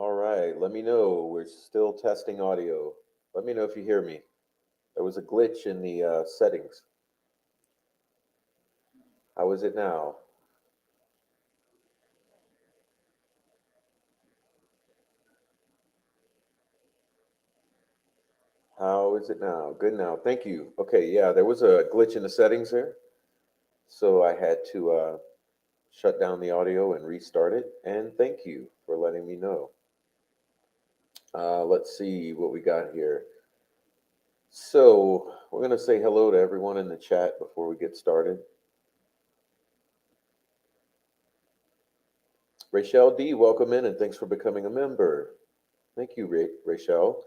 All right, let me know. We're still testing audio. Let me know if you hear me. There was a glitch in the settings. How is it now? How is it now? Good now. Thank you. Okay, yeah, there was a glitch in the settings there. So I had to shut down the audio and restart it. And thank you for letting me know. Let's see what we got here. So we're going to say hello to everyone in the chat before we get started. Rachel D, welcome in and thanks for becoming a member. Thank you, Rachel.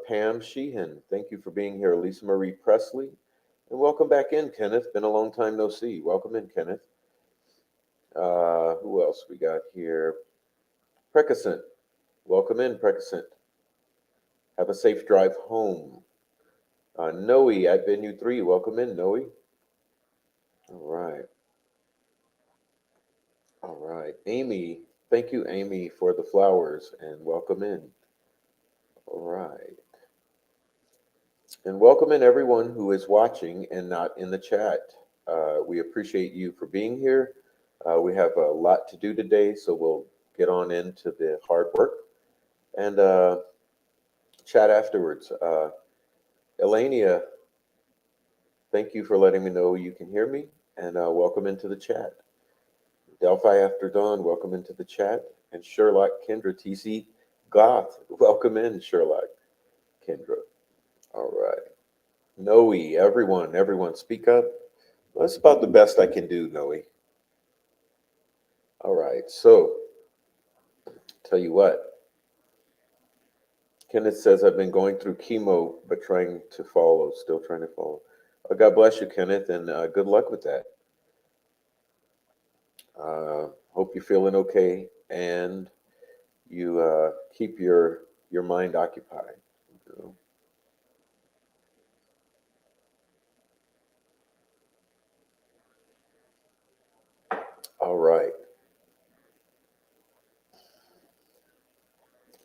Pam Sheehan, thank you for being here. Lisa Marie Presley, and welcome back in, Kenneth. Been a long time no see. Welcome in, Kenneth. Who else we got here? Precascent, welcome in, Precascent. Have a safe drive home. Noe at Venue 3, welcome in, Noe. All right. All right. Amy, thank you, Amy, for the flowers and welcome in. All right. And welcome in everyone who is watching and not in the chat. We appreciate you for being here. We have a lot to do today, so we'll get on into the hard work and chat afterwards. Elenia, thank you for letting me know you can hear me, and welcome into the chat. Delphi After Dawn, welcome into the chat. And Sherlock Kendra, TC Goth, welcome in, Sherlock Kendra. All right. Noe, everyone, speak up. That's about the best I can do, Noe. All right, so tell you what. Kenneth says I've been going through chemo, but still trying to follow. God bless you, Kenneth, and good luck with that. Hope you're feeling okay, and you keep your mind occupied. You know? All right.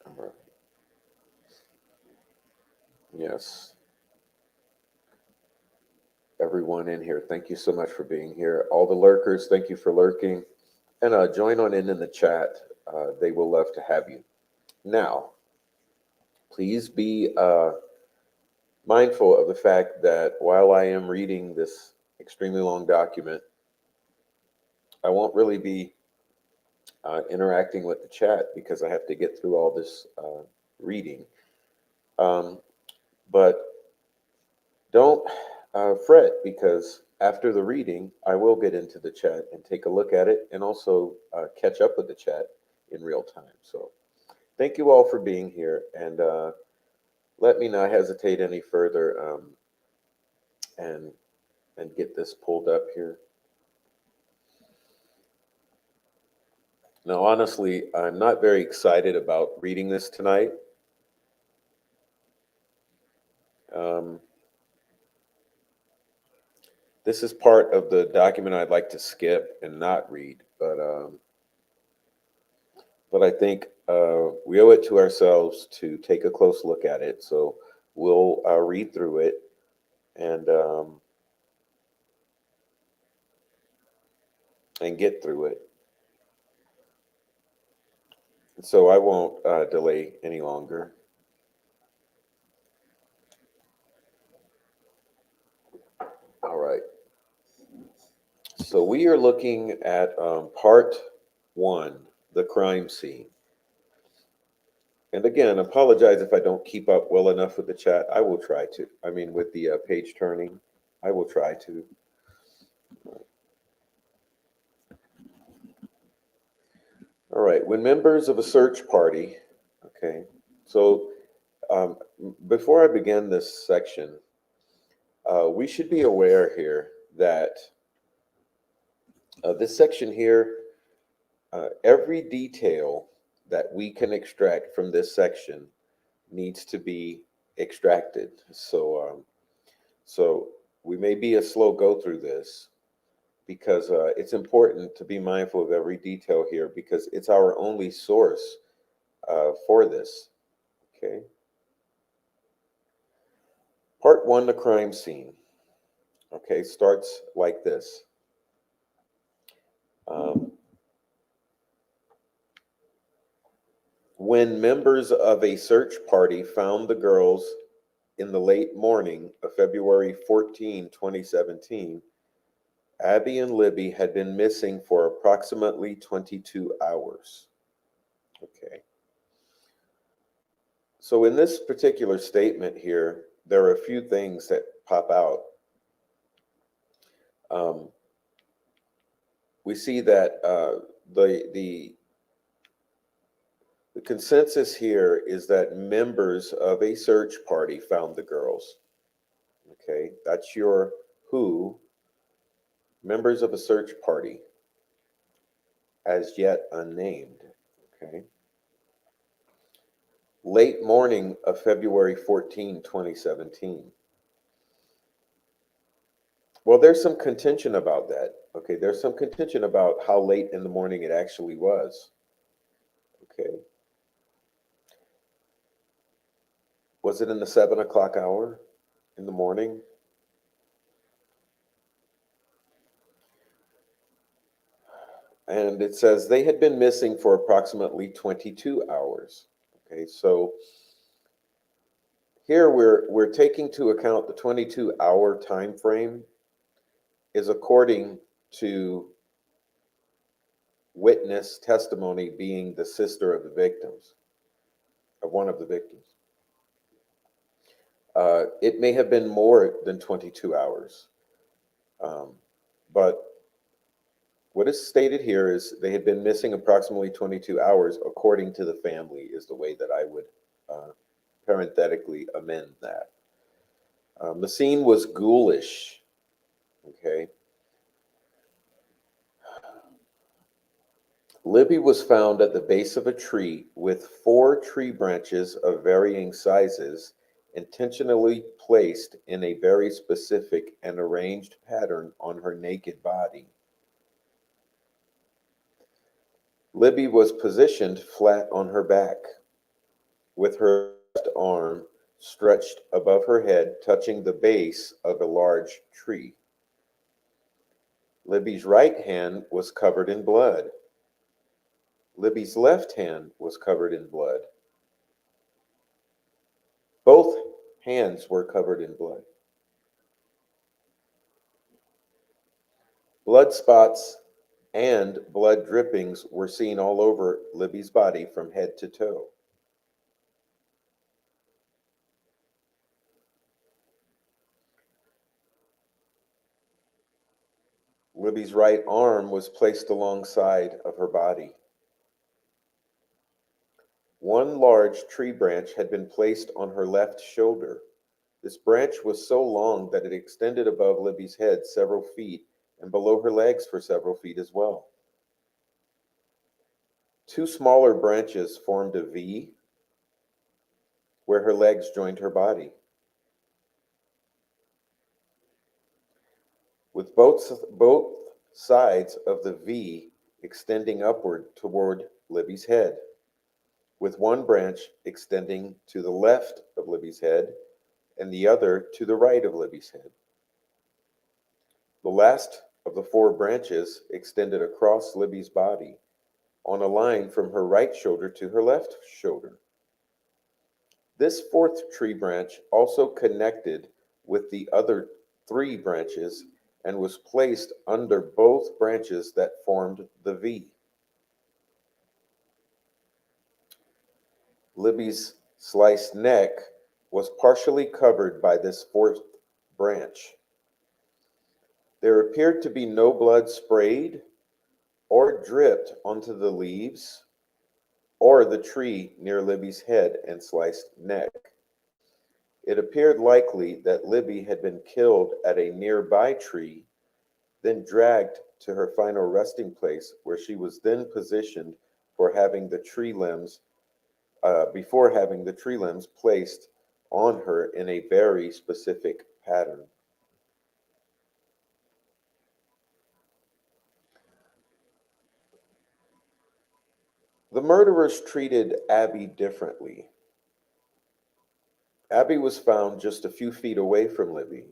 All right. Yes. Everyone in here, thank you so much for being here. All the lurkers, thank you for lurking. And join on in the chat. They will love to have you. Now, please be mindful of the fact that while I am reading this extremely long document, I won't really be interacting with the chat because I have to get through all this reading. But don't fret because after the reading, I will get into the chat and take a look at it and also catch up with the chat in real time. So thank you all for being here, and let me not hesitate any further and get this pulled up here. Now, honestly, I'm not very excited about reading this tonight. Um, this is part of the document I'd like to skip and not read, but I think we owe it to ourselves to take a close look at it. So we'll read through it and get through it. So I won't delay any longer. All right. So we are looking at part one, the crime scene. And again, apologize if I don't keep up well enough with the chat. I will try to. I mean, with the page turning, I will try to. All right. When members of a search party, okay. So um, before I begin this section, we should be aware here that this section here, every detail that we can extract from this section needs to be extracted. So we may be a slow go through this because it's important to be mindful of every detail here because it's our only source for this. Okay. Part one, the crime scene. Okay, starts like this. Um, when members of a search party found the girls in the late morning of February 14, 2017, Abby and Libby had been missing for approximately 22 hours. Okay. So in this particular statement here, there are a few things that pop out. Um, we see that the the consensus here is that members of a search party found the girls. Okay, that's your who. Members of a search party, as yet unnamed. Okay. Late morning of February 14, 2017. Well, there's some contention about that. Okay, there's some contention about how late in the morning it actually was. Okay. Was it in the 7 o'clock hour in the morning? And it says they had been missing for approximately 22 hours. Okay, so here we're taking to account the 22-hour time frame is according to witness testimony being the sister of the victims, of one of the victims. It may have been more than 22 hours, but what is stated here is they had been missing approximately 22 hours, according to the family, is the way that I would parenthetically amend that. The scene was ghoulish. Okay. Libby was found at the base of a tree with 4 tree branches of varying sizes intentionally placed in a very specific and arranged pattern on her naked body. Libby was positioned flat on her back, with her left arm stretched above her head, touching the base of a large tree. Libby's right hand was covered in blood. Libby's left hand was covered in blood. Both hands were covered in blood. Blood spots and blood drippings were seen all over Libby's body from head to toe. Libby's right arm was placed alongside of her body. One large tree branch had been placed on her left shoulder. This branch was so long that it extended above Libby's head several feet and below her legs for several feet as well. 2 smaller branches formed a V where her legs joined her body. With both sides of the V extending upward toward Libby's head, with one branch extending to the left of Libby's head and the other to the right of Libby's head. The last of the 4 branches extended across Libby's body on a line from her right shoulder to her left shoulder. This 4th tree branch also connected with the other 3 branches and was placed under both branches that formed the V. Libby's sliced neck was partially covered by this 4th branch. There appeared to be no blood sprayed or dripped onto the leaves or the tree near Libby's head and sliced neck. It appeared likely that Libby had been killed at a nearby tree, then dragged to her final resting place, where she was then positioned for having the tree limbs, before having the tree limbs placed on her in a very specific pattern. The murderers treated Abby differently. Abby was found just a few feet away from Libby.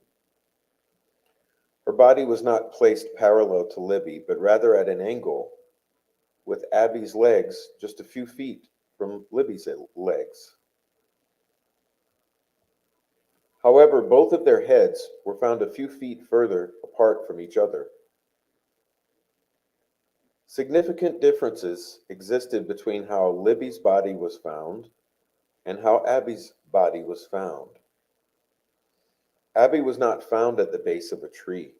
Her body was not placed parallel to Libby, but rather at an angle, with Abby's legs just a few feet from Libby's legs. However, both of their heads were found a few feet further apart from each other. Significant differences existed between how Libby's body was found and how Abby's body was found. Abby was not found at the base of a tree.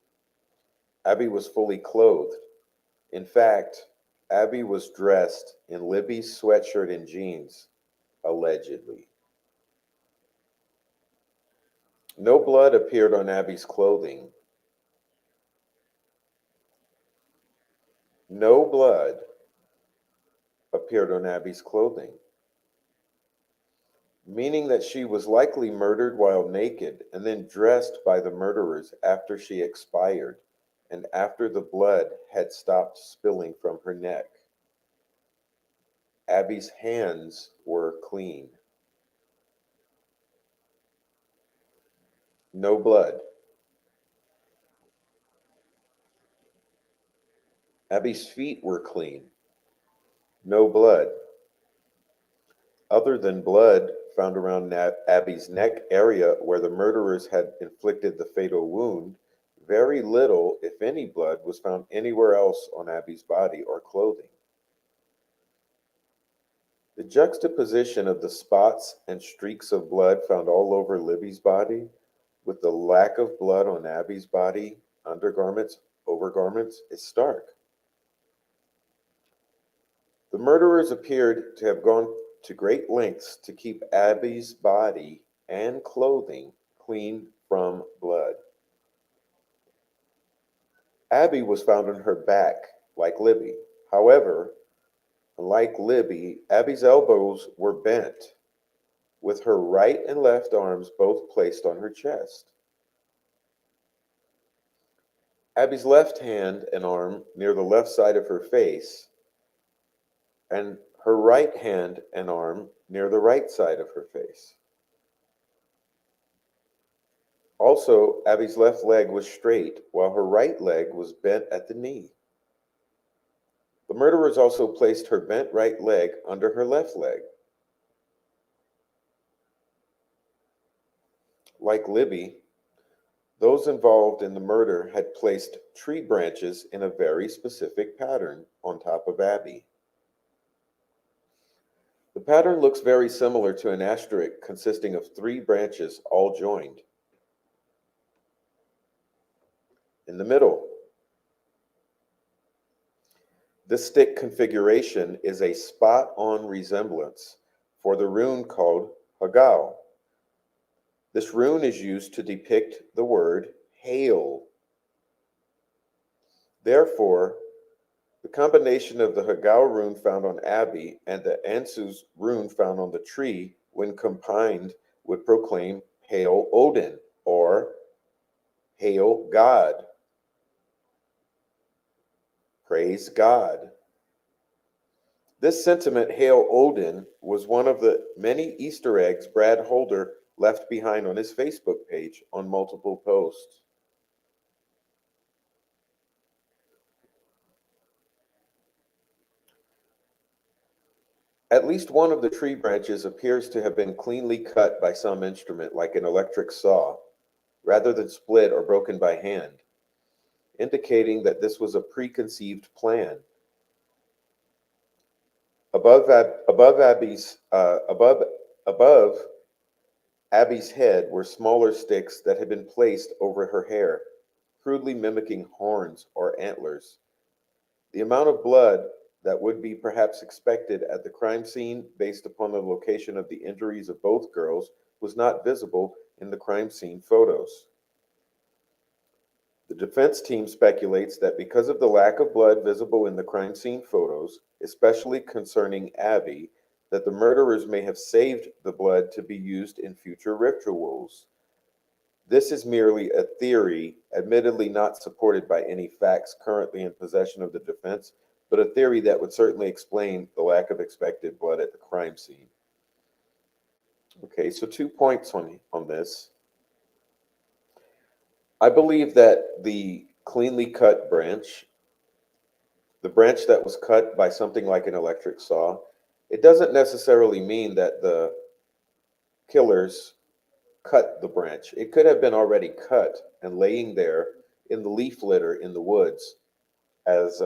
Abby was fully clothed. In fact, Abby was dressed in Libby's sweatshirt and jeans, allegedly. No blood appeared on Abby's clothing. No blood appeared on Abby's clothing, meaning that she was likely murdered while naked and then dressed by the murderers after she expired and after the blood had stopped spilling from her neck. Abby's hands were clean. No blood. Abby's feet were clean. No blood. Other than blood found around Abby's neck area where the murderers had inflicted the fatal wound, very little, if any, blood was found anywhere else on Abby's body or clothing. The juxtaposition of the spots and streaks of blood found all over Libby's body, with the lack of blood on Abby's body, undergarments, overgarments, is stark. The murderers appeared to have gone to great lengths to keep Abby's body and clothing clean from blood. Abby was found on her back, like Libby. However, unlike Libby, Abby's elbows were bent, with her right and left arms both placed on her chest. Abby's left hand and arm near the left side of her face, and her right hand and arm near the right side of her face. Also, Abby's left leg was straight, while her right leg was bent at the knee. The murderers also placed her bent right leg under her left leg. Like Libby, those involved in the murder had placed tree branches in a very specific pattern on top of Abby. The pattern looks very similar to an asterisk consisting of three branches all joined. In the middle, this stick configuration is a spot-on resemblance for the rune called Hagao. This rune is used to depict the word hail. Therefore, the combination of the Hagao rune found on Abby and the Ansu's rune found on the tree, when combined, would proclaim Hail Odin or Hail God. Praise God. This sentiment, Hail Odin, was one of the many Easter eggs Brad Holder left behind on his Facebook page on multiple posts. At least one of the tree branches appears to have been cleanly cut by some instrument, like an electric saw, rather than split or broken by hand, indicating that this was a preconceived plan. Above Abby's head were smaller sticks that had been placed over her hair, crudely mimicking horns or antlers. The amount of blood that would be perhaps expected at the crime scene, based upon the location of the injuries of both girls, was not visible in the crime scene photos. The defense team speculates that because of the lack of blood visible in the crime scene photos, especially concerning Abby, that the murderers may have saved the blood to be used in future rituals. This is merely a theory, admittedly not supported by any facts currently in possession of the defense, but a theory that would certainly explain the lack of expected blood at the crime scene. Okay, so 2 points on this. I believe that the cleanly cut branch, the branch that was cut by something like an electric saw, it doesn't necessarily mean that the killers cut the branch. It could have been already cut and laying there in the leaf litter in the woods, as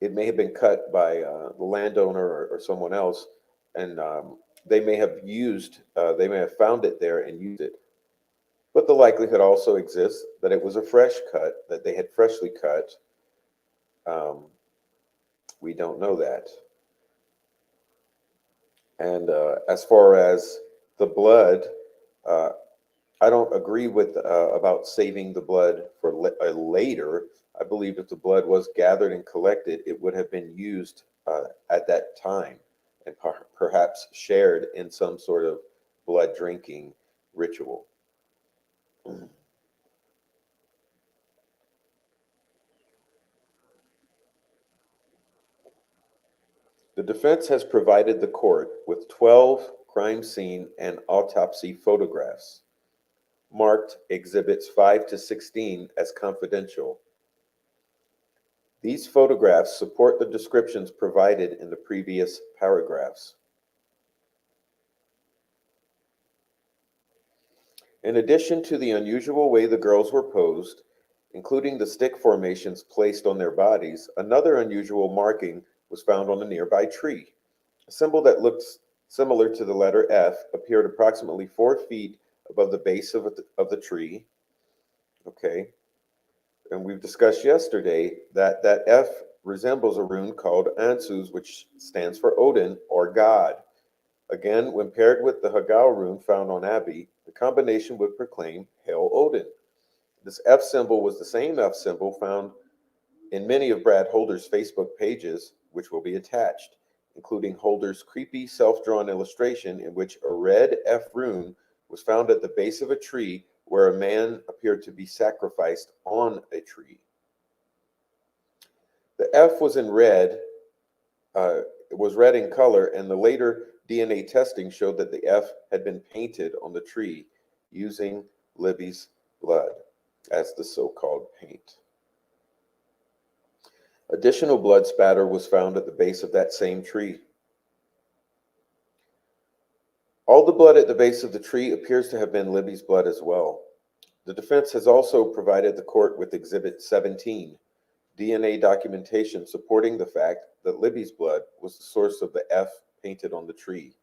it may have been cut by the landowner or someone else, and they may have found it there and used it. But the likelihood also exists that it was a fresh cut, that they had freshly cut. Um, we don't know that. And as far as the blood, uh, I don't agree with about saving the blood for later. I believe if the blood was gathered and collected, it would have been used at that time and perhaps shared in some sort of blood drinking ritual. The defense has provided the court with 12 crime scene and autopsy photographs, marked Exhibits 5 to 16 as confidential. These photographs support the descriptions provided in the previous paragraphs. In addition to the unusual way the girls were posed, including the stick formations placed on their bodies, another unusual marking was found on a nearby tree. A symbol that looked similar to the letter F appeared approximately 4 feet above the base of the tree. Okay, and we've discussed yesterday that that F resembles a rune called Ansus, which stands for Odin or God. Again, when paired with the Hagao rune found on Abby, the combination would proclaim Hail Odin. This F symbol was the same F symbol found in many of Brad Holder's Facebook pages, which will be attached, including Holder's creepy self-drawn illustration in which a red F rune was found at the base of a tree where a man appeared to be sacrificed on a tree. The F was in red, it was red in color, and the later DNA testing showed that the F had been painted on the tree using Libby's blood as the so-called paint. Additional blood spatter was found at the base of that same tree. All the blood at the base of the tree appears to have been Libby's blood as well. The defense has also provided the court with Exhibit 17, DNA documentation supporting the fact that Libby's blood was the source of the F painted on the tree.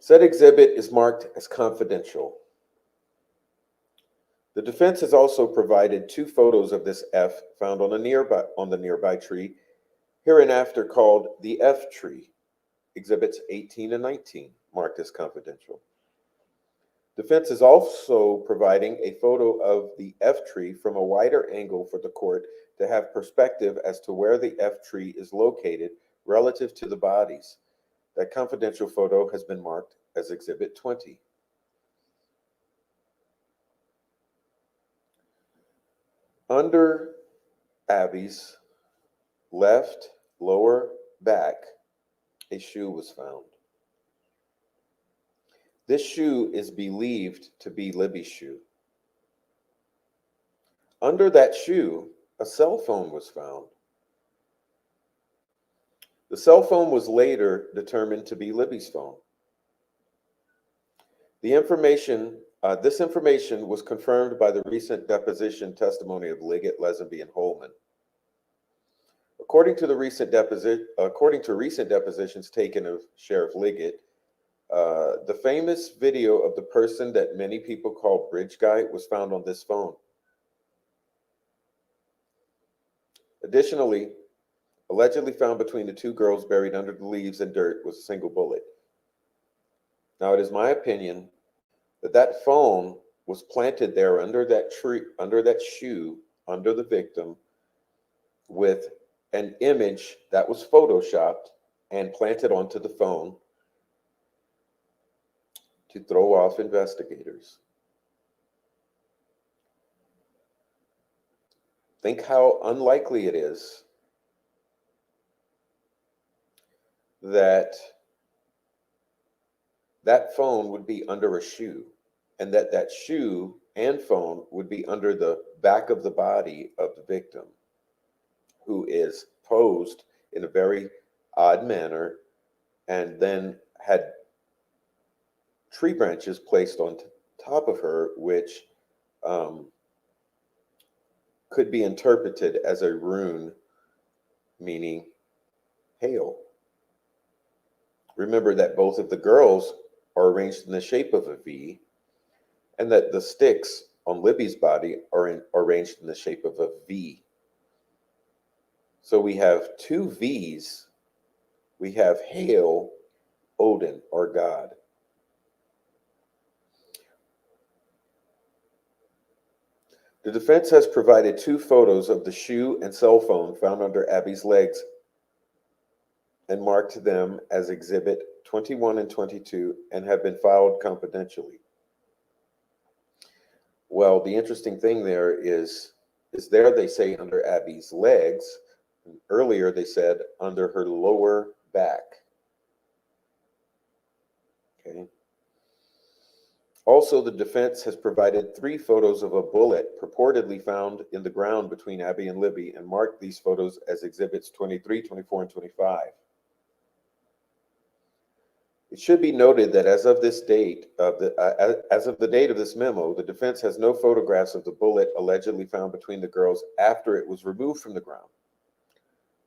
Said exhibit is marked as confidential. The defense has also provided 2 photos of this F found on the nearby tree, hereinafter called the F tree, exhibits 18 and 19, marked as confidential. Defense is also providing a photo of the F tree from a wider angle for the court to have perspective as to where the F tree is located relative to the bodies. That confidential photo has been marked as Exhibit 20. Under Abby's left lower back, a shoe was found. This shoe is believed to be Libby's shoe. Under that shoe, a cell phone was found. The cell phone was later determined to be Libby's phone. This information was confirmed by the recent deposition testimony of Liggett, Lesenby, and Holman. According to recent depositions taken of Sheriff Liggett, the famous video of the person that many people call Bridge Guy was found on this phone. Additionally, allegedly found between the 2 girls buried under the leaves and dirt was a single bullet. Now, it is my opinion that that phone was planted there under that tree, under that shoe, under the victim, with an image that was photoshopped and planted onto the phone to throw off investigators. Think how unlikely it is that that phone would be under a shoe, and that that shoe and phone would be under the back of the body of the victim, who is posed in a very odd manner and then had tree branches placed on top of her, which um, could be interpreted as a rune meaning hail. Remember that both of the girls are arranged in the shape of a V, and that the sticks on Libby's body are arranged in the shape of a V. So we have two V's. We have hail, Odin, or God. The defense has provided two photos of the shoe and cell phone found under Abby's legs and marked them as Exhibit 21 and 22 and have been filed confidentially. Well, the interesting thing there is there they say under Abby's legs. Earlier they said under her lower back. Okay. Also, the defense has provided three photos of a bullet purportedly found in the ground between Abby and Libby and marked these photos as exhibits 23, 24, and 25. It should be noted that as of this date as of the date of this memo, the defense has no photographs of the bullet allegedly found between the girls after it was removed from the ground.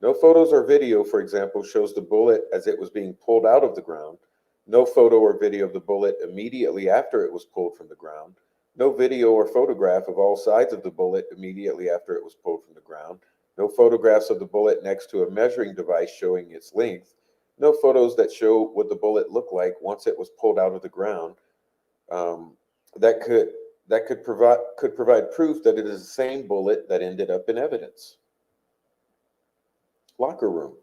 No photos or video, for example, shows the bullet as it was being pulled out of the ground. No photo or video of the bullet immediately after it was pulled from the ground. No video or photograph of all sides of the bullet immediately after it was pulled from the ground. No photographs of the bullet next to a measuring device showing its length. No photos that show what the bullet looked like once it was pulled out of the ground. That could provide proof that it is the same bullet that ended up in evidence. Locker room.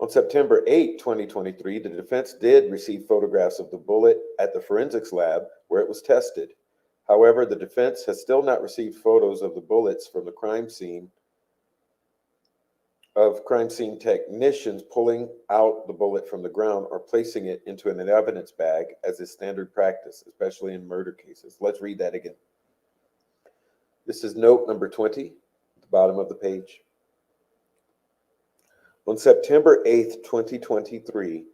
On September 8, 2023, the defense did receive photographs of the bullet at the forensics lab where it was tested. However, the defense has still not received photos of the bullets from the crime scene technicians pulling out the bullet from the ground or placing it into an evidence bag as is standard practice, especially in murder cases. Let's read that again. This is note number 20 at the bottom of the page. On September 8th, 2023,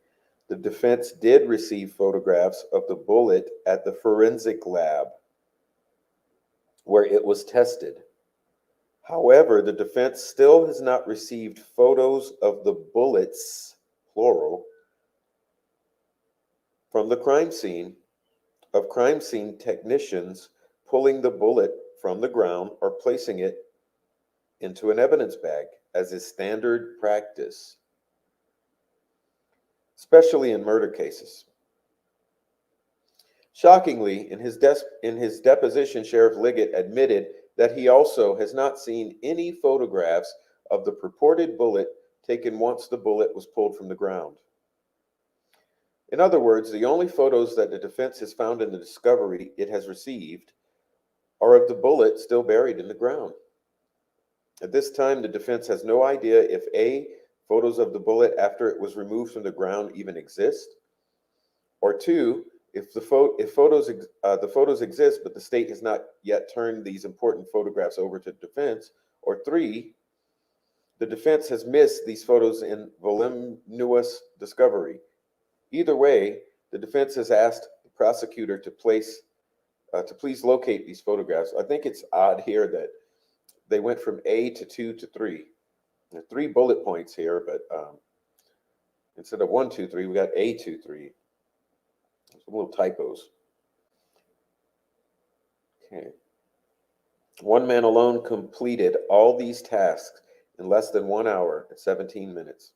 the defense did receive photographs of the bullet at the forensic lab where it was tested. However, the defense still has not received photos of the bullets, plural, from the crime scene technicians pulling the bullet from the ground or placing it into an evidence bag, as is standard practice, especially in murder cases. Shockingly, in his deposition, Sheriff Liggett admitted that he also has not seen any photographs of the purported bullet taken once the bullet was pulled from the ground. In other words, the only photos that the defense has found in the discovery it has received are of the bullet still buried in the ground. At this time, the defense has no idea if A, photos of the bullet after it was removed from the ground even exist, or two, if the photos exist, but the state has not yet turned these important photographs over to the defense, or three, the defense has missed these photos in voluminous discovery. Either way, the defense has asked the prosecutor to please locate these photographs. I think it's odd here that they went from A to 2 to 3. There are 3 bullet points here, but instead of 1, 2, 3, we got A, 2, 3. Some little typos. Okay. One man alone completed all these tasks in less than 1 hour and 17 minutes.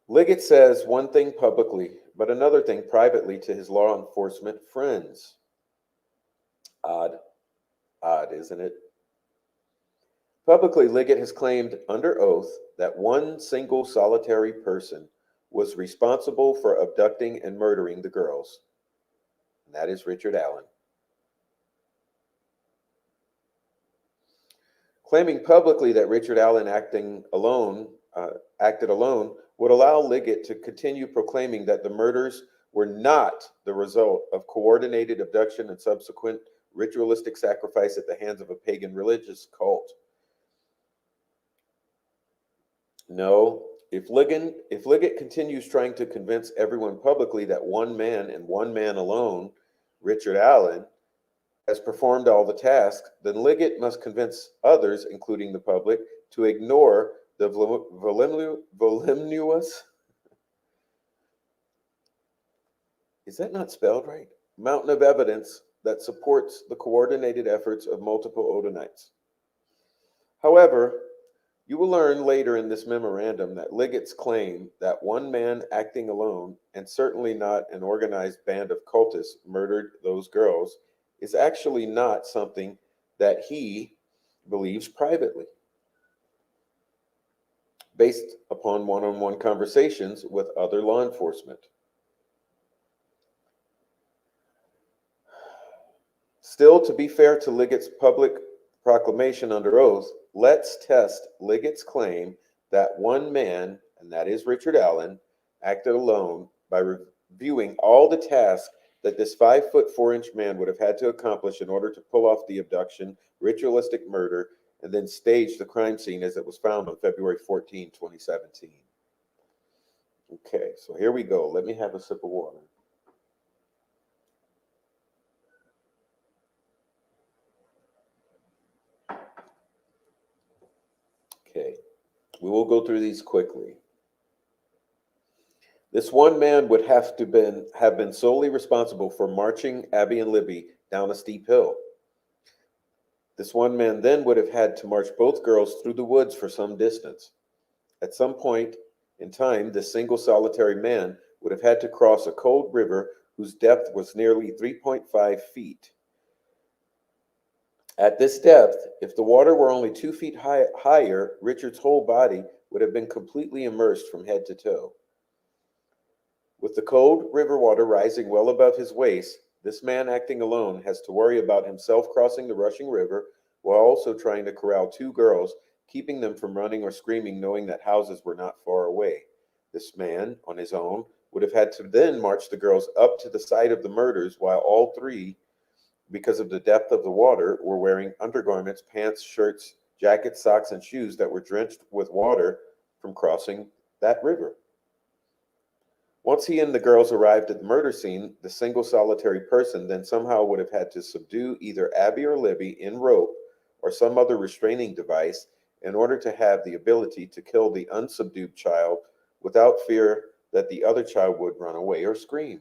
Liggett says one thing publicly, but another thing privately to his law enforcement friends. Odd, isn't it? Publicly, Liggett has claimed under oath that one single solitary person was responsible for abducting and murdering the girls, and that is Richard Allen. Claiming publicly that Richard Allen acted alone would allow Liggett to continue proclaiming that the murders were not the result of coordinated abduction and subsequent ritualistic sacrifice at the hands of a pagan religious cult. No, if Liggett continues trying to convince everyone publicly that one man and one man alone, Richard Allen, has performed all the tasks, then Liggett must convince others, including the public, to ignore the voluminous, is that not spelled right? Mountain of evidence that supports the coordinated efforts of multiple Odinites. However, you will learn later in this memorandum that Liggett's claim that one man acting alone, and certainly not an organized band of cultists, murdered those girls is actually not something that he believes privately, based upon one-on-one conversations with other law enforcement. Still, to be fair to Liggett's public proclamation under oath, let's test Liggett's claim that one man, and that is Richard Allen, acted alone by reviewing all the tasks that this 5 foot 4 inch man would have had to accomplish in order to pull off the abduction, ritualistic murder, and then stage the crime scene as it was found on February 14, 2017. Okay, so here we go. Let me have a sip of water. Okay, we will go through these quickly. This one man would have been solely responsible for marching Abby and Libby down a steep hill. This one man then would have had to march both girls through the woods for some distance. At some point in time, this single solitary man would have had to cross a cold river whose depth was nearly 3.5 feet. At this depth, if the water were only 2 feet higher, Richard's whole body would have been completely immersed from head to toe. With the cold river water rising well above his waist, this man acting alone has to worry about himself crossing the rushing river while also trying to corral two girls, keeping them from running or screaming, knowing that houses were not far away. This man, on his own, would have had to then march the girls up to the site of the murders while all three, because of the depth of the water, were wearing undergarments, pants, shirts, jackets, socks, and shoes that were drenched with water from crossing that river. Once he and the girls arrived at the murder scene, the single solitary person then somehow would have had to subdue either Abby or Libby in rope or some other restraining device in order to have the ability to kill the unsubdued child without fear that the other child would run away or scream.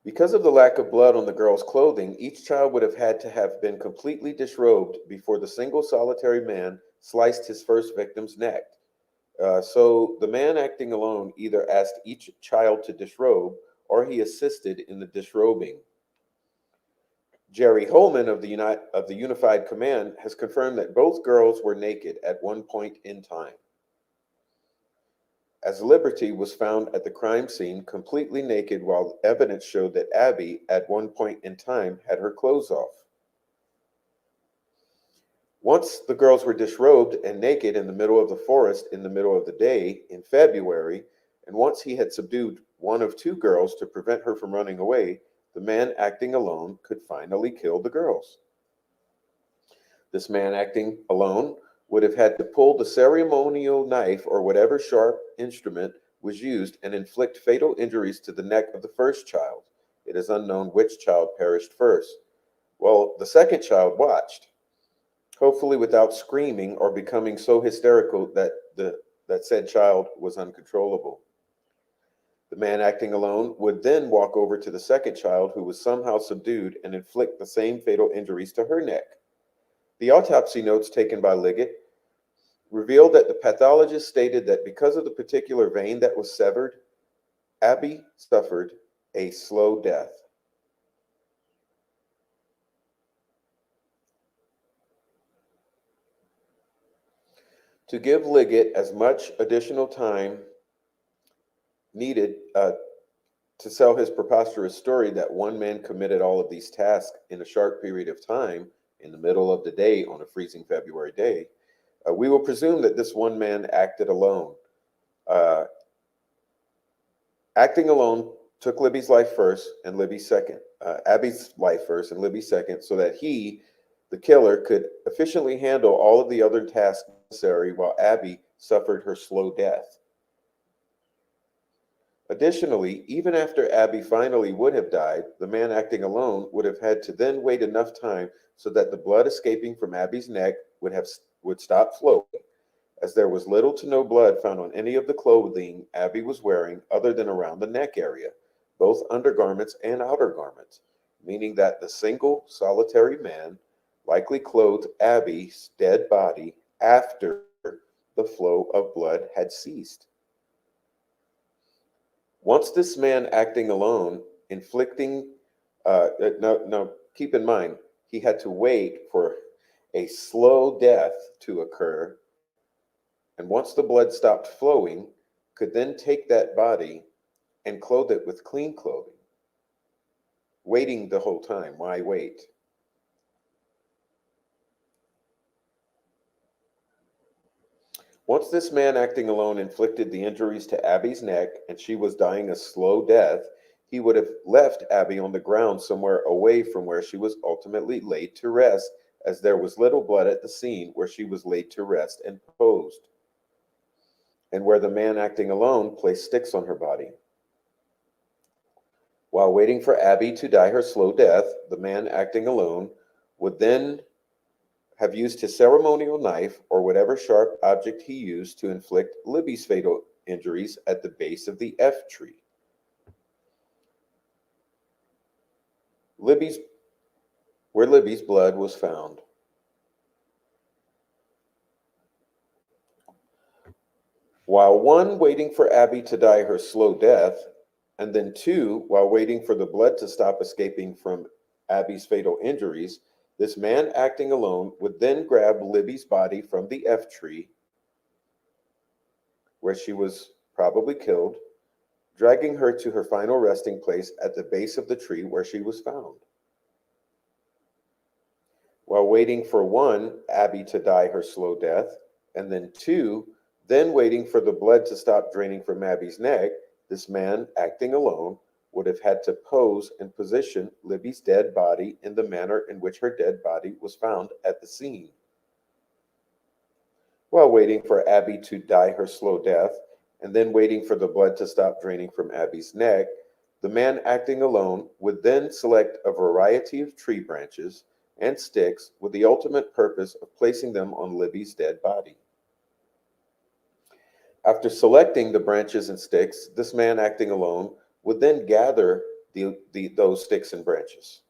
Because of the lack of blood on the girls' clothing, each child would have had to have been completely disrobed before the single solitary man sliced his first victim's neck. So the man acting alone either asked each child to disrobe or he assisted in the disrobing. Jerry Holman of the Unified Command has confirmed that both girls were naked at one point in time, as Liberty was found at the crime scene completely naked, while evidence showed that Abby at one point in time had her clothes off. Once the girls were disrobed and naked in the middle of the forest in the middle of the day in February, and once he had subdued one of two girls to prevent her from running away, the man acting alone could finally kill the girls. This man acting alone would have had to pull the ceremonial knife or whatever sharp instrument was used and inflict fatal injuries to the neck of the first child. It is unknown which child perished first. Well, the second child watched, hopefully without screaming or becoming so hysterical that said child was uncontrollable. The man acting alone would then walk over to the second child, who was somehow subdued, and inflict the same fatal injuries to her neck. The autopsy notes taken by Liggett revealed that the pathologist stated that because of the particular vein that was severed, Abby suffered a slow death. To give Liggett as much additional time needed to sell his preposterous story that one man committed all of these tasks in a short period of time, in the middle of the day on a freezing February day, we will presume that this one man acted alone. Uh, Acting alone took Libby's life first and Libby's second, Abby's life first and Libby's second, so that he, the killer, could efficiently handle all of the other tasks necessary while Abby suffered her slow death. Additionally, even after Abby finally would have died, the man acting alone would have had to then wait enough time so that the blood escaping from Abby's neck would stop flowing, as there was little to no blood found on any of the clothing Abby was wearing other than around the neck area, both undergarments and outer garments, meaning that the single solitary man likely clothed Abby's dead body after the flow of blood had ceased. Once this man acting alone, inflicting, now keep in mind, he had to wait for a slow death to occur, and once the blood stopped flowing, could then take that body and clothe it with clean clothing. Waiting the whole time. Why wait? Once this man acting alone inflicted the injuries to Abby's neck and she was dying a slow death, he would have left Abby on the ground somewhere away from where she was ultimately laid to rest, as there was little blood at the scene where she was laid to rest and posed, and where the man acting alone placed sticks on her body. While waiting for Abby to die her slow death, the man acting alone would then have used his ceremonial knife or whatever sharp object he used to inflict Libby's fatal injuries at the base of the F tree. Where Libby's blood was found. While one, waiting for Abby to die her slow death, and then two, while waiting for the blood to stop escaping from Abby's fatal injuries, this man acting alone would then grab Libby's body from the F tree, where she was probably killed, dragging her to her final resting place at the base of the tree where she was found. While waiting for one, Abby to die her slow death, and then two, then waiting for the blood to stop draining from Abby's neck, this man, acting alone, would have had to pose and position Libby's dead body in the manner in which her dead body was found at the scene. While waiting for Abby to die her slow death, and then waiting for the blood to stop draining from Abby's neck, the man acting alone would then select a variety of tree branches and sticks with the ultimate purpose of placing them on Libby's dead body. After selecting the branches and sticks, this man acting alone would then gather those sticks and branches.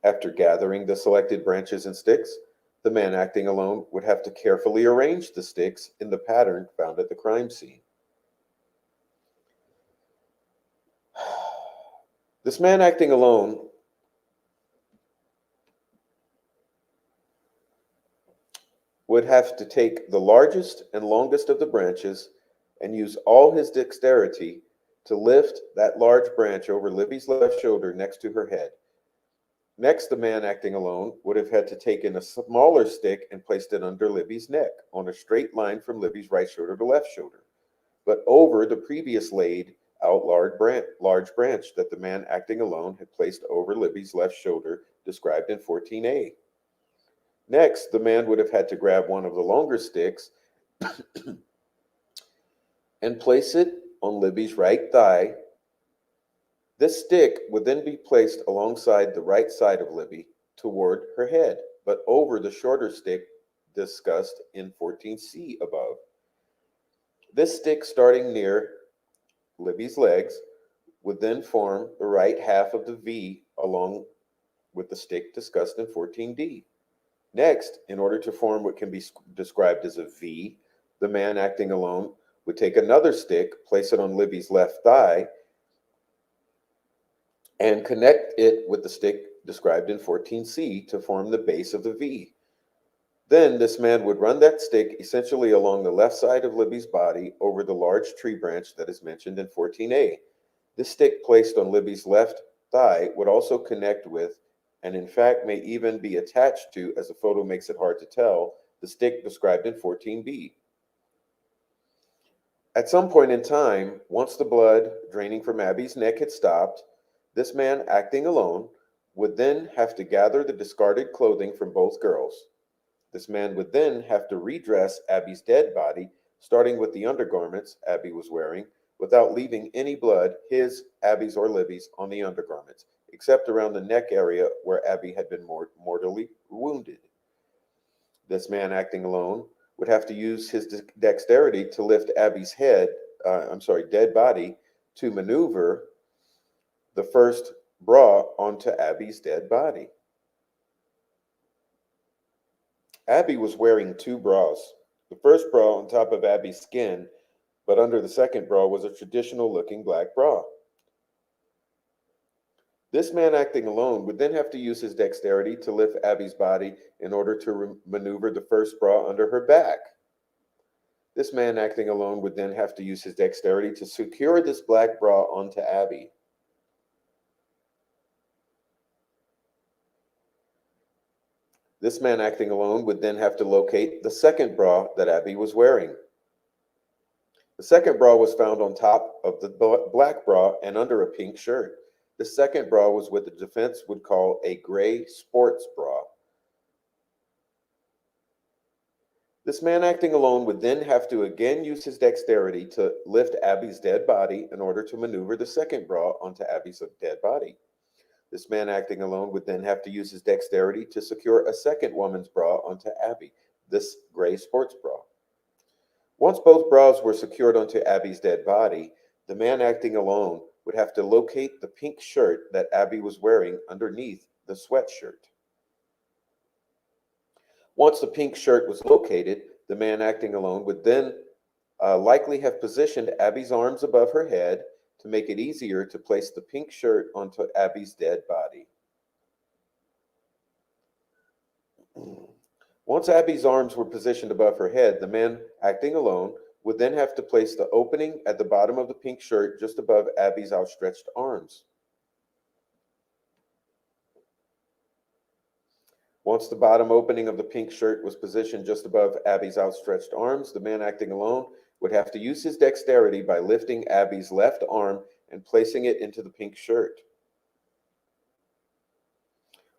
After gathering the selected branches and sticks, the man acting alone would have to carefully arrange the sticks in the pattern found at the crime scene. This man acting alone would have to take the largest and longest of the branches and use all his dexterity to lift that large branch over Libby's left shoulder next to her head. Next, the man acting alone would have had to take in a smaller stick and placed it under Libby's neck on a straight line from Libby's right shoulder to left shoulder, but over the previous laid out large branch that the man acting alone had placed over Libby's left shoulder, described in 14a. Next, the man would have had to grab one of the longer sticks and place it on Libby's right thigh. This stick would then be placed alongside the right side of Libby toward her head, but over the shorter stick discussed in 14c above. This stick, starting near Libby's legs, would then form the right half of the V along with the stick discussed in 14d. Next, in order to form what can be described as a V, the man acting alone would take another stick, place it on Libby's left thigh, and connect it with the stick described in 14c to form the base of the V. Then this man would run that stick essentially along the left side of Libby's body over the large tree branch that is mentioned in 14a. This stick placed on Libby's left thigh would also connect with and in fact may even be attached to, as the photo makes it hard to tell, the stick described in 14b. At some point in time, once the blood draining from Abby's neck had stopped, this man, acting alone, would then have to gather the discarded clothing from both girls. This man would then have to redress Abby's dead body, starting with the undergarments Abby was wearing, without leaving any blood, his, Abby's, or Libby's, on the undergarments, except around the neck area where Abby had been mortally wounded. This man, acting alone, would have to use his dexterity to lift Abby's dead body, to maneuver the first bra onto Abby's dead body. Abby was wearing two bras. The first bra on top of Abby's skin, but under the second bra was a traditional looking black bra. This man, acting alone, would then have to use his dexterity to lift Abby's body in order to maneuver the first bra under her back. This man, acting alone, would then have to use his dexterity to secure this black bra onto Abby. This man, acting alone, would then have to locate the second bra that Abby was wearing. The second bra was found on top of the black bra and under a pink shirt. The second bra was what the defense would call a gray sports bra. This man, acting alone, would then have to again use his dexterity to lift Abby's dead body in order to maneuver the second bra onto Abby's dead body. This man, acting alone, would then have to use his dexterity to secure a second woman's bra onto Abby, this gray sports bra. Once both bras were secured onto Abby's dead body, the man, acting alone, would have to locate the pink shirt that Abby was wearing underneath the sweatshirt. Once the pink shirt was located, the man, acting alone, would then likely have positioned Abby's arms above her head to make it easier to place the pink shirt onto Abby's dead body. Once Abby's arms were positioned above her head, the man, acting alone, would then have to place the opening at the bottom of the pink shirt just above Abby's outstretched arms. Once the bottom opening of the pink shirt was positioned just above Abby's outstretched arms, the man, acting alone, would have to use his dexterity by lifting Abby's left arm and placing it into the pink shirt.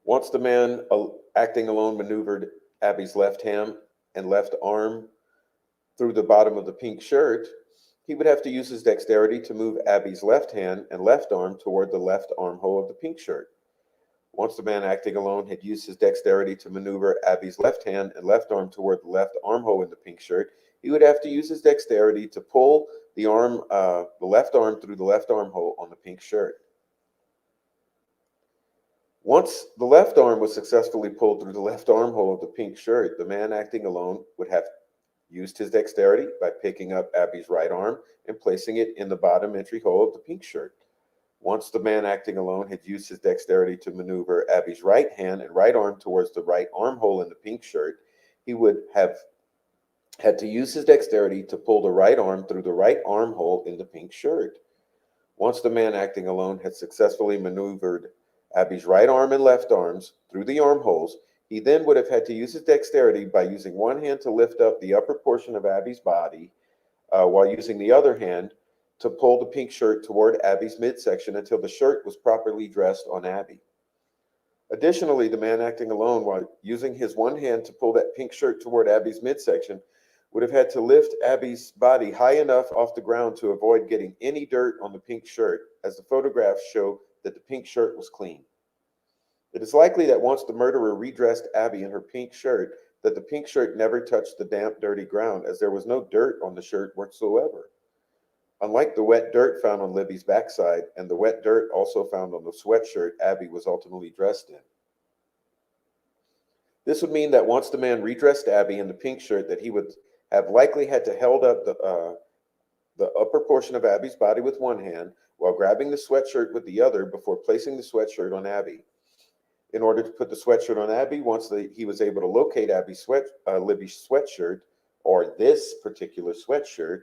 Once the man, acting alone, maneuvered Abby's left hand and left arm through the bottom of the pink shirt, he would have to use his dexterity to move Abby's left hand and left arm toward the left armhole of the pink shirt. Once the man, acting alone, had used his dexterity to maneuver Abby's left hand and left arm toward the left armhole in the pink shirt, he would have to use his dexterity to pull the left arm through the left armhole on the pink shirt. Once the left arm was successfully pulled through the left armhole of the pink shirt, the man, acting alone, would have used his dexterity by picking up Abby's right arm and placing it in the bottom entry hole of the pink shirt. Once the man, acting alone, had used his dexterity to maneuver Abby's right hand and right arm towards the right armhole in the pink shirt, he would have had to use his dexterity to pull the right arm through the right armhole in the pink shirt. Once the man, acting alone, had successfully maneuvered Abby's right arm and left arms through the armholes, he then would have had to use his dexterity by using one hand to lift up the upper portion of Abby's body, while using the other hand to pull the pink shirt toward Abby's midsection until the shirt was properly dressed on Abby. Additionally, the man, acting alone, while using his one hand to pull that pink shirt toward Abby's midsection, would have had to lift Abby's body high enough off the ground to avoid getting any dirt on the pink shirt, as the photographs show that the pink shirt was clean. It is likely that once the murderer redressed Abby in her pink shirt, that the pink shirt never touched the damp, dirty ground, as there was no dirt on the shirt whatsoever. Unlike the wet dirt found on Libby's backside and the wet dirt also found on the sweatshirt Abby was ultimately dressed in. This would mean that once the man redressed Abby in the pink shirt, that he would have likely had to held up the upper portion of Abby's body with one hand while grabbing the sweatshirt with the other before placing the sweatshirt on Abby. In order to put the sweatshirt on Abby, once he was able to locate Libby's sweatshirt, or this particular sweatshirt,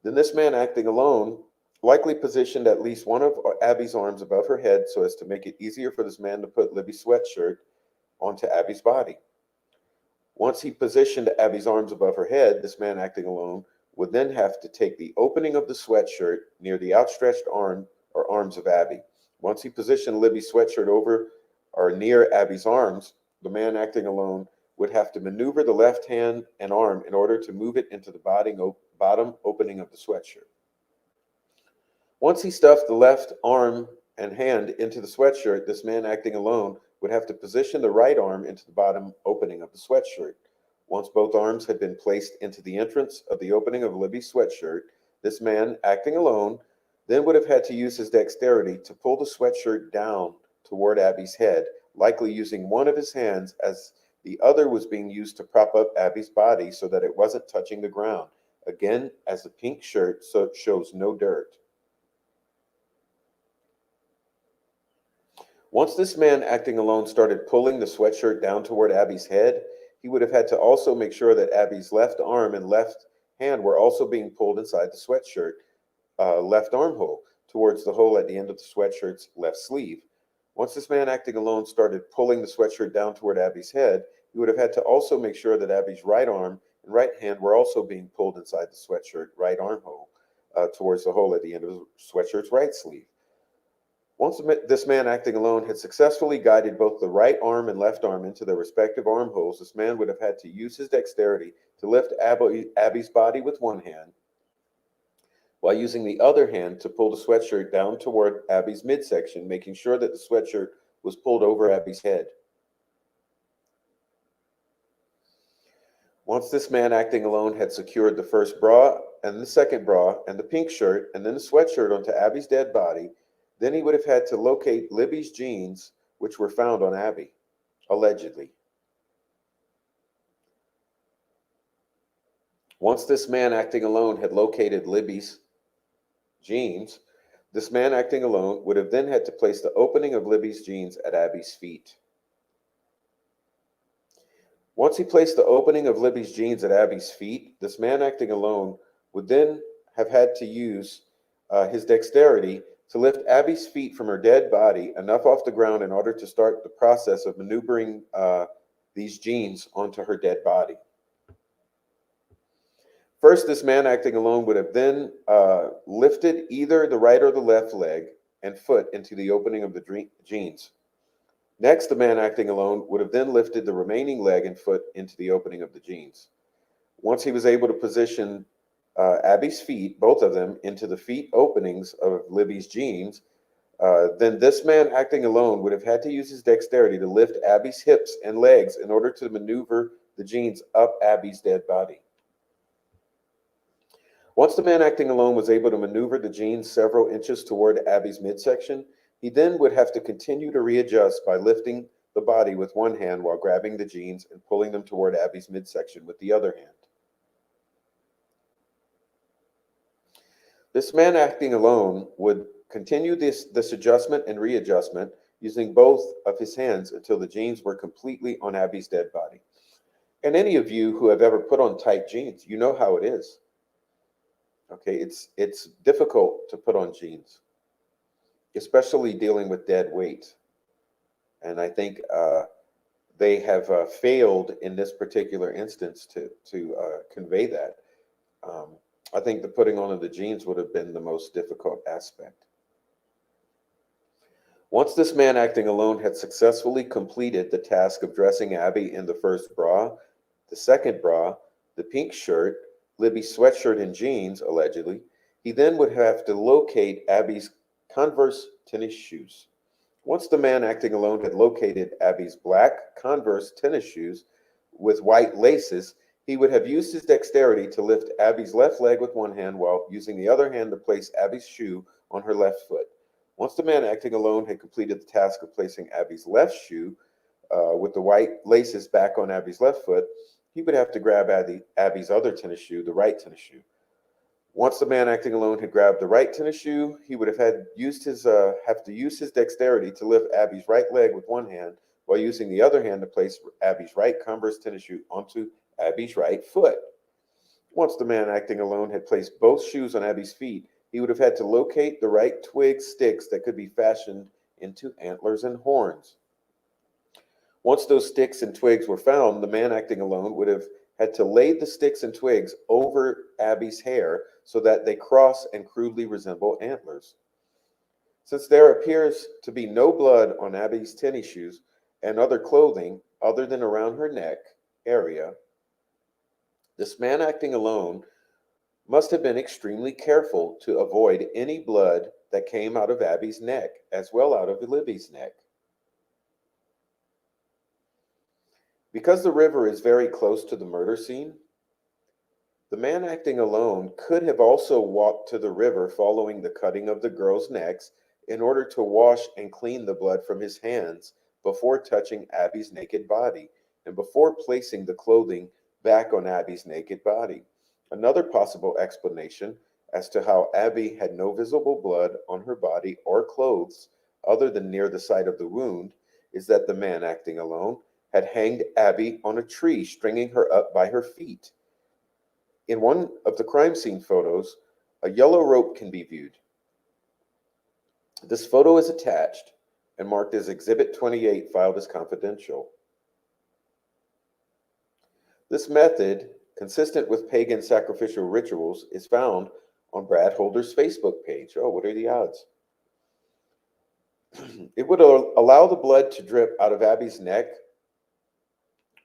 then this man, acting alone, likely positioned at least one of Abby's arms above her head so as to make it easier for this man to put Libby's sweatshirt onto Abby's body. Once he positioned Abby's arms above her head, this man acting alone would then have to take the opening of the sweatshirt near the outstretched arm or arms of Abby. Once he positioned Libby's sweatshirt over or near Abby's arms, the man acting alone would have to maneuver the left hand and arm in order to move it into the bottom opening of the sweatshirt. Once he stuffed the left arm and hand into the sweatshirt, this man acting alone would have to position the right arm into the bottom opening of the sweatshirt. Once both arms had been placed into the entrance of the opening of Libby's sweatshirt, this man, acting alone, then would have had to use his dexterity to pull the sweatshirt down toward Abby's head, likely using one of his hands as the other was being used to prop up Abby's body so that it wasn't touching the ground. Again, as the pink shirt shows no dirt. Once this man acting alone started pulling the sweatshirt down toward Abby's head, he would have had to also make sure that Abby's left arm and left hand were also being pulled inside the sweatshirt left armhole towards the hole at the end of the sweatshirt's left sleeve. Once this man acting alone started pulling the sweatshirt down toward Abby's head, he would have had to also make sure that Abby's right arm and right hand were also being pulled inside the sweatshirt right armhole towards the hole at the end of the sweatshirt's right sleeve. Once this man acting alone had successfully guided both the right arm and left arm into their respective armholes, this man would have had to use his dexterity to lift Abby's body with one hand, while using the other hand to pull the sweatshirt down toward Abby's midsection, making sure that the sweatshirt was pulled over Abby's head. Once this man acting alone had secured the first bra and the second bra and the pink shirt and then the sweatshirt onto Abby's dead body, then he would have had to locate Libby's jeans, which were found on Abby, allegedly. Once this man acting alone had located Libby's jeans, this man acting alone would have then had to place the opening of Libby's jeans at Abby's feet. Once he placed the opening of Libby's jeans at Abby's feet, this man acting alone would then have had to use his dexterity to lift Abby's feet from her dead body enough off the ground in order to start the process of maneuvering these jeans onto her dead body. First, this man acting alone would have then lifted either the right or the left leg and foot into the opening of the jeans. Next, the man acting alone would have then lifted the remaining leg and foot into the opening of the jeans. Once he was able to position Abby's feet, both of them, into the feet openings of Libby's jeans, then this man acting alone would have had to use his dexterity to lift Abby's hips and legs in order to maneuver the jeans up Abby's dead body. Once the man acting alone was able to maneuver the jeans several inches toward Abby's midsection, he then would have to continue to readjust by lifting the body with one hand while grabbing the jeans and pulling them toward Abby's midsection with the other hand. This man acting alone would continue this adjustment and readjustment using both of his hands until the jeans were completely on Abby's dead body. And any of you who have ever put on tight jeans, you know how it is. Okay, it's difficult to put on jeans, especially dealing with dead weight. And I think they have failed in this particular instance to convey that. I think the putting on of the jeans would have been the most difficult aspect. Once this man acting alone had successfully completed the task of dressing Abby in the first bra, the second bra, the pink shirt, Libby's sweatshirt and jeans, allegedly, he then would have to locate Abby's Converse tennis shoes. Once the man acting alone had located Abby's black Converse tennis shoes with white laces, he would have used his dexterity to lift Abby's left leg with one hand while using the other hand to place Abby's shoe on her left foot. Once the man acting alone had completed the task of placing Abby's left shoe with the white laces back on Abby's left foot, he would have to grab Abby's other tennis shoe, the right tennis shoe. Once the man acting alone had grabbed the right tennis shoe, he would have to use his dexterity to lift Abby's right leg with one hand while using the other hand to place Abby's right Converse tennis shoe onto Abby's right foot. Once the man acting alone had placed both shoes on Abby's feet, He would have had to locate the right twig sticks that could be fashioned into antlers and horns. Once those sticks and twigs were found, the man acting alone would have had to lay the sticks and twigs over Abby's hair so that they cross and crudely resemble antlers. Since there appears to be no blood on Abby's tennis shoes and other clothing other than around her neck area, this man acting alone must have been extremely careful to avoid any blood that came out of Abby's neck, as well out of Libby's neck. Because the river is very close to the murder scene, the man acting alone could have also walked to the river following the cutting of the girls' necks in order to wash and clean the blood from his hands before touching Abby's naked body and before placing the clothing back on Abby's naked body. Another possible explanation as to how Abby had no visible blood on her body or clothes other than near the site of the wound is that the man acting alone had hanged Abby on a tree, stringing her up by her feet. In one of the crime scene photos, a yellow rope can be viewed. This photo is attached and marked as Exhibit 28, filed as confidential. This method, consistent with pagan sacrificial rituals, is found on Brad Holder's Facebook page. Oh, what are the odds? It would allow the blood to drip out of Abby's neck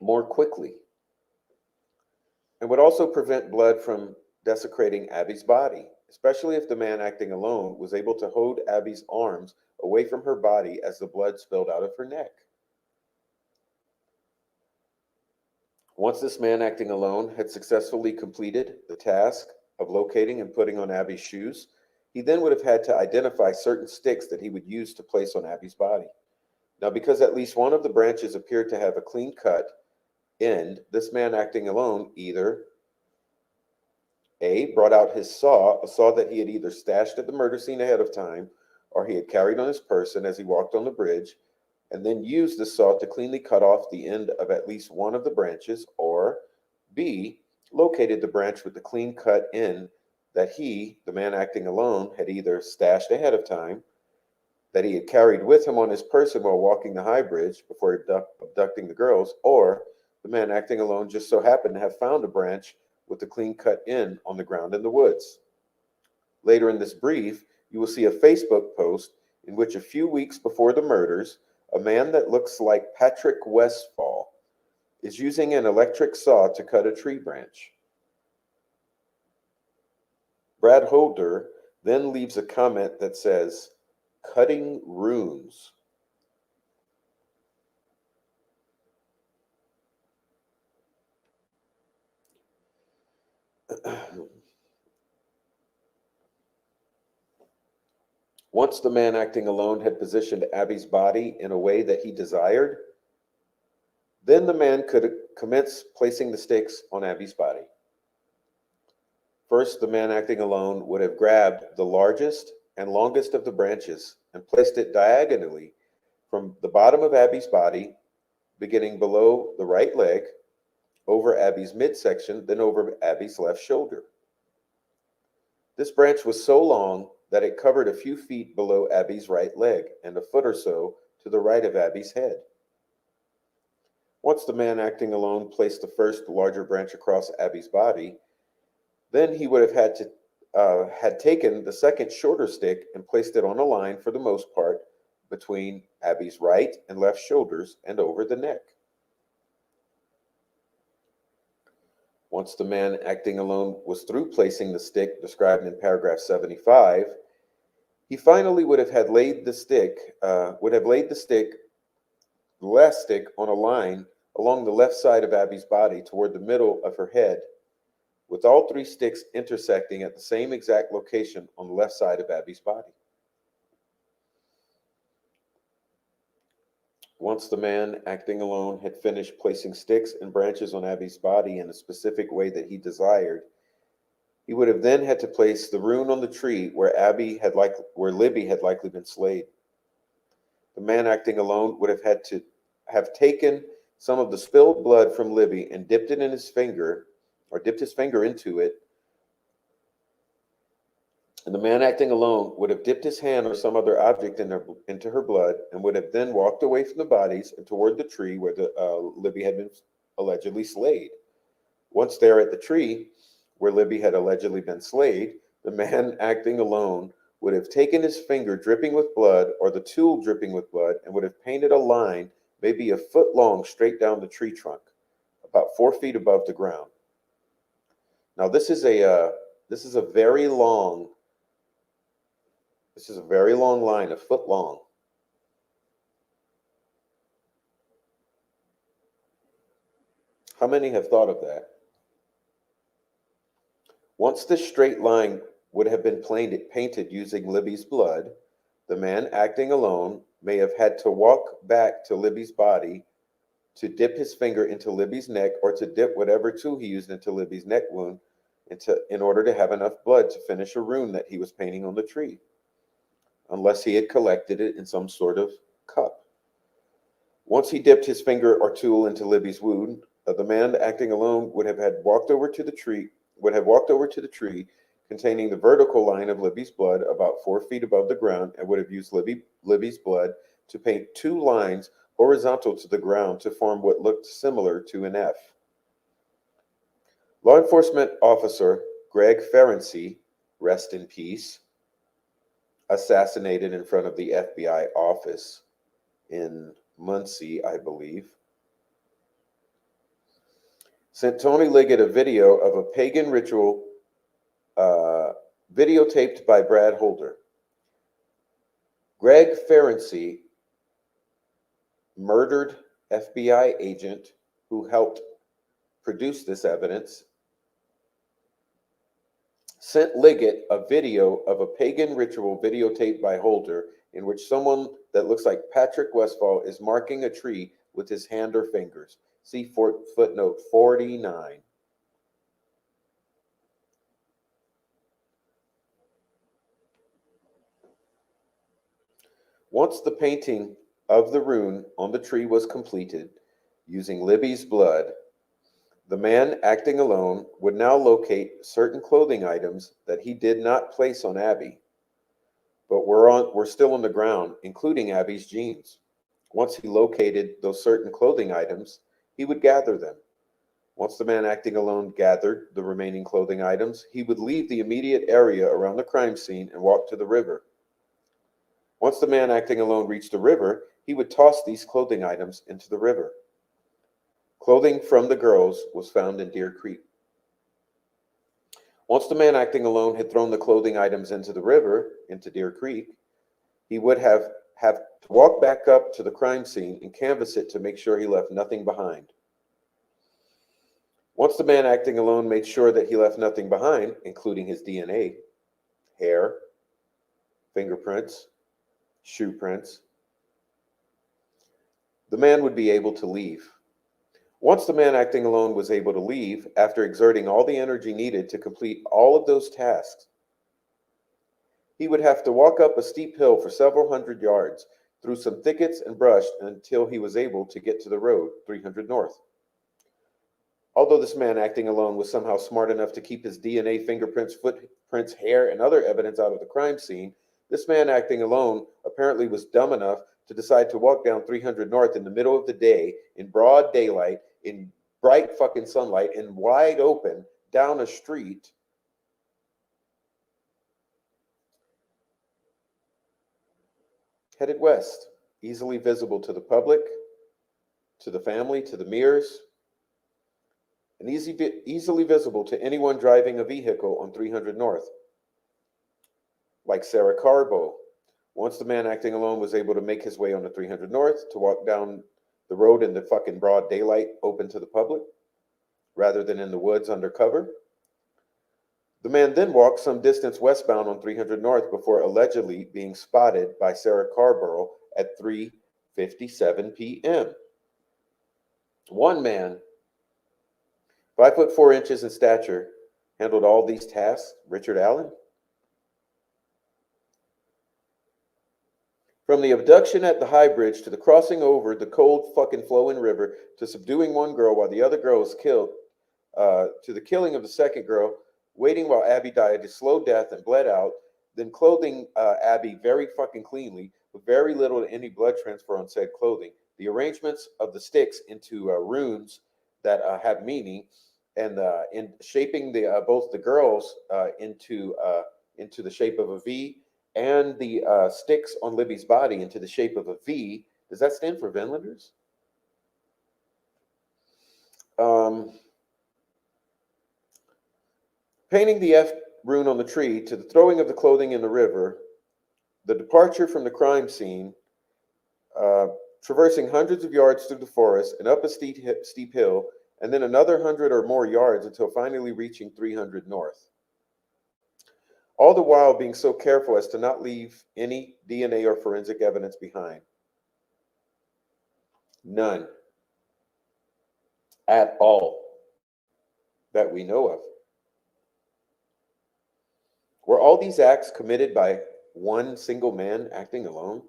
more quickly and would also prevent blood from desecrating Abby's body, especially if the man acting alone was able to hold Abby's arms away from her body as the blood spilled out of her neck. Once this man acting alone had successfully completed the task of locating and putting on Abby's shoes, he then would have had to identify certain sticks that he would use to place on Abby's body. Now, because at least one of the branches appeared to have a clean cut end, this man acting alone either A, brought out his saw, a saw that he had either stashed at the murder scene ahead of time or he had carried on his person as he walked on the bridge, and then used the saw to cleanly cut off the end of at least one of the branches, or B, located the branch with the clean cut end that he, the man acting alone, had either stashed ahead of time, that he had carried with him on his person while walking the high bridge before abducting the girls, or the man acting alone just so happened to have found a branch with the clean cut end on the ground in the woods. Later in this brief, you will see a Facebook post in which a few weeks before the murders, a man that looks like Patrick Westfall is using an electric saw to cut a tree branch. Brad Holder then leaves a comment that says, "Cutting runes." Once the man acting alone had positioned Abby's body in a way that he desired, then the man could commence placing the sticks on Abby's body. First, the man acting alone would have grabbed the largest and longest of the branches and placed it diagonally from the bottom of Abby's body, beginning below the right leg, over Abby's midsection, then over Abby's left shoulder. This branch was so long that it covered a few feet below Abby's right leg and a foot or so to the right of Abby's head. Once the man acting alone placed the first larger branch across Abby's body, then he would have had taken the second shorter stick and placed it on a line for the most part between Abby's right and left shoulders and over the neck. Once the man acting alone was through placing the stick described in paragraph 75, he finally would have laid the last stick on a line along the left side of Abby's body toward the middle of her head, with all three sticks intersecting at the same exact location on the left side of Abby's body. Once the man acting alone had finished placing sticks and branches on Abby's body in a specific way that he desired, he would have then had to place the rune on the tree where Libby had likely been slayed. The man acting alone would have had to have taken some of the spilled blood from Libby and dipped his finger into it, And the man acting alone would have dipped his hand or some other object into her blood and would have then walked away from the bodies and toward the tree where Libby had been allegedly slayed. Once there at the tree where Libby had allegedly been slayed, the man acting alone would have taken his finger dripping with blood or the tool dripping with blood and would have painted a line maybe a foot long straight down the tree trunk, about 4 feet above the ground. Now this is a very long line, a foot long. How many have thought of that? Once this straight line would have been painted using Libby's blood, the man acting alone may have had to walk back to Libby's body to dip his finger into Libby's neck or to dip whatever tool he used into Libby's neck wound in order to have enough blood to finish a rune that he was painting on the tree, unless he had collected it in some sort of cup. Once he dipped his finger or tool into Libby's wound, the man acting alone would have walked over to the tree containing the vertical line of Libby's blood about 4 feet above the ground and would have used Libby's blood to paint 2 lines horizontal to the ground to form what looked similar to an F. Law enforcement officer Greg Ferenczi, rest in peace, assassinated in front of the FBI office in Muncie, I believe, sent Tony Liggett a video of a pagan ritual videotaped by Brad Holder. Greg Ferenczi, murdered FBI agent who helped produce this evidence, sent Liggett a video of a pagan ritual videotaped by Holder in which someone that looks like Patrick Westfall is marking a tree with his hand or fingers. See footnote 49. Once the painting of the rune on the tree was completed, using Libby's blood, the man acting alone would now locate certain clothing items that he did not place on Abby, but were still on the ground, including Abby's jeans. Once he located those certain clothing items, he would gather them. Once the man acting alone gathered the remaining clothing items, he would leave the immediate area around the crime scene and walk to the river. Once the man acting alone reached the river, he would toss these clothing items into the river. Clothing from the girls was found in Deer Creek. Once the man acting alone had thrown the clothing items into the river, into Deer Creek, he would have to walk back up to the crime scene and canvass it to make sure he left nothing behind. Once the man acting alone made sure that he left nothing behind, including his DNA, hair, fingerprints, shoe prints, the man would be able to leave. Once the man acting alone was able to leave, after exerting all the energy needed to complete all of those tasks, he would have to walk up a steep hill for several hundred yards, through some thickets and brush until he was able to get to the road 300 north. Although this man acting alone was somehow smart enough to keep his DNA, fingerprints, footprints, hair, and other evidence out of the crime scene, this man acting alone apparently was dumb enough to decide to walk down 300 north in the middle of the day, in broad daylight, in bright fucking sunlight, and wide open, down a street headed west, easily visible to the public, to the family, to the mirrors, and easily visible to anyone driving a vehicle on 300 North, like Sarah Carbo. Once the man acting alone was able to make his way on the 300 North to walk down the road in the fucking broad daylight open to the public, rather than in the woods under cover, the man then walked some distance westbound on 300 North before allegedly being spotted by Sarah Carborough at 3:57 p.m. One man, 5'4" in stature, handled all these tasks. Richard Allen. From the abduction at the High Bridge to the crossing over the cold fucking flowing river to subduing one girl while the other girl was killed, to the killing of the second girl, waiting while Abby died a slow death and bled out, then clothing Abby very fucking cleanly with very little to any blood transfer on said clothing. The arrangements of the sticks into runes that have meaning, and in shaping the both the girls into the shape of a V, and the sticks on Libby's body into the shape of a V. Does that stand for Vinlanders? Painting the F rune on the tree, to the throwing of the clothing in the river, the departure from the crime scene, traversing hundreds of yards through the forest and up a steep hill, and then another 100 or more yards until finally reaching 300 north. All the while being so careful as to not leave any DNA or forensic evidence behind. None. At all. That we know of. Were all these acts committed by one single man acting alone?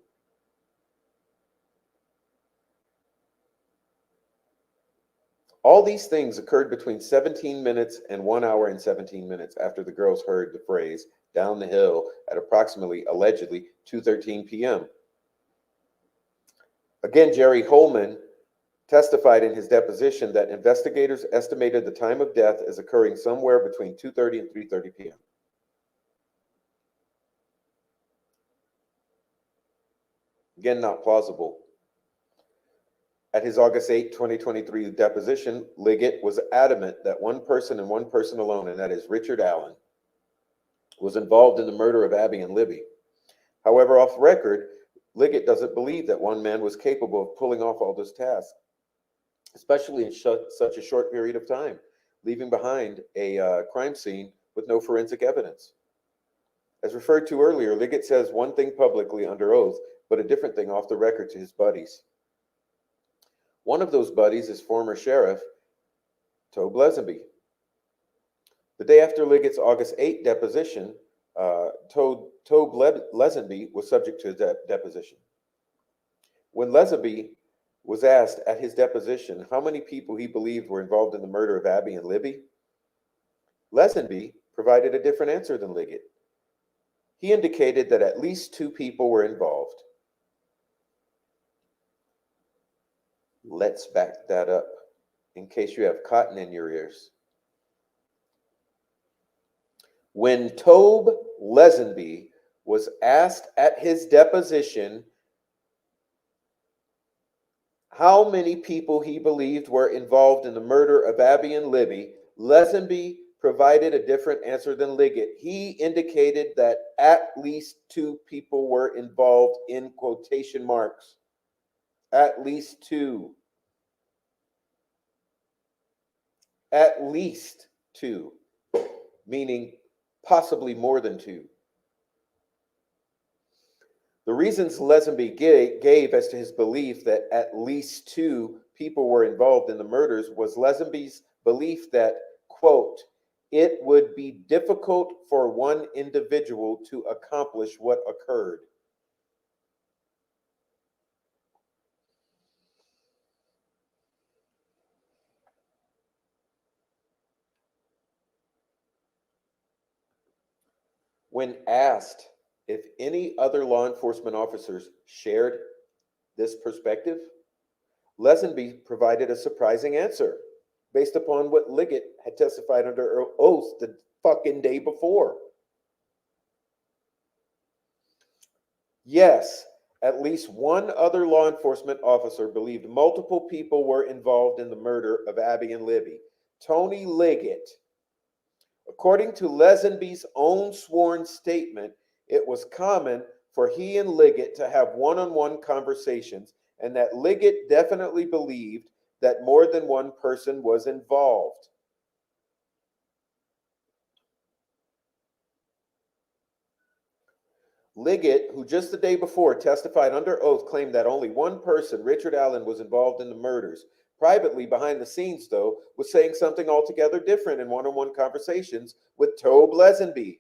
All these things occurred between 17 minutes and 1 hour and 17 minutes after the girls heard the phrase down the hill at approximately, allegedly, 2:13 p.m. Again, Jerry Holman testified in his deposition that investigators estimated the time of death as occurring somewhere between 2:30 and 3:30 p.m. Again, not plausible. At his August 8, 2023 deposition, Liggett was adamant that one person and one person alone, and that is Richard Allen, was involved in the murder of Abby and Libby. However, off record, Liggett doesn't believe that one man was capable of pulling off all those tasks, especially in such a short period of time, leaving behind a crime scene with no forensic evidence. As referred to earlier, Liggett says one thing publicly under oath, but a different thing off the record to his buddies. One of those buddies is former sheriff Tobe Lesenby. The day after Liggett's August 8 deposition, Tobe Lesenby was subject to a deposition. When Lesenby was asked at his deposition how many people he believed were involved in the murder of Abby and Libby, Lesenby provided a different answer than Liggett. He indicated that at least 2 people were involved. Let's back that up in case you have cotton in your ears. When Tobe Lesenby was asked at his deposition how many people he believed were involved in the murder of Abby and Libby, Lesenby provided a different answer than Liggett. He indicated that at least 2 people were involved, in quotation marks. At least 2. At least 2, meaning possibly more than 2. The reasons Lesenby gave as to his belief that at least 2 people were involved in the murders was Lesenby's belief that, quote, it would be difficult for one individual to accomplish what occurred. When asked if any other law enforcement officers shared this perspective, Lesenby provided a surprising answer based upon what Liggett had testified under oath the fucking day before. Yes, at least one other law enforcement officer believed multiple people were involved in the murder of Abby and Libby. Tony Liggett. According to Lesenby's own sworn statement, it was common for he and Liggett to have one-on-one conversations, and that Liggett definitely believed that more than one person was involved. Liggett, who just the day before testified under oath, claimed that only one person, Richard Allen, was involved in the murders. Privately, behind the scenes, though, was saying something altogether different in one-on-one conversations with Tobe Lesenby.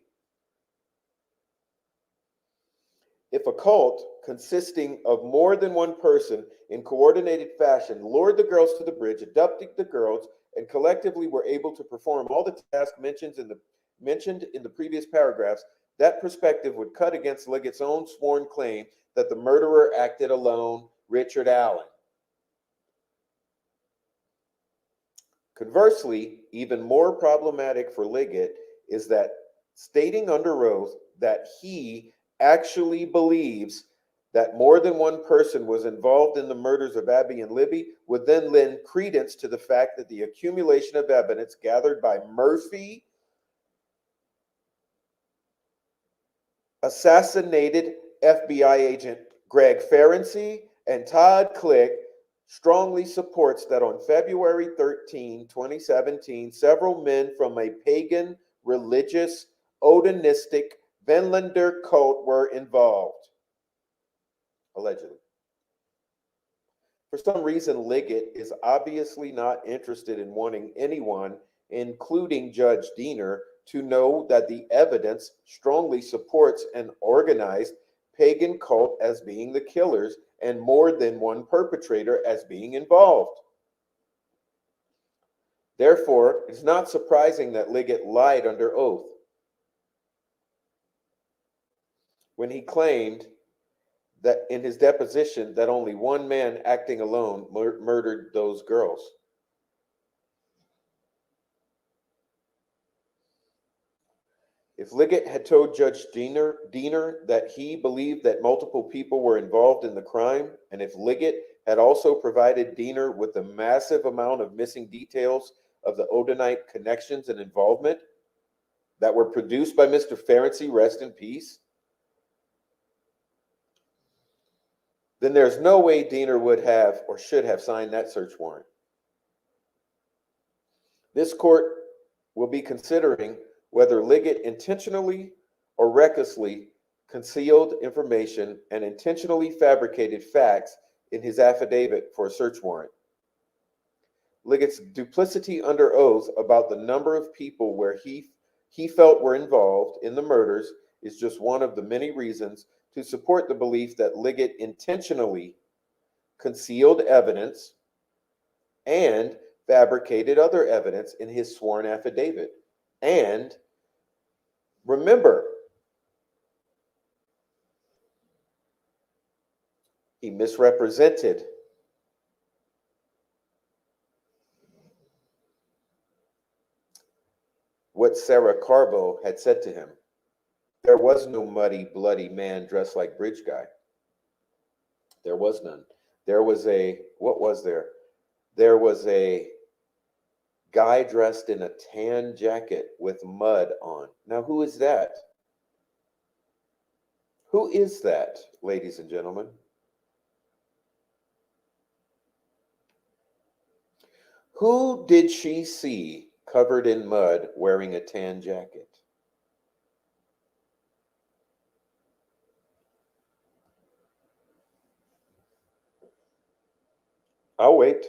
If a cult consisting of more than one person in coordinated fashion lured the girls to the bridge, abducted the girls, and collectively were able to perform all the tasks mentioned in the previous paragraphs, That perspective would cut against Liggett's own sworn claim that the murderer acted alone, Richard Allen. Conversely, even more problematic for Liggett is that stating under oath that he actually believes that more than one person was involved in the murders of Abby and Libby would then lend credence to the fact that the accumulation of evidence gathered by Murphy, assassinated FBI agent Greg Ferenczi, and Todd Click strongly supports that on February 13, 2017, several men from a pagan, religious, Odinistic Vinlander cult were involved, allegedly. For some reason, Liggett is obviously not interested in wanting anyone, including Judge Diener, to know that the evidence strongly supports an organized pagan cult as being the killers and more than one perpetrator as being involved. Therefore, it's not surprising that Liggett lied under oath when he claimed that in his deposition that only one man acting alone murdered those girls. If Liggett had told Judge Diener that he believed that multiple people were involved in the crime, and if Liggett had also provided Diener with a massive amount of missing details of the Odinite connections and involvement that were produced by Mr. Ferenczi, rest in peace, then there's no way Diener would have or should have signed that search warrant. This court will be considering whether Liggett intentionally or recklessly concealed information and intentionally fabricated facts in his affidavit for a search warrant. Liggett's duplicity under oath about the number of people where he felt were involved in the murders is just one of the many reasons to support the belief that Liggett intentionally concealed evidence and fabricated other evidence in his sworn affidavit. And remember, he misrepresented what Sarah Carbo had said to him. There was no muddy, bloody man dressed like Bridge Guy. There was none. There was what was there? There was a guy dressed in a tan jacket with mud on. Now, who is that? Who is that, ladies and gentlemen? Who did she see covered in mud wearing a tan jacket? I'll wait.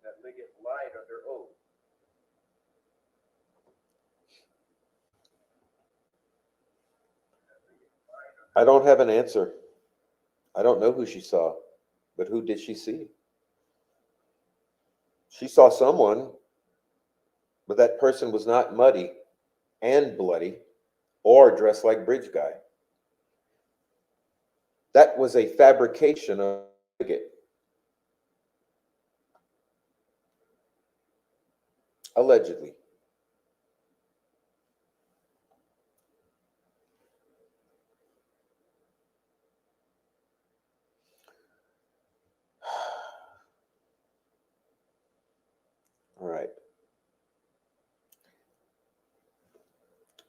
That Liggett lied under oath. I don't have an answer. I don't know who she saw, but who did she see? She saw someone, but that person was not muddy and bloody or dressed like Bridge Guy. That was a fabrication of Liggett. Allegedly. All right.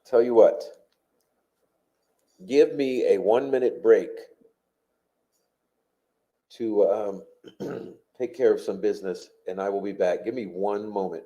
Tell you what, give me a 1 minute break to take care of some business, and I will be back. Give me one moment.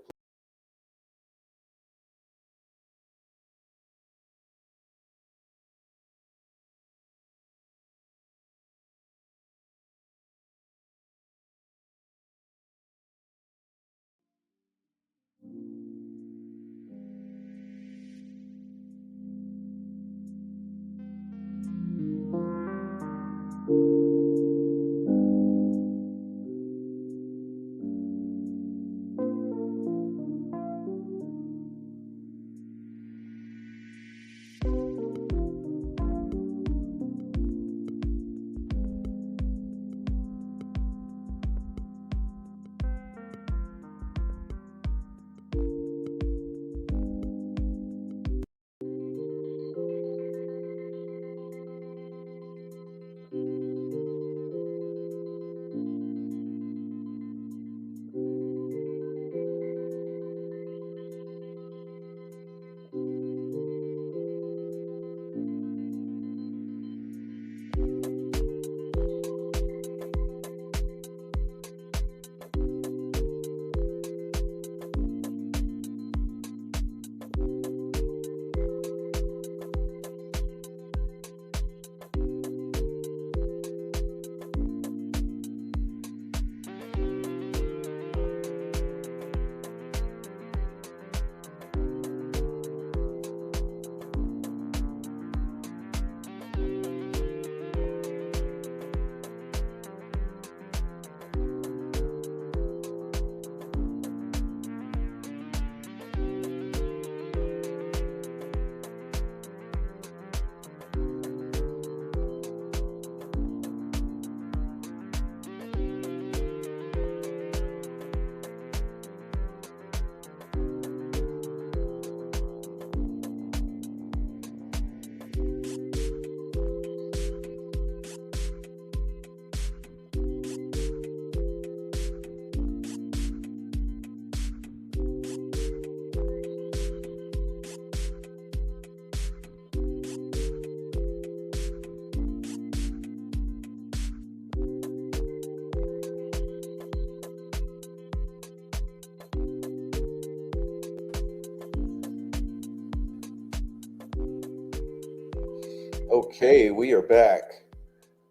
Okay, we are back.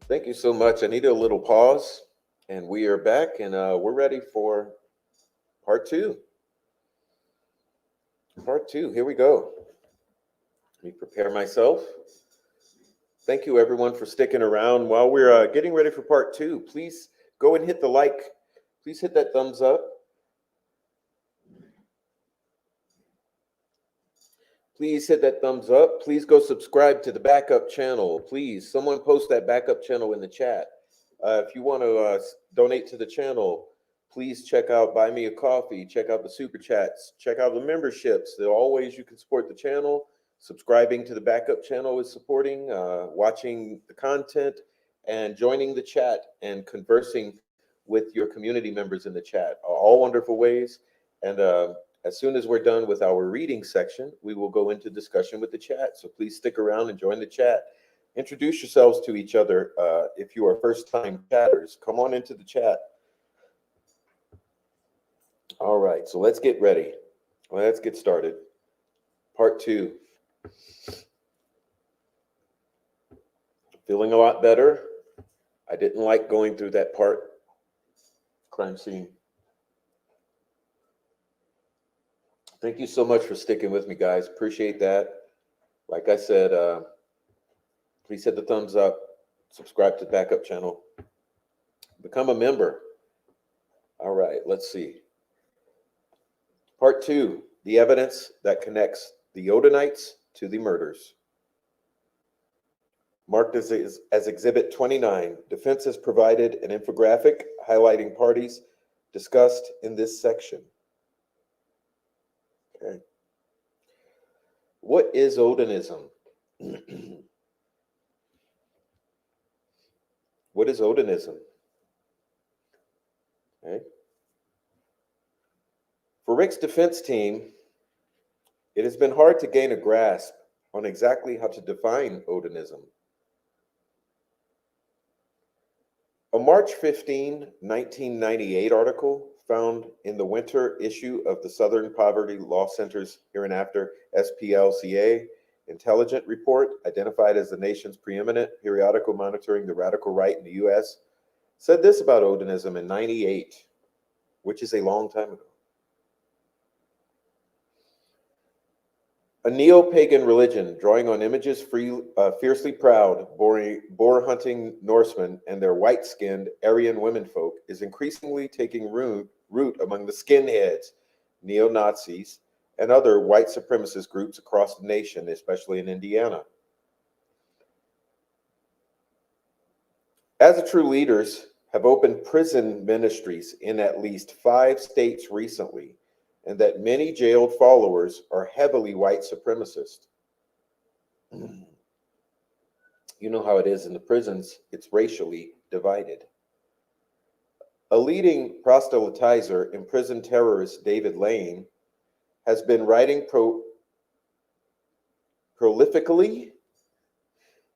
Thank you so much. I needed a little pause, and we are back, and we're ready for part two. Part two, here we go. Let me prepare myself. Thank you, everyone, for sticking around. While we're getting ready for part two, please go and hit the like. Please hit that thumbs up. Please hit that thumbs up. Please go subscribe to the backup channel. Please, someone post that backup channel in the chat. If you want to donate to the channel, please check out Buy Me a Coffee. Check out the super chats. Check out the memberships. There are all ways you can support the channel. Subscribing to the backup channel is supporting, watching the content, and joining the chat and conversing with your community members in the chat are all wonderful ways. And as soon as we're done with our reading section, we will go into discussion with the chat. So please stick around and join the chat. Introduce yourselves to each other. If you are first-time chatters, come on into the chat. All right, so let's get ready. Let's get started. Part two. Feeling a lot better. I didn't like going through that part. Crime scene. Thank you so much for sticking with me, guys. Appreciate that. Like I said, please hit the thumbs up, subscribe to the backup channel, become a member. All right, let's see. Part two, the evidence that connects the Odinites to the murders. Marked as Exhibit 29, defense has provided an infographic highlighting parties discussed in this section. Okay. What is Odinism? What is Odinism? Okay. For Rick's defense team, it has been hard to gain a grasp on exactly how to define Odinism. A March 15, 1998 article found in the winter issue of the Southern Poverty Law Center's hereinafter SPLCA Intelligent Report, identified as the nation's preeminent periodical monitoring the radical right in the U.S., said this about Odinism in 98, which is a long time ago. A neo-pagan religion drawing on images fiercely proud, boar-hunting Norsemen and their white-skinned Aryan womenfolk is increasingly taking root among the skinheads, neo-Nazis, and other white supremacist groups across the nation, especially in Indiana. As a True leaders have opened prison ministries in at least 5 states recently, and that many jailed followers are heavily white supremacist. You know how it is in the prisons, it's racially divided. A leading proselytizer, imprisoned terrorist David Lane, has been writing prolifically,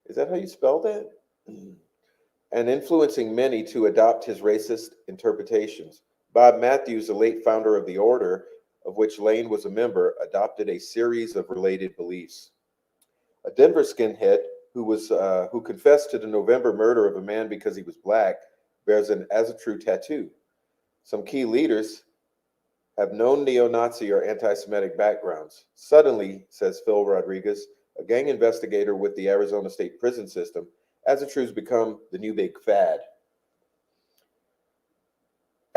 is that how you spell that? And influencing many to adopt his racist interpretations. Bob Matthews, the late founder of the order, of which Lane was a member, adopted a series of related beliefs. A Denver skinhead who confessed to the November murder of a man because he was black bears an As a True tattoo. Some key leaders have known neo-Nazi or anti-Semitic backgrounds. Suddenly, says Phil Rodriguez, a gang investigator with the Arizona State Prison System, As a True's become the new big fad.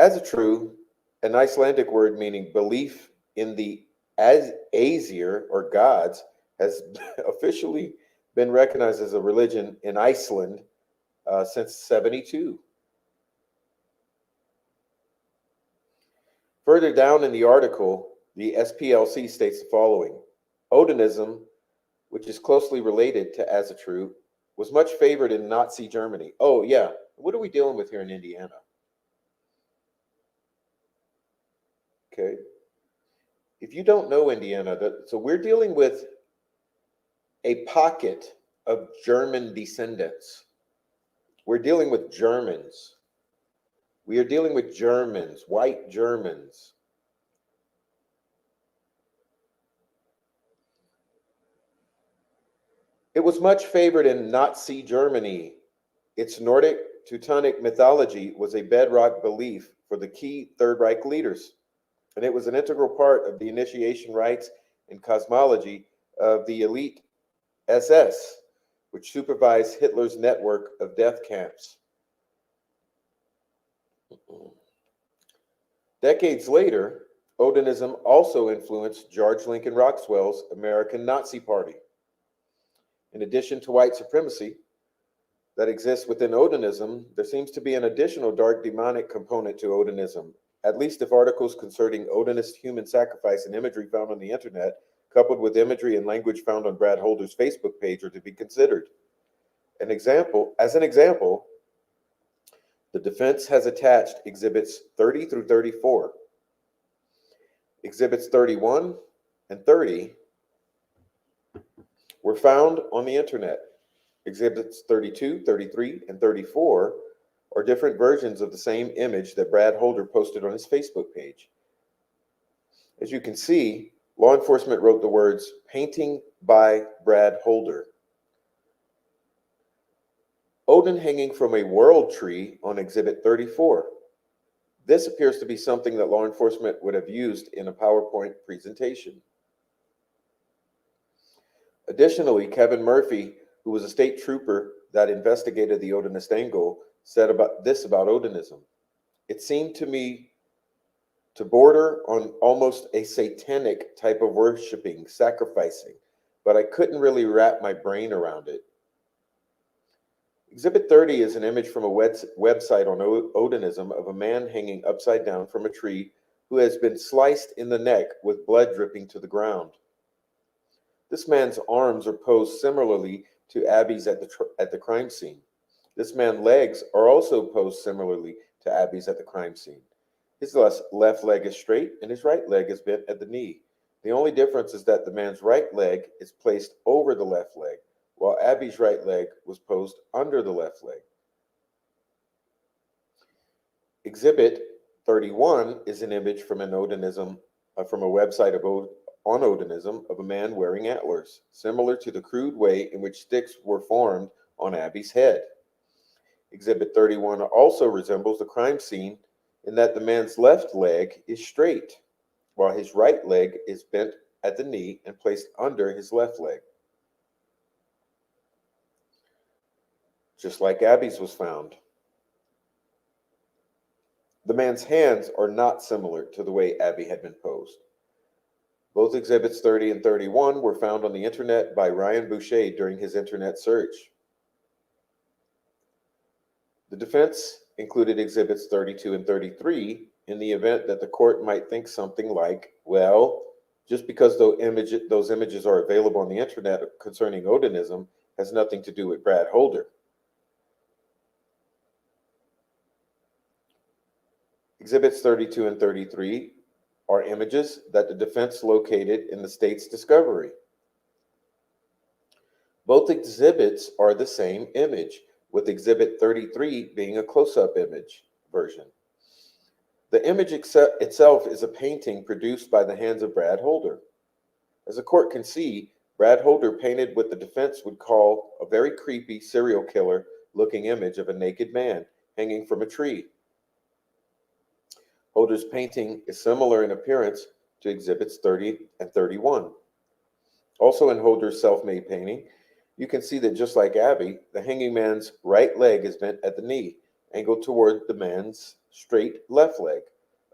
As a True, an Icelandic word meaning belief in the Aesir or gods, has officially been recognized as a religion in Iceland since 72. Further down in the article, the SPLC states the following: Odinism, which is closely related to As a True, was much favored in Nazi Germany. Oh yeah, what are we dealing with here in Indiana? Okay. If you don't know Indiana, so we're dealing with a pocket of German descendants. We're dealing with Germans. We are dealing with Germans, white Germans. It was much favored in Nazi Germany. Its Nordic Teutonic mythology was a bedrock belief for the key Third Reich leaders, and it was an integral part of the initiation rites and cosmology of the elite SS, which supervised Hitler's network of death camps. Decades later, Odinism also influenced George Lincoln Maxwell's American Nazi Party. In addition to white supremacy that exists within Odinism, there seems to be an additional dark demonic component to Odinism, at least if articles concerning Odinist human sacrifice and imagery found on the internet, coupled with imagery and language found on Brad Holder's Facebook page, are to be considered. As an example, the defense has attached Exhibits 30 through 34. Exhibits 31 and 30 were found on the internet. Exhibits 32, 33, and 34 are different versions of the same image that Brad Holder posted on his Facebook page. As you can see, law enforcement wrote the words, "Painting by Brad Holder." Odin hanging from a world tree on Exhibit 34. This appears to be something that law enforcement would have used in a PowerPoint presentation. Additionally, Kevin Murphy, who was a state trooper that investigated the Odinist angle, said about Odinism. It seemed to me to border on almost a satanic type of worshiping, sacrificing, but I couldn't really wrap my brain around it. Exhibit 30 is an image from a website on Odinism of a man hanging upside down from a tree who has been sliced in the neck with blood dripping to the ground. This man's arms are posed similarly to Abby's at the crime scene. This man's legs are also posed similarly to Abby's at the crime scene. His left leg is straight and his right leg is bent at the knee. The only difference is that the man's right leg is placed over the left leg, while Abby's right leg was posed under the left leg. Exhibit 31 is an image from from a website on Odinism of a man wearing antlers, similar to the crude way in which sticks were formed on Abby's head. Exhibit 31 also resembles the crime scene in that the man's left leg is straight, while his right leg is bent at the knee and placed under his left leg. Just like Abby's was found. The man's hands are not similar to the way Abby had been posed. Both Exhibits 30 and 31 were found on the internet by Ryan Boucher during his internet search. The defense included Exhibits 32 and 33 in the event that the court might think something like, well, just because those images are available on the internet concerning Odinism has nothing to do with Brad Holder. Exhibits 32 and 33 are images that the defense located in the state's discovery. Both exhibits are the same image, with Exhibit 33 being a close-up image version. The image itself is a painting produced by the hands of Brad Holder. As the court can see, Brad Holder painted what the defense would call a very creepy serial killer-looking image of a naked man hanging from a tree. Holder's painting is similar in appearance to Exhibits 30 and 31. Also in Holder's self-made painting, you can see that just like Abby, the hanging man's right leg is bent at the knee, angled toward the man's straight left leg.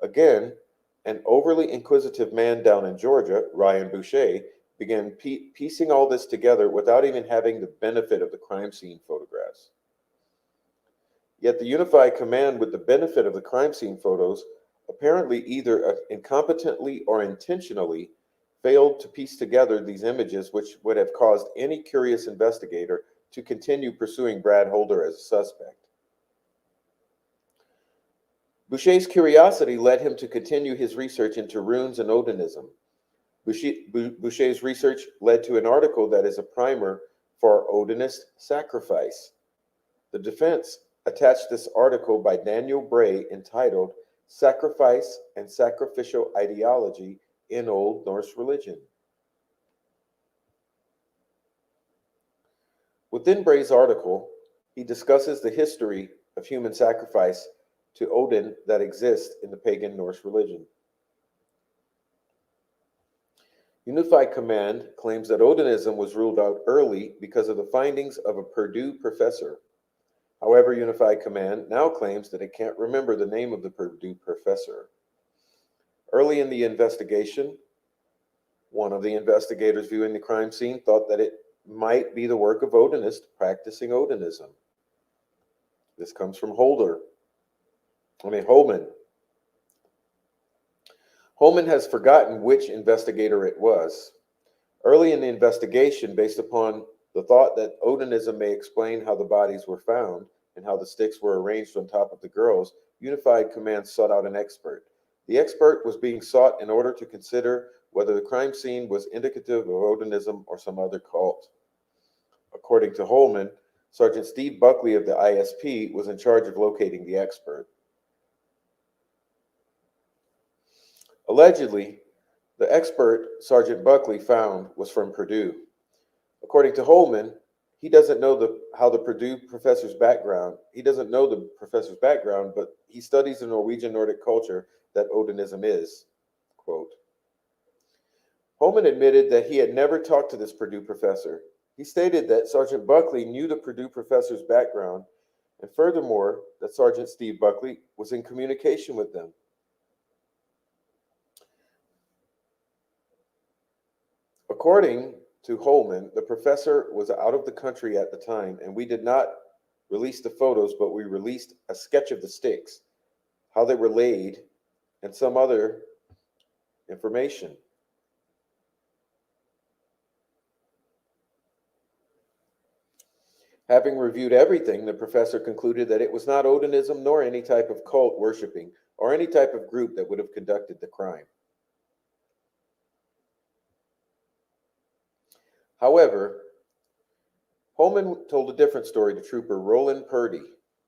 Again, an overly inquisitive man down in Georgia, Ryan Boucher, began piecing all this together without even having the benefit of the crime scene photographs. Yet the unified command with the benefit of the crime scene photos apparently either incompetently or intentionally failed to piece together these images, which would have caused any curious investigator to continue pursuing Brad Holder as a suspect. Boucher's curiosity led him to continue his research into runes and Odinism. Boucher's research led to an article that is a primer for Odinist sacrifice. The defense attached this article by Daniel Bray entitled "Sacrifice and Sacrificial Ideology in Old Norse Religion." Within Bray's article, he discusses the history of human sacrifice to Odin that exists in the pagan Norse religion. Unified Command claims that Odinism was ruled out early because of the findings of a Purdue professor. However, Unified Command now claims that it can't remember the name of the Purdue professor. Early in the investigation, one of the investigators viewing the crime scene thought that it might be the work of Odinists practicing Odinism. This comes from Holman. Holman has forgotten which investigator it was. Early in the investigation, based upon the thought that Odinism may explain how the bodies were found and how the sticks were arranged on top of the girls, Unified Command sought out an expert. The expert was being sought in order to consider whether the crime scene was indicative of Odinism or some other cult. According to Holman, Sergeant Steve Buckley of the ISP was in charge of locating the expert. Allegedly, the expert Sergeant Buckley found was from Purdue. According to Holman, he doesn't know how the Purdue professor's background. He doesn't know the professor's background, but he studies the Norwegian Nordic culture that Odinism is. Quote. Holman admitted that he had never talked to this Purdue professor. He stated that Sergeant Buckley knew the Purdue professor's background, and furthermore, that Sergeant Steve Buckley was in communication with them. According to Holman, the professor was out of the country at the time, and we did not release the photos, but we released a sketch of the sticks, how they were laid, and some other information. Having reviewed everything, the professor concluded that it was not Odinism nor any type of cult worshiping or any type of group that would have conducted the crime. However, Holman told a different story to Trooper Roland Purdy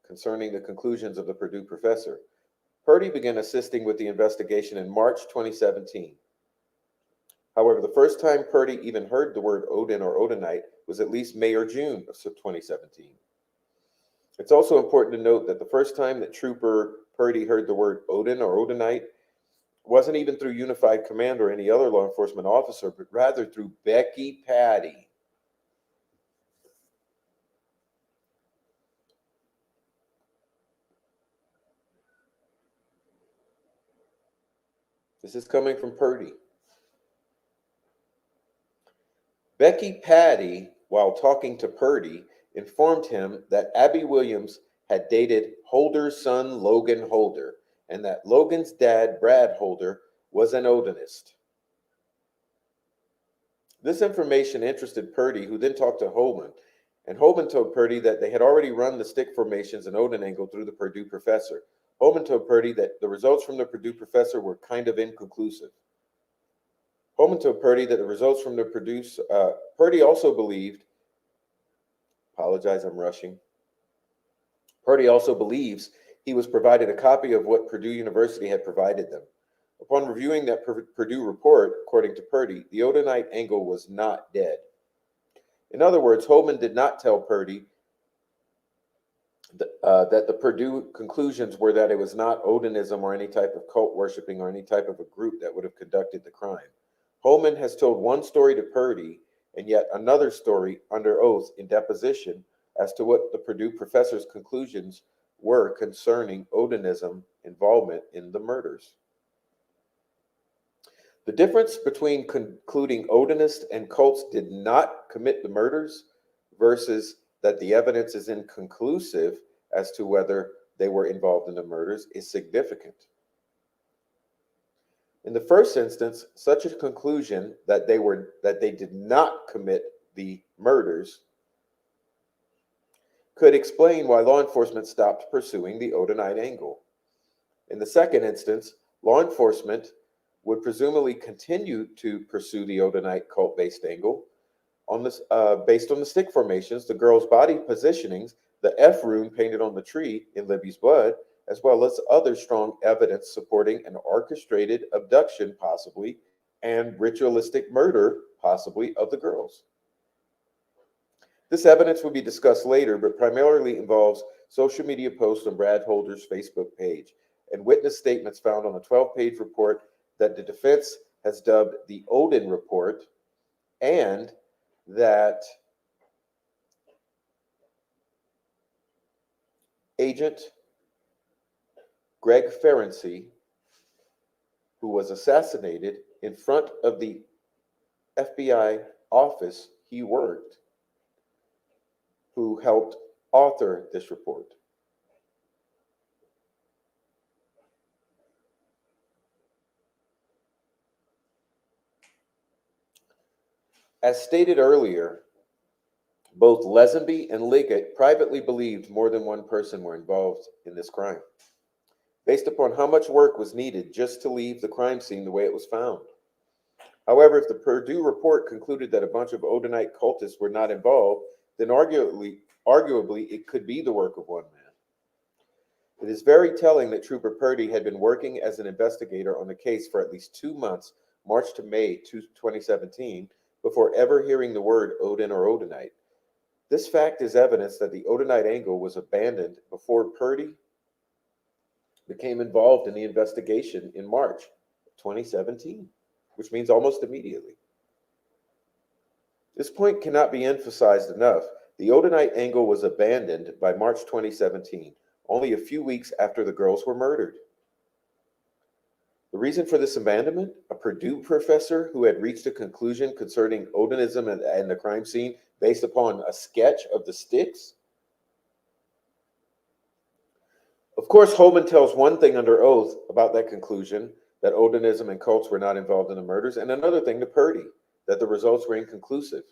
concerning the conclusions of the Purdue professor. Purdy began assisting with the investigation in March 2017. However, the first time Purdy even heard the word Odin or Odinite was at least May or June of 2017. It's also important to note that the first time that Trooper Purdy heard the word Odin or Odinite wasn't even through Unified Command or any other law enforcement officer, but rather through Becky Patty. This is coming from Purdy. Becky Patty, while talking to Purdy, informed him that Abby Williams had dated Holder's son, Logan Holder, and that Logan's dad, Brad Holder, was an Odinist. This information interested Purdy, who then talked to Holman, and Holman told Purdy that they had already run the stick formations and Odin angle through the Purdue professor. Holman told Purdy that the results from the Purdue professor were kind of inconclusive. Holman told Purdy that the results from the Purdy also believed, apologize, I'm rushing. Purdy also believes he was provided a copy of what Purdue University had provided them. Upon reviewing that Purdue report, according to Purdy, the Odinite angle was not dead. In other words, Holman did not tell Purdy that the Purdue conclusions were that it was not Odinism or any type of cult worshiping or any type of a group that would have conducted the crime. Holman has told one story to Purdy and yet another story under oath in deposition as to what the Purdue professor's conclusions were concerning Odinism involvement in the murders. The difference between concluding Odinists and cults did not commit the murders versus that the evidence is inconclusive as to whether they were involved in the murders is significant. In the first instance, such a conclusion that they did not commit the murders could explain why law enforcement stopped pursuing the Odinite angle. In the second instance, law enforcement would presumably continue to pursue the Odinite cult-based angle based on the stick formations, the girl's body positionings, the F rune painted on the tree in Libby's blood, as well as other strong evidence supporting an orchestrated abduction, possibly, and ritualistic murder, possibly, of the girls. This evidence will be discussed later, but primarily involves social media posts on Brad Holder's Facebook page and witness statements found on a 12-page report that the defense has dubbed the Odin Report, and that Agent Greg Ferenczi, who was assassinated in front of the FBI office he worked, who helped author this report. As stated earlier, both Lesenby and Liggett privately believed more than one person were involved in this crime, based upon how much work was needed just to leave the crime scene the way it was found. However, if the Purdue report concluded that a bunch of Odinite cultists were not involved, then arguably it could be the work of one man. It is very telling that Trooper Purdy had been working as an investigator on the case for at least 2 months, March to May 2017, before ever hearing the word Odin or Odinite. This fact is evidence that the Odinite angle was abandoned before Purdy became involved in the investigation in March 2017, which means almost immediately. This point cannot be emphasized enough. The Odinite angle was abandoned by March 2017, only a few weeks after the girls were murdered. The reason for this abandonment? A Purdue professor who had reached a conclusion concerning Odinism and the crime scene based upon a sketch of the sticks? Of course, Holman tells one thing under oath about that conclusion, that Odinism and cults were not involved in the murders, and another thing to Purdy, that the results were inconclusive.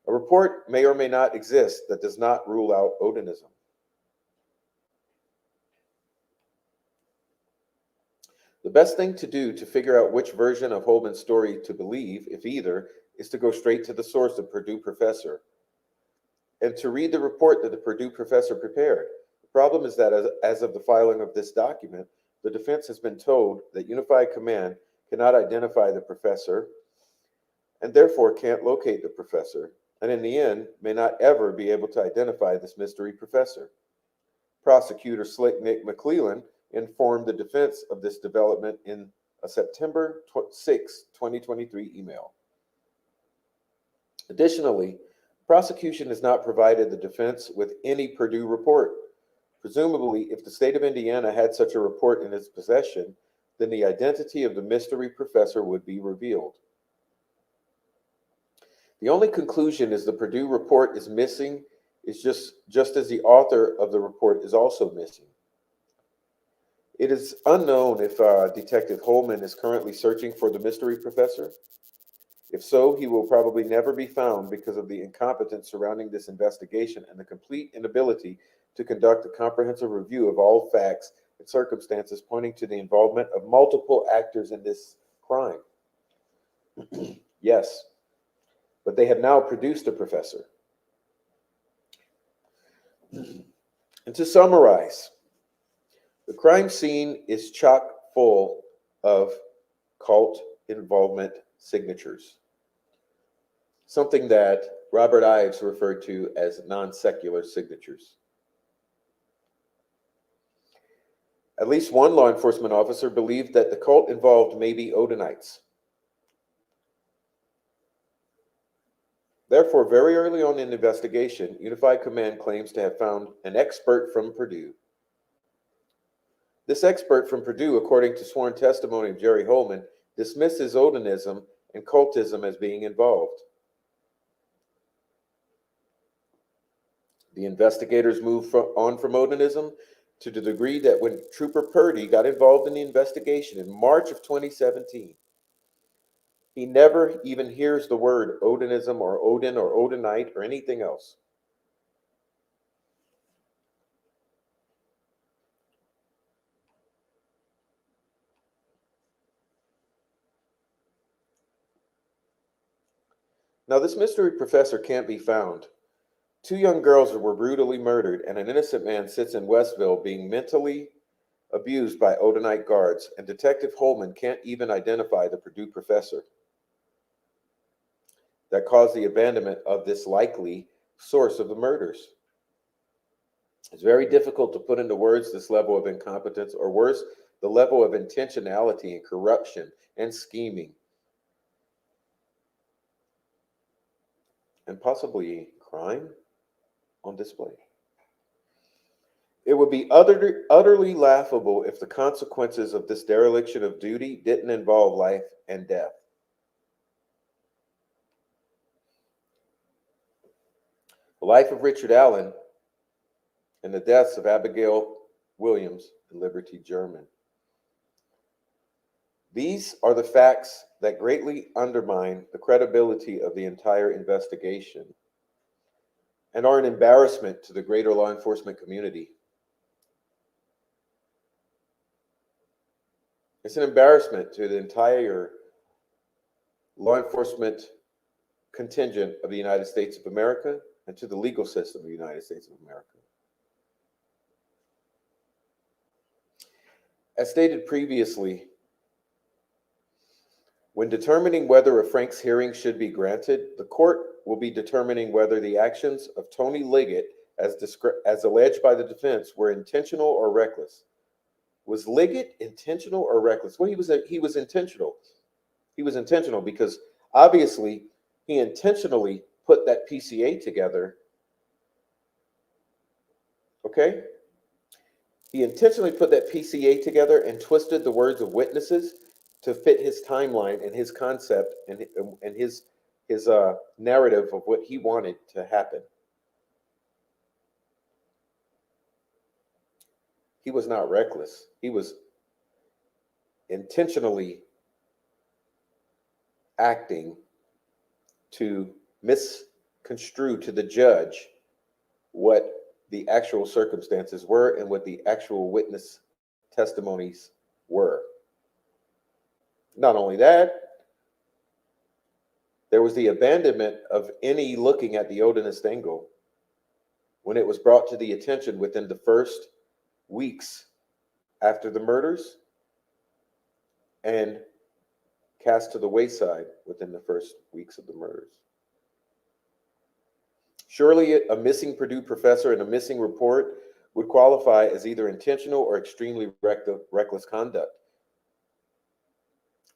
A report may or may not exist that does not rule out Odinism. The best thing to do to figure out which version of Holman's story to believe, if either, is to go straight to the source, the Purdue professor, and to read the report that the Purdue professor prepared. The problem is that as of the filing of this document, the defense has been told that Unified Command cannot identify the professor and therefore can't locate the professor, and in the end may not ever be able to identify this mystery professor. Prosecutor Slick Nick McClellan informed the defense of this development in a September 6, 2023 email. Additionally, the prosecution has not provided the defense with any Purdue report. Presumably, if the state of Indiana had such a report in its possession, then the identity of the mystery professor would be revealed. The only conclusion is the Purdue report is missing, is just as the author of the report is also missing. It is unknown if Detective Holman is currently searching for the mystery professor. If so, he will probably never be found because of the incompetence surrounding this investigation and the complete inability to conduct a comprehensive review of all facts and circumstances pointing to the involvement of multiple actors in this crime. Yes, but they have now produced a professor. And to summarize, the crime scene is chock full of cult involvement signatures, something that Robert Ives referred to as non-secular signatures. At least one law enforcement officer believed that the cult involved may be Odinites. Therefore, very early on in the investigation, Unified Command claims to have found an expert from Purdue. This expert from Purdue, according to sworn testimony of Jerry Holman, dismisses Odinism and cultism as being involved. The investigators moved on from Odinism to the degree that when Trooper Purdy got involved in the investigation in March of 2017, he never even hears the word Odinism or Odin or Odinite or anything else. Now, this mystery professor can't be found. 2 young girls were brutally murdered, and an innocent man sits in Westville being mentally abused by Odinite guards, and Detective Holman can't even identify the Purdue professor that caused the abandonment of this likely source of the murders. It's very difficult to put into words this level of incompetence, or worse, the level of intentionality and corruption and scheming, and possibly crime on display. It would be utterly laughable if the consequences of this dereliction of duty didn't involve life and death. The life of Richard Allen and the deaths of Abigail Williams and Liberty German. These are the facts that greatly undermine the credibility of the entire investigation and are an embarrassment to the greater law enforcement community. It's an embarrassment to the entire law enforcement contingent of the United States of America and to the legal system of the United States of America. As stated previously, when determining whether a Frank's hearing should be granted, the court will be determining whether the actions of Tony Liggett, as alleged by the defense, were intentional or reckless. Was Liggett intentional or reckless? Well, he was intentional. He was intentional because obviously he intentionally put that PCA together. Okay? He intentionally put that PCA together and twisted the words of witnesses to fit his timeline and his concept and his narrative of what he wanted to happen. He was not reckless. He was intentionally acting to misconstrue to the judge what the actual circumstances were and what the actual witness testimonies were. Not only that, there was the abandonment of any looking at the Odinist angle when it was brought to the attention within the first weeks after the murders and cast to the wayside within the first weeks of the murders. Surely a missing Purdue professor and a missing report would qualify as either intentional or extremely reckless conduct.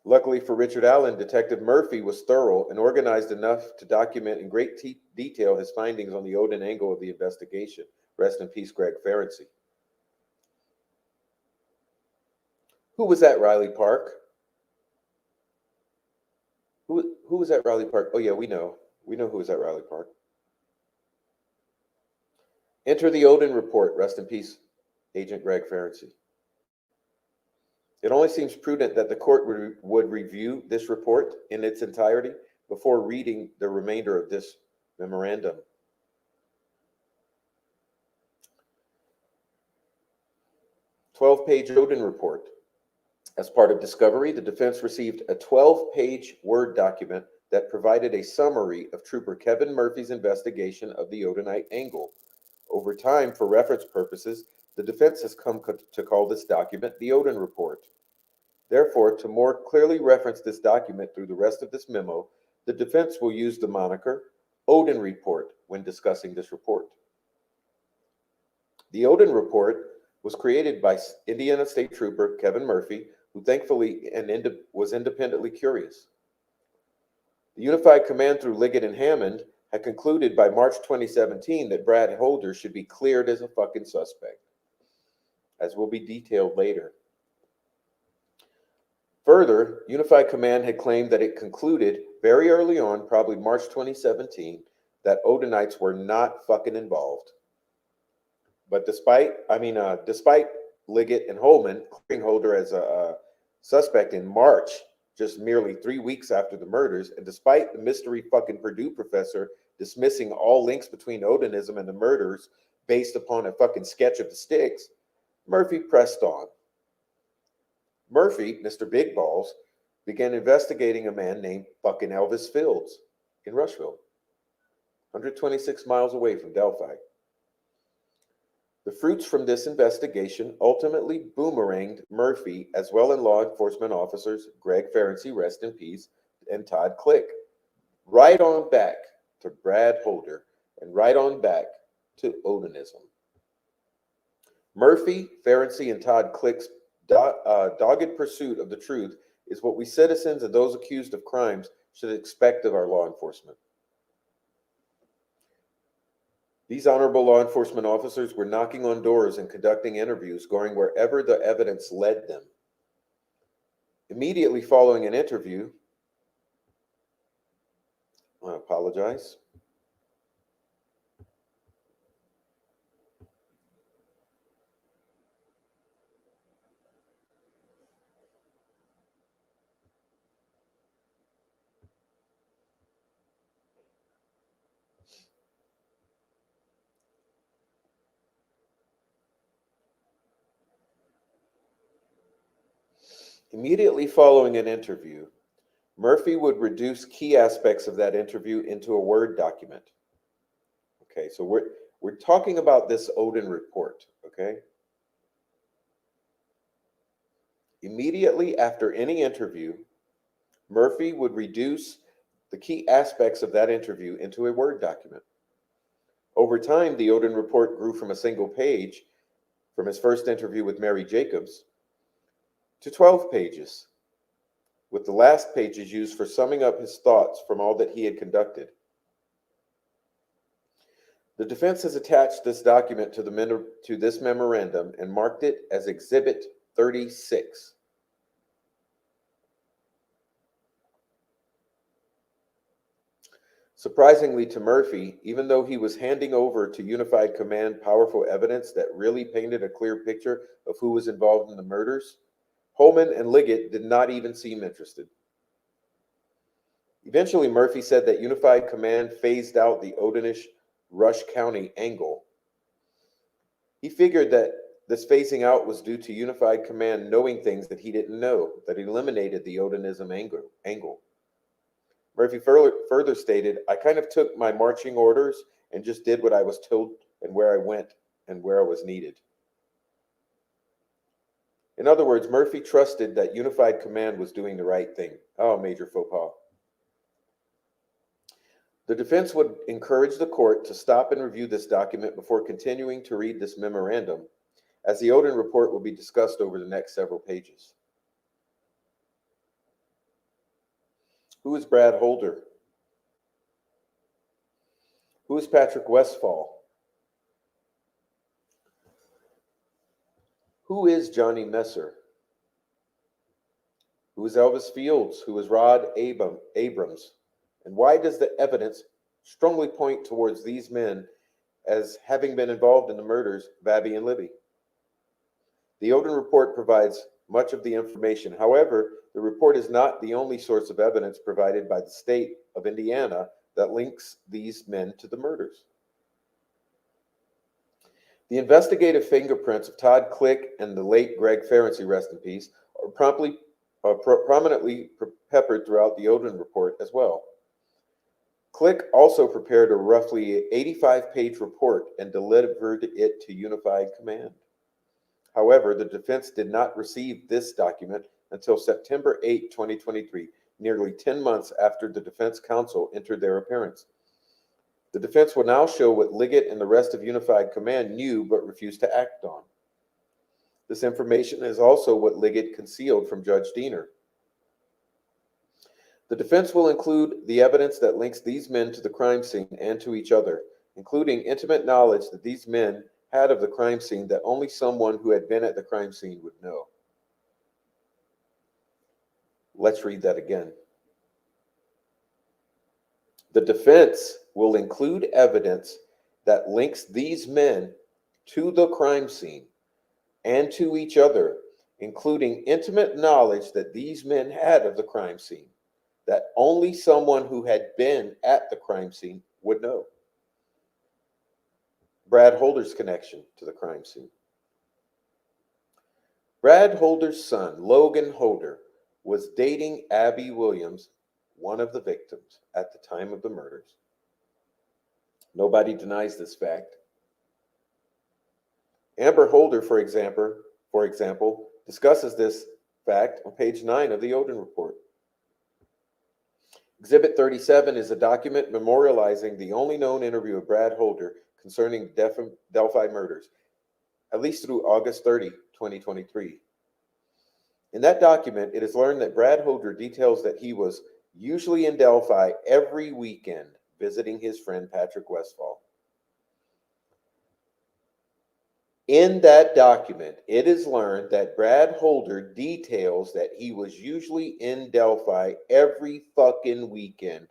Luckily for Richard Allen, Detective Murphy was thorough and organized enough to document in great detail his findings on the Odin angle of the investigation. Rest in peace, Greg Ferenczi. Who was at Riley Park? Who was at Riley Park? Oh yeah, we know. We know who was at Riley Park. Enter the Odin report. Rest in peace, Agent Greg Ferenczi. It only seems prudent that the court would review this report in its entirety before reading the remainder of this memorandum. A 12-page Odin report. As part of discovery, the defense received a 12-page Word document that provided a summary of Trooper Kevin Murphy's investigation of the Odinite angle. Over time, for reference purposes, the defense has come to call this document the Odin report. Therefore, to more clearly reference this document through the rest of this memo, the defense will use the moniker Odin report when discussing this report. The Odin report was created by Indiana State Trooper Kevin Murphy, who thankfully was independently curious. The Unified Command through Liggett and Hammond had concluded by March 2017 that Brad Holder should be cleared as a fucking suspect, as will be detailed later. Further, Unified Command had claimed that it concluded very early on, probably March 2017, that Odinites were not fucking involved. But despite Liggett and Holman clearing Holder as a suspect in March, just merely 3 weeks after the murders, and despite the mystery fucking Purdue professor dismissing all links between Odinism and the murders based upon a fucking sketch of the sticks, Murphy pressed on. Murphy, Mr. Big Balls, began investigating a man named fucking Elvis Fields in Rushville, 126 miles away from Delphi. The fruits from this investigation ultimately boomeranged Murphy, as well as law enforcement officers Greg Ferenczi, rest in peace, and Todd Click, right on back to Brad Holder and right on back to Odinism. Murphy, Ferenczi, and Todd Click's dogged pursuit of the truth is what we citizens and those accused of crimes should expect of our law enforcement. These honorable law enforcement officers were knocking on doors and conducting interviews, going wherever the evidence led them. Immediately following an interview, I apologize. Immediately following an interview, Murphy would reduce key aspects of that interview into a Word document. Okay, so we're talking about this Odin report, okay? Immediately after any interview, Murphy would reduce the key aspects of that interview into a Word document. Over time, the Odin report grew from a single page, from his first interview with Mary Jacobs, to 12 pages, with the last pages used for summing up his thoughts from all that he had conducted. The defense has attached this document to this memorandum and marked it as Exhibit 36. Surprisingly to Murphy, even though he was handing over to Unified Command powerful evidence that really painted a clear picture of who was involved in the murders, Holman and Liggett did not even seem interested. Eventually, Murphy said that Unified Command phased out the Odinish Rush County angle. He figured that this phasing out was due to Unified Command knowing things that he didn't know, that eliminated the Odinism angle. Murphy further stated, I kind of took my marching orders and just did what I was told and where I went and where I was needed. In other words, Murphy trusted that Unified Command was doing the right thing. Oh, major faux pas. The defense would encourage the court to stop and review this document before continuing to read this memorandum, as the Odin report will be discussed over the next several pages. Who is Brad Holder? Who is Patrick Westfall? Who is Johnny Messer? Who is Elvis Fields? Who is Rod Abrams? And why does the evidence strongly point towards these men as having been involved in the murders of Abby and Libby? The Odin report provides much of the information. However, the report is not the only source of evidence provided by the state of Indiana that links these men to the murders. The investigative fingerprints of Todd Click and the late Greg Ferenczi, rest in peace, are prominently peppered throughout the Odin report as well. Click also prepared a roughly 85-page report and delivered it to Unified Command. However, the defense did not receive this document until September 8, 2023, nearly 10 months after the defense counsel entered their appearance. The defense will now show what Liggett and the rest of Unified Command knew but refused to act on. This information is also what Liggett concealed from Judge Diener. The defense will include the evidence that links these men to the crime scene and to each other, including intimate knowledge that these men had of the crime scene that only someone who had been at the crime scene would know. Let's read that again. The defense will include evidence that links these men to the crime scene and to each other, including intimate knowledge that these men had of the crime scene that only someone who had been at the crime scene would know. Brad Holder's connection to the crime scene. Brad Holder's son, Logan Holder, was dating Abby Williams, one of the victims, at the time of the murders. Nobody denies this fact. Amber Holder, for example, discusses this fact on page 9 of the Odin report. Exhibit 37 is a document memorializing the only known interview of Brad Holder concerning Delphi murders, at least through August 30, 2023. In that document, it is learned that Brad Holder details that he was usually in Delphi every weekend visiting his friend Patrick Westfall. In that document, it is learned that Brad Holder details that he was usually in Delphi every fucking weekend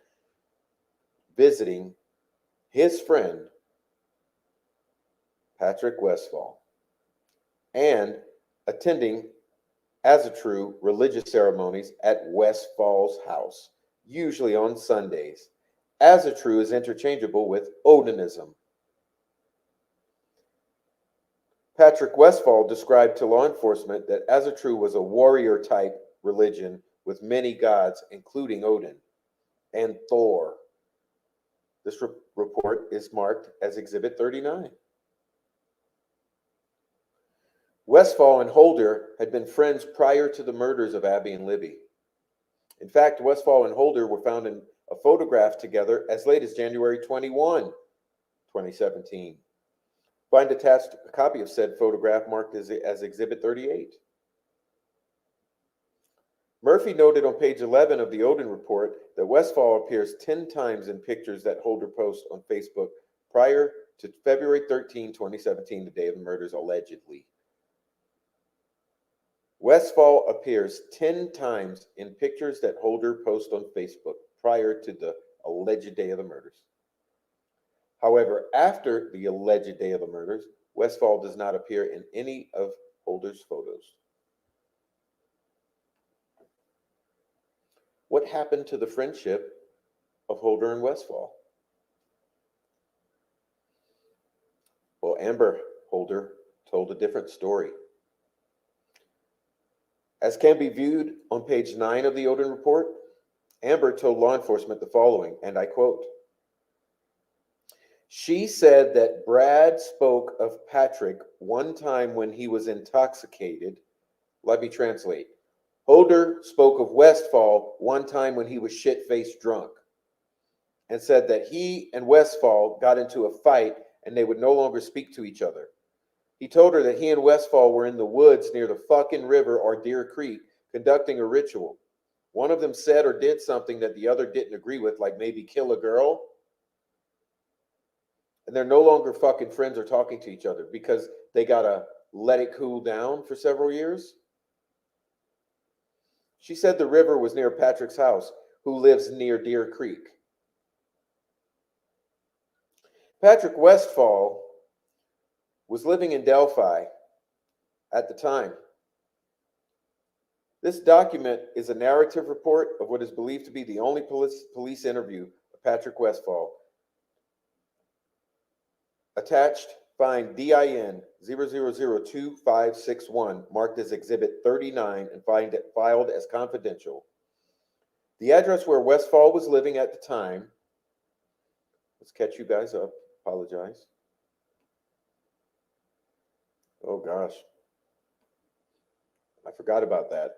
visiting his friend Patrick Westfall and attending, as a true, religious ceremonies at Westfall's house, usually on Sundays. As a true is interchangeable with Odinism. Patrick Westfall described to law enforcement that Asatru was a warrior-type religion with many gods, including Odin and Thor. This report is marked as Exhibit 39. Westfall and Holder had been friends prior to the murders of Abby and Libby. In fact, Westfall and Holder were found in a photograph together as late as January 21, 2017. Find attached a copy of said photograph marked as Exhibit 38. Murphy noted on page 11 of the Odin report that Westfall appears 10 times in pictures that Holder posts on Facebook prior to February 13, 2017, the day of the murders, allegedly. Westfall appears 10 times in pictures that Holder posts on Facebook prior to the alleged day of the murders. However, after the alleged day of the murders, Westfall does not appear in any of Holder's photos. What happened to the friendship of Holder and Westfall? Well, Amber Holder told a different story. As can be viewed on page 9 of the Odin report, Amber told law enforcement the following, and I quote, "She said that Brad spoke of Patrick one time when he was intoxicated." Let me translate. Holder spoke of Westfall one time when he was shit-faced drunk and said that he and Westfall got into a fight and they would no longer speak to each other. He told her that he and Westfall were in the woods near the fucking river or Deer Creek conducting a ritual. One of them said or did something that the other didn't agree with, like maybe kill a girl. And they're no longer fucking friends or talking to each other because they gotta let it cool down for several years. She said the river was near Patrick's house, who lives near Deer Creek. Patrick Westfall was living in Delphi at the time. This document is a narrative report of what is believed to be the only police interview of Patrick Westfall. Attached, find DIN 00025561, marked as Exhibit 39, and find it filed as confidential. The address where Westfall was living at the time, let's catch you guys up, apologize. Oh gosh, I forgot about that.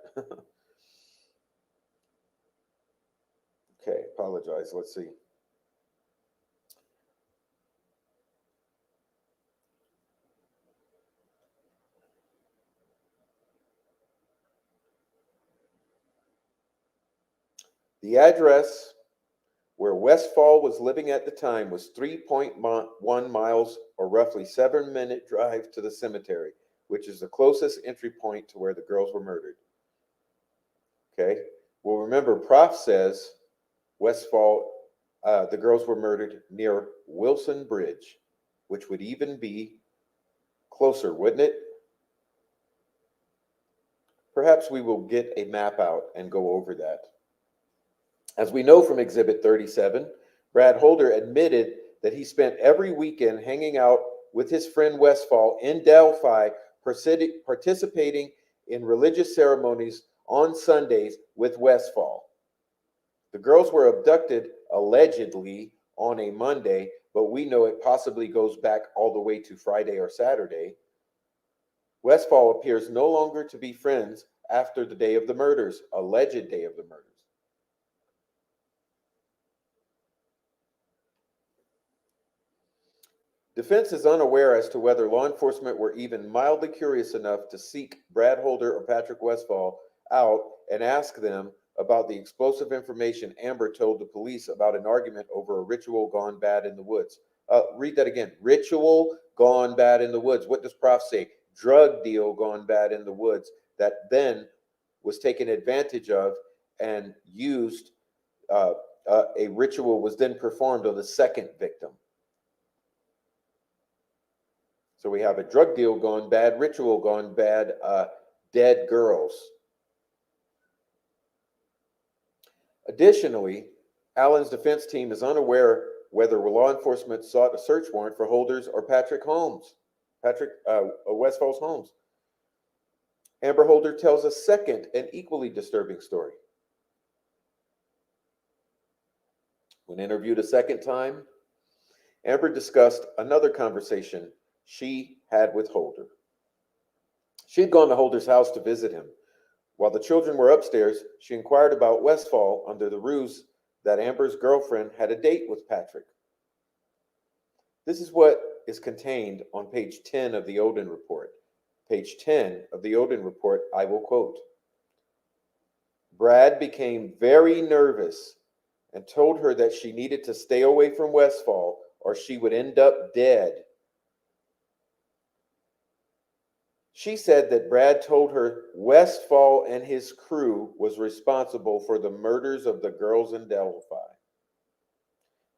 Okay, apologize, let's see. The address where Westfall was living at the time was 3.1 miles, or roughly 7-minute drive to the cemetery, which is the closest entry point to where the girls were murdered. Okay, well, remember, Prof says Westfall, the girls were murdered near Wilson Bridge, which would even be closer, wouldn't it? Perhaps we will get a map out and go over that. As we know from Exhibit 37, Brad Holder admitted that he spent every weekend hanging out with his friend Westfall in Delphi, participating in religious ceremonies on Sundays with Westfall. The girls were abducted, allegedly, on a Monday, but we know it possibly goes back all the way to Friday or Saturday. Westfall appears no longer to be friends after the day of the murders, alleged day of the murders. Defense is unaware as to whether law enforcement were even mildly curious enough to seek Brad Holder or Patrick Westfall out and ask them about the explosive information Amber told the police about an argument over a ritual gone bad in the woods. Read that again. Ritual gone bad in the woods. What does Prof say? Drug deal gone bad in the woods that then was taken advantage of and used. A ritual was then performed on the second victim. So we have a drug deal gone bad, ritual gone bad, dead girls. Additionally, Allen's defense team is unaware whether law enforcement sought a search warrant for Holder's or Patrick Westfall's homes. Amber Holder tells a second and equally disturbing story. When interviewed a second time, Amber discussed another conversation she had with Holder. She had gone to Holder's house to visit him. While the children were upstairs, she inquired about Westfall under the ruse that Amber's girlfriend had a date with Patrick. This is what is contained on page 10 of the Odin report. Page 10 of the Odin report, I will quote. Brad became very nervous and told her that she needed to stay away from Westfall or she would end up dead. She said that Brad told her Westfall and his crew was responsible for the murders of the girls in Delphi.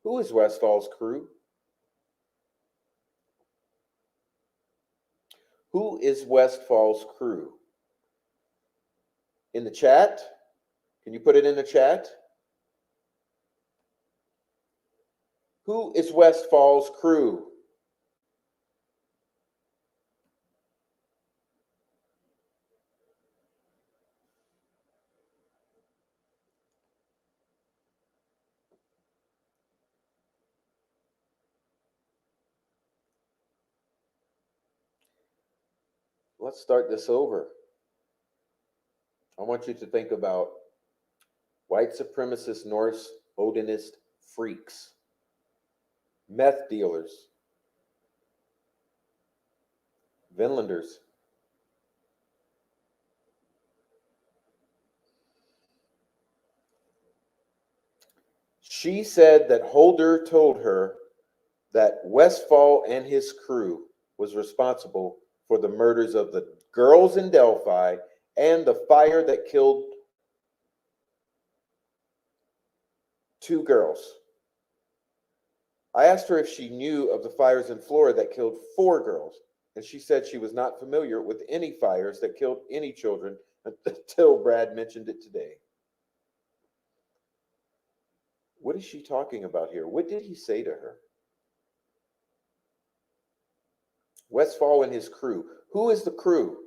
Who is Westfall's crew? Who is Westfall's crew? In the chat? Can you put it in the chat? Who is Westfall's crew? Let's start this over. I want you to think about white supremacist Norse Odinist freaks, meth dealers, Vinlanders. She said that Holder told her that Westfall and his crew was responsible for the murders of the girls in Delphi and the fire that killed 2 girls. I asked her if she knew of the fires in Florida that killed 4 girls, and she said she was not familiar with any fires that killed any children until Brad mentioned it today. What is she talking about here? What did he say to her? Westfall and his crew. Who is the crew?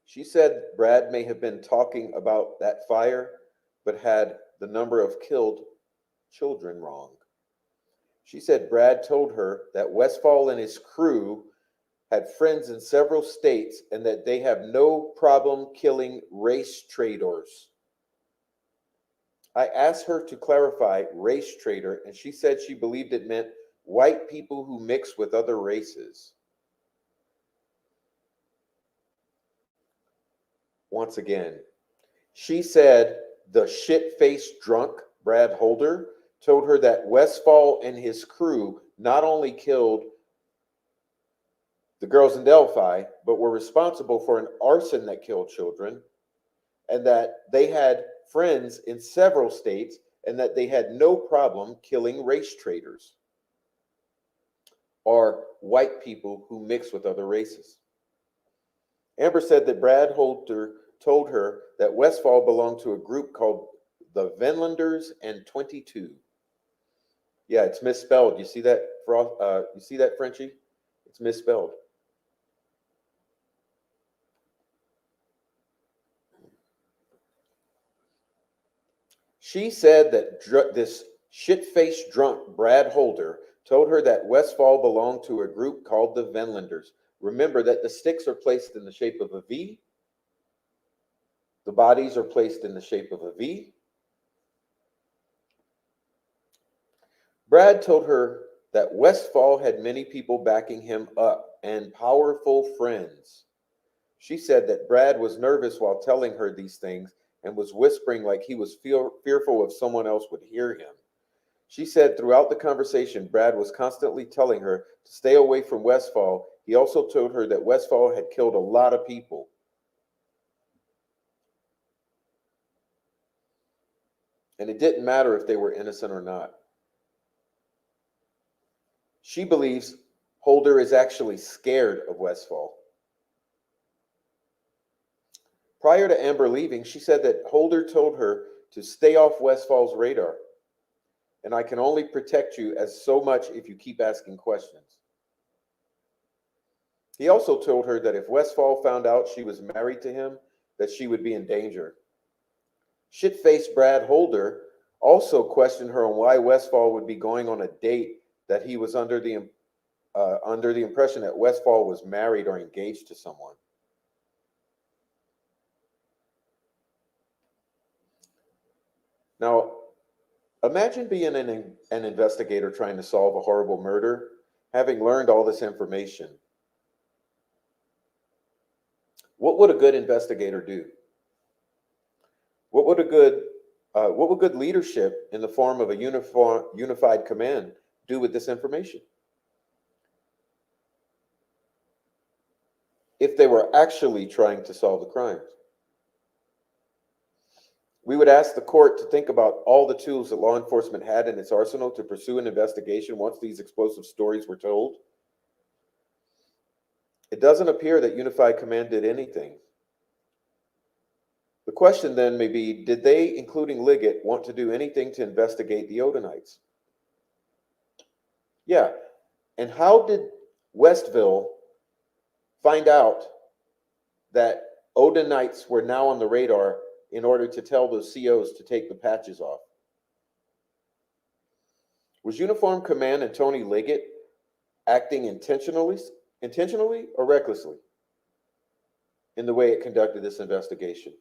She said Brad may have been talking about that fire, but had the number of killed children wrong. She said Brad told her that Westfall and his crew had friends in several states and that they have no problem killing race traders. I asked her to clarify race trader, and she said she believed it meant white people who mix with other races. Once again, she said the shit-faced drunk Brad Holder told her that Westfall and his crew not only killed the girls in Delphi, but were responsible for an arson that killed children, and that they had friends in several states, and that they had no problem killing race traders or white people who mix with other races. Amber said that Brad Holder told her that Westfall belonged to a group called the Vinlanders and 22. Yeah, it's misspelled. You see that, you see that, Frenchie? It's misspelled. She said that this shit-faced drunk Brad Holder told her that Westfall belonged to a group called the Vinlanders. Remember that the sticks are placed in the shape of a V, the bodies are placed in the shape of a V. Brad told her that Westfall had many people backing him up and powerful friends. She said that Brad was nervous while telling her these things and was whispering like he was fearful if someone else would hear him. She said throughout the conversation, Brad was constantly telling her to stay away from Westfall. He also told her that Westfall had killed a lot of people. And it didn't matter if they were innocent or not. She believes Holder is actually scared of Westfall. Prior to Amber leaving, she said that Holder told her to stay off Westfall's radar. And I can only protect you as so much if you keep asking questions. He also told her that if Westfall found out she was married to him, that she would be in danger. Shit-faced Brad Holder also questioned her on why Westfall would be going on a date that he was under the impression that Westfall was married or engaged to someone. Now, imagine being an investigator trying to solve a horrible murder, having learned all this information. What would a good investigator do? What would good leadership in the form of a unified command do with this information? If they were actually trying to solve the crimes. We would ask the court to think about all the tools that law enforcement had in its arsenal to pursue an investigation once these explosive stories were told. It doesn't appear that Unified Command did anything. The question then may be, did they, including Liggett, want to do anything to investigate the Odinites? Yeah, and how did Westville find out that Odinites were now on the radar in order to tell those COs to take the patches off? Was Uniform Command and Tony Liggett acting intentionally or recklessly in the way it conducted this investigation?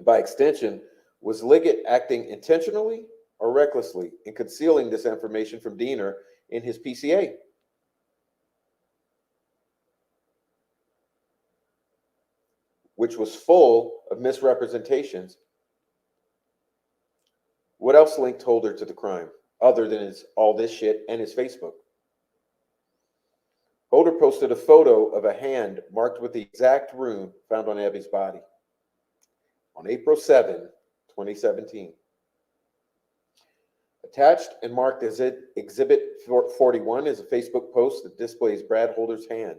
By extension, was Liggett acting intentionally or recklessly in concealing this information from Diener in his PCA? Which was full of misrepresentations. What else linked Holder to the crime, other than all this shit and his Facebook? Holder posted a photo of a hand marked with the exact rune found on Abby's body on April 7, 2017. Attached and marked as Exhibit 41 is a Facebook post that displays Brad Holder's hand.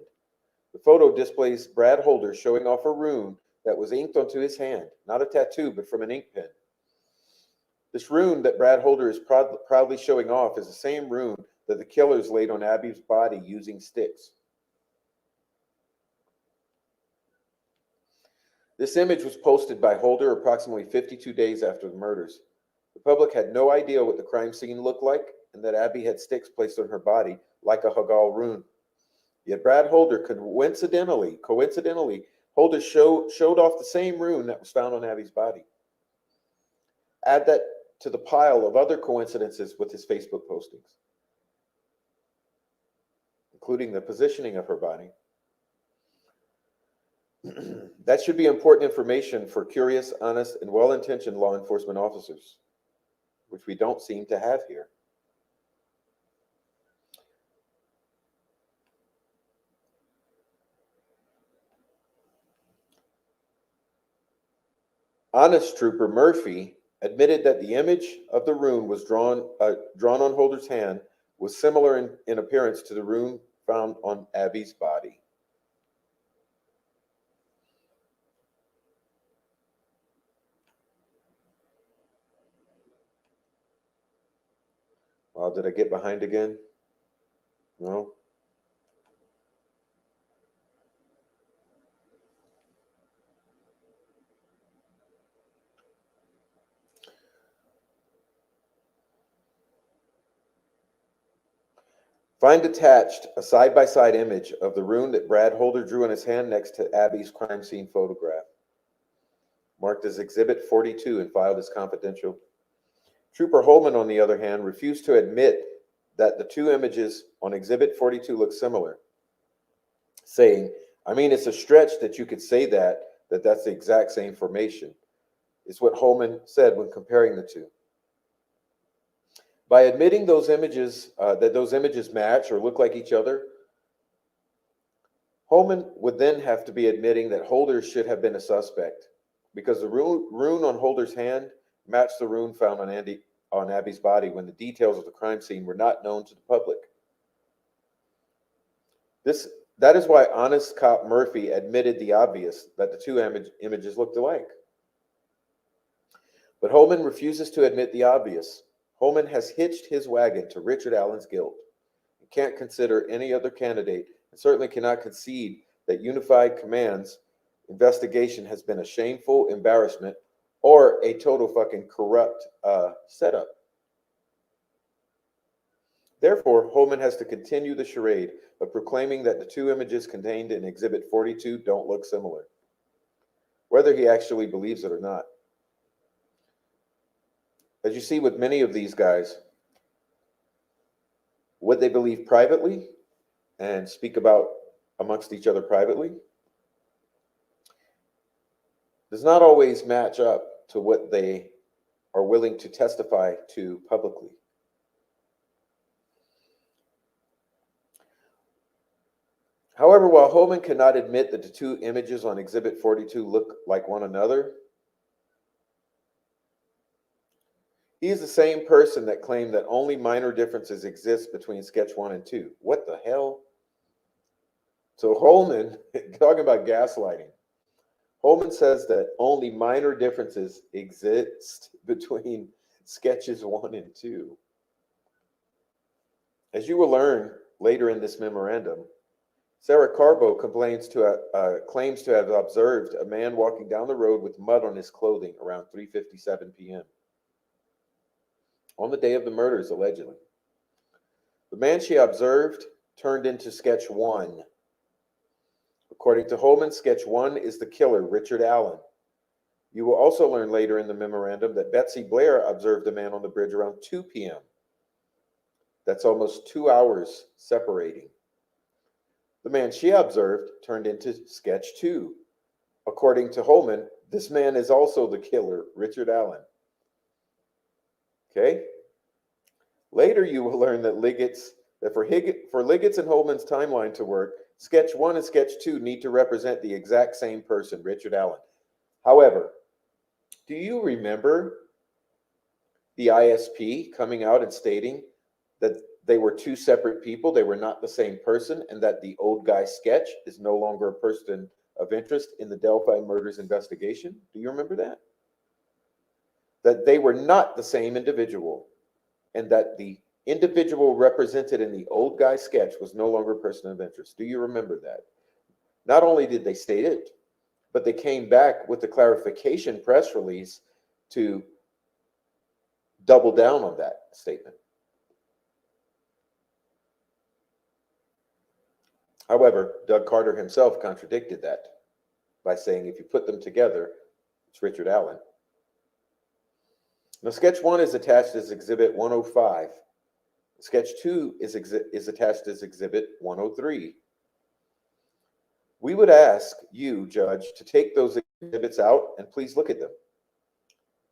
The photo displays Brad Holder showing off a rune that was inked onto his hand, not a tattoo, but from an ink pen. This rune that Brad Holder is proudly showing off is the same rune that the killers laid on Abby's body using sticks. This image was posted by Holder approximately 52 days after the murders. The public had no idea what the crime scene looked like and that Abby had sticks placed on her body like a Hagal rune. Yet Brad Holder coincidentally, Holder showed off the same rune that was found on Abby's body. Add that to the pile of other coincidences with his Facebook postings, including the positioning of her body. That should be important information for curious, honest, and well-intentioned law enforcement officers, which we don't seem to have here. Honest Trooper Murphy admitted that the image of the rune was drawn on Holder's hand was similar in appearance to the rune found on Abby's body. Wow, did I get behind again? No? Find attached a side-by-side image of the rune that Brad Holder drew in his hand next to Abby's crime scene photograph, marked as Exhibit 42 and filed as confidential. Trooper Holman, on the other hand, refused to admit that the two images on Exhibit 42 look similar, saying, "I mean, it's a stretch that you could say that's the exact same formation," is what Holman said when comparing the two. By admitting those images, that those images match or look like each other, Holman would then have to be admitting that Holder should have been a suspect, because the rune on Holder's hand matched the rune found on Abby's body when the details of the crime scene were not known to the public. That is why honest cop Murphy admitted the obvious, that the two images looked alike. But Holman refuses to admit the obvious. Holman has hitched his wagon to Richard Allen's guilt and can't consider any other candidate, and certainly cannot concede that Unified Command's investigation has been a shameful embarrassment or a total fucking corrupt setup. Therefore, Holman has to continue the charade of proclaiming that the two images contained in Exhibit 42 don't look similar, whether he actually believes it or not. As you see with many of these guys, what they believe privately and speak about amongst each other privately does not always match up to what they are willing to testify to publicly. However, while Holman cannot admit that the two images on Exhibit 42 look like one another, he is the same person that claimed that only minor differences exist between Sketch 1 and 2. What the hell? So Holman, talking about gaslighting, Holman says that only minor differences exist between Sketches 1 and 2. As you will learn later in this memorandum, Sarah Carbo claims to have observed a man walking down the road with mud on his clothing around 3:57 p.m. on the day of the murders, allegedly. The man she observed turned into Sketch 1. According to Holman, Sketch 1 is the killer, Richard Allen. You will also learn later in the memorandum that Betsy Blair observed a man on the bridge around 2 p.m. That's almost 2 hours separating. The man she observed turned into Sketch 2. According to Holman, this man is also the killer, Richard Allen. Okay? Later you will learn that for Liggett's and Holman's timeline to work, Sketch 1 and Sketch 2 need to represent the exact same person, Richard Allen. However, do you remember the ISP coming out and stating that they were two separate people, they were not the same person, and that the old guy Sketch is no longer a person of interest in the Delphi murders investigation? Do you remember that? That they were not the same individual, and that the individual represented in the old guy Sketch was no longer a person of interest. Do you remember that? Not only did they state it, but they came back with the clarification press release to double down on that statement. However, Doug Carter himself contradicted that by saying if you put them together, it's Richard Allen. Now, Sketch 1 is attached as Exhibit 105. Sketch 2 is attached as Exhibit 103. We would ask you, Judge, to take those exhibits out and please look at them.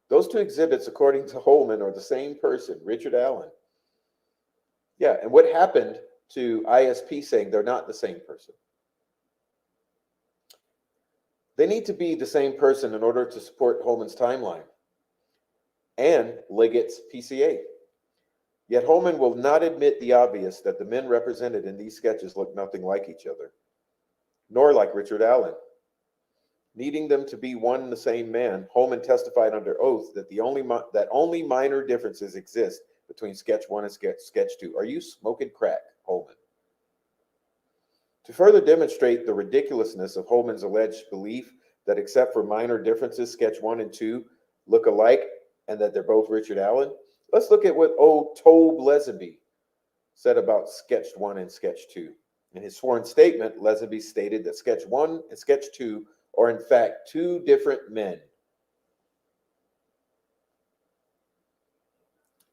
Those two exhibits, according to Holman, are the same person, Richard Allen. Yeah, and what happened to ISP saying they're not the same person? They need to be the same person in order to support Holman's timeline and Liggett's PCA. Yet Holman will not admit the obvious, that the men represented in these sketches look nothing like each other, nor like Richard Allen. Needing them to be one and the same man, Holman testified under oath that only minor differences exist between Sketch 1 and Sketch 2. Are you smoking crack, Holman? To further demonstrate the ridiculousness of Holman's alleged belief that except for minor differences, Sketch 1 and 2 look alike and that they're both Richard Allen, let's look at what old Tobe Lesenby said about sketch 1 and sketch 2. In his sworn statement, Leatherby stated that sketch 1 and sketch 2 are in fact two different men.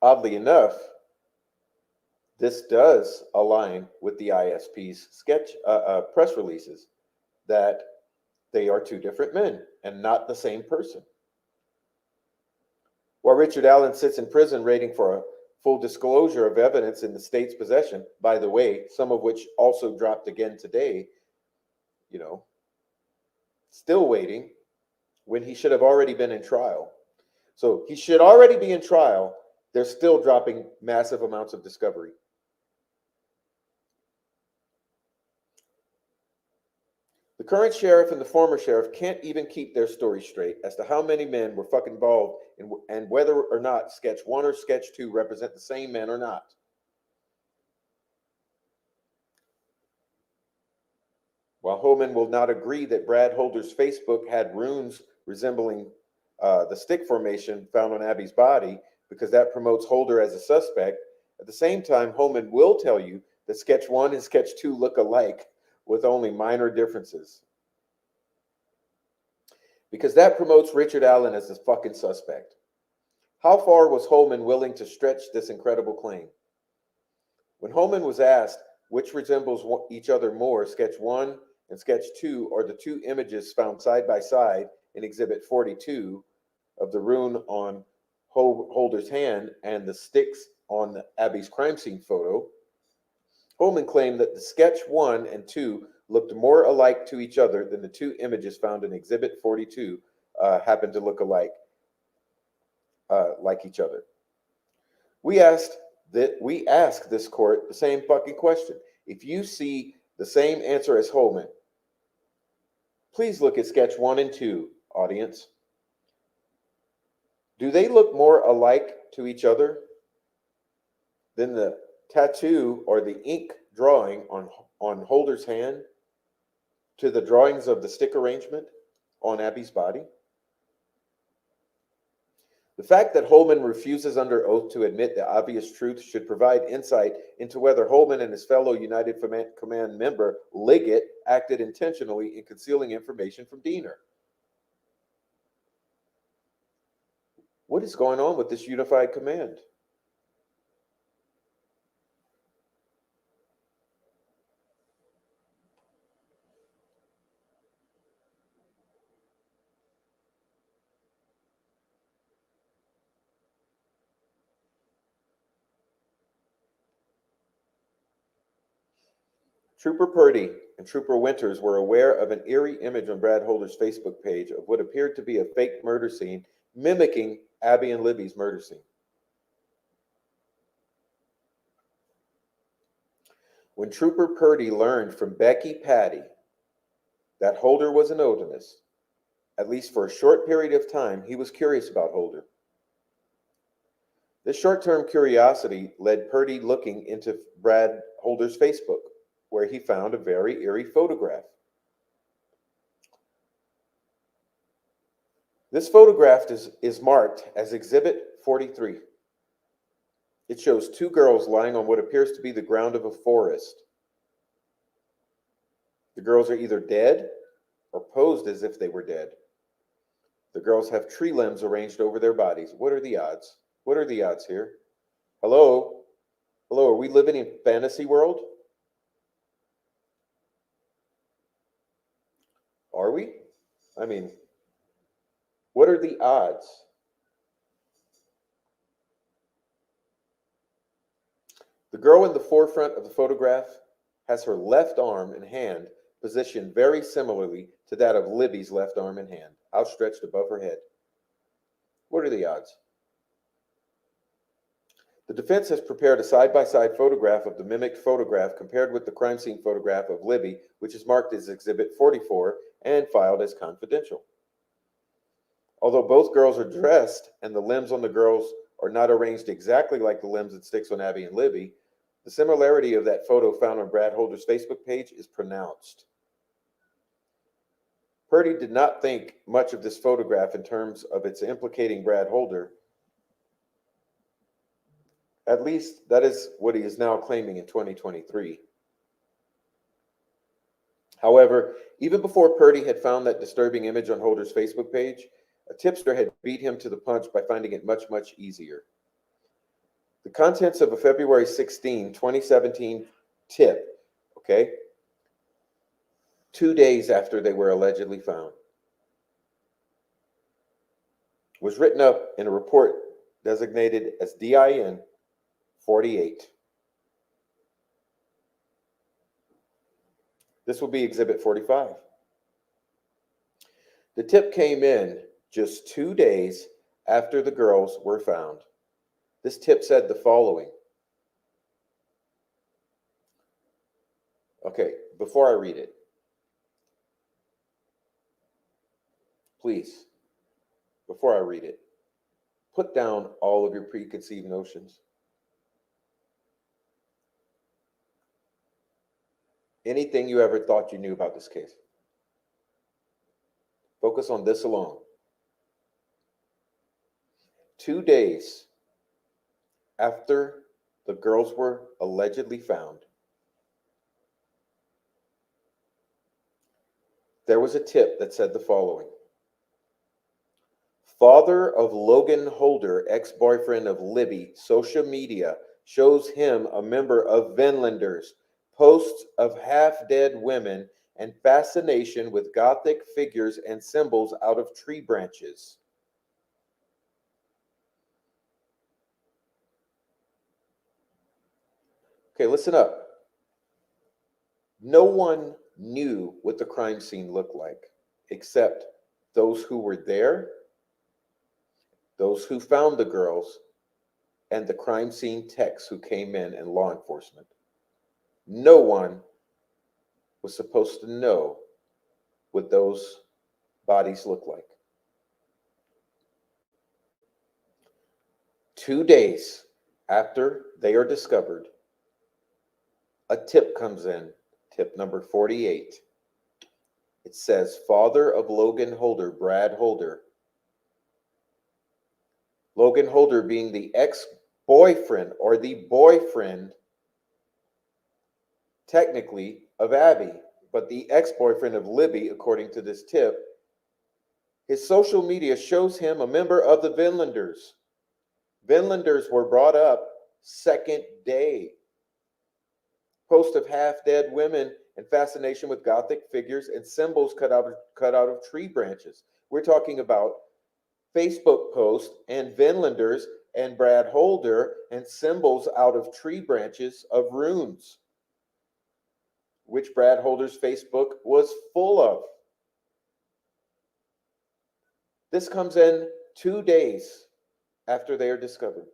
Oddly enough, this does align with the ISP's press releases that they are two different men and not the same person. While Richard Allen sits in prison waiting for a full disclosure of evidence in the state's possession, by the way, some of which also dropped again today, still waiting when he should have already been in trial. So he should already be in trial. They're still dropping massive amounts of discovery. The current sheriff and the former sheriff can't even keep their story straight as to how many men were fucking involved and whether or not sketch 1 or sketch 2 represent the same men or not. While Holman will not agree that Brad Holder's Facebook had runes resembling the stick formation found on Abby's body because that promotes Holder as a suspect, at the same time, Holman will tell you that sketch 1 and sketch 2 look alike with only minor differences. Because that promotes Richard Allen as the fucking suspect. How far was Holman willing to stretch this incredible claim? When Holman was asked which resembles each other more, sketch 1 and sketch 2 are the two images found side by side in Exhibit 42 of the rune on Holder's hand and the sticks on Abby's crime scene photo, Holman claimed that the sketch 1 and 2 looked more alike to each other than the two images found in Exhibit 42 happened to look alike, like each other. We asked this court the same fucking question. If you see the same answer as Holman, please look at sketch 1 and 2, audience. Do they look more alike to each other than the tattoo or the ink drawing on Holder's hand to the drawings of the stick arrangement on Abby's body? The fact that Holman refuses under oath to admit the obvious truth should provide insight into whether Holman and his fellow United Command member, Liggett, acted intentionally in concealing information from Diener. What is going on with this unified command? Trooper Purdy and Trooper Winters were aware of an eerie image on Brad Holder's Facebook page of what appeared to be a fake murder scene mimicking Abby and Libby's murder scene. When Trooper Purdy learned from Becky Patty that Holder was an Odinist, at least for a short period of time, he was curious about Holder. This short-term curiosity led Purdy looking into Brad Holder's Facebook, where he found a very eerie photograph. This photograph is marked as Exhibit 43. It shows two girls lying on what appears to be the ground of a forest. The girls are either dead or posed as if they were dead. The girls have tree limbs arranged over their bodies. What are the odds? What are the odds here? Hello? Hello, are we living in fantasy world? Are we? I mean, what are the odds? The girl in the forefront of the photograph has her left arm and hand positioned very similarly to that of Libby's left arm and hand, outstretched above her head. What are the odds? The defense has prepared a side-by-side photograph of the mimicked photograph compared with the crime scene photograph of Libby, which is marked as Exhibit 44 and filed as confidential. Although both girls are dressed and the limbs on the girls are not arranged exactly like the limbs and sticks on Abby and Libby, the similarity of that photo found on Brad Holder's Facebook page is pronounced. Purdy did not think much of this photograph in terms of its implicating Brad Holder, At least that is what he is now claiming in 2023. However, even before Purdy had found that disturbing image on Holder's Facebook page, a tipster had beat him to the punch by finding it much, much easier. The contents of a February 16, 2017 tip, okay, 2 days after they were allegedly found, was written up in a report designated as DIN 48. This will be Exhibit 45. The tip came in just 2 days after the girls were found. This tip said the following. Okay, before I read it, please, before I read it, put down all of your preconceived notions. Anything you ever thought you knew about this case. Focus on this alone. 2 days after the girls were allegedly found, there was a tip that said the following. Father of Logan Holder, ex-boyfriend of Libby, social media shows him a member of Vinlanders, posts of half-dead women, and fascination with Gothic figures and symbols out of tree branches. Okay, listen up. No one knew what the crime scene looked like, except those who were there, those who found the girls, and the crime scene techs who came in and law enforcement. No one was supposed to know what those bodies look like. 2 days after they are discovered, a tip comes in, tip number 48. It says, father of Logan Holder, Brad Holder. Logan Holder being the ex-boyfriend or the boyfriend, technically, of Abby, but the ex-boyfriend of Libby, according to this tip. His social media shows him a member of the Vinlanders. Vinlanders were brought up second day. Post of half-dead women and fascination with Gothic figures and symbols cut out of tree branches. We're talking about Facebook posts and Vinlanders and Brad Holder and symbols out of tree branches of runes, which Brad Holder's Facebook was full of. This comes in 2 days after they are discovered.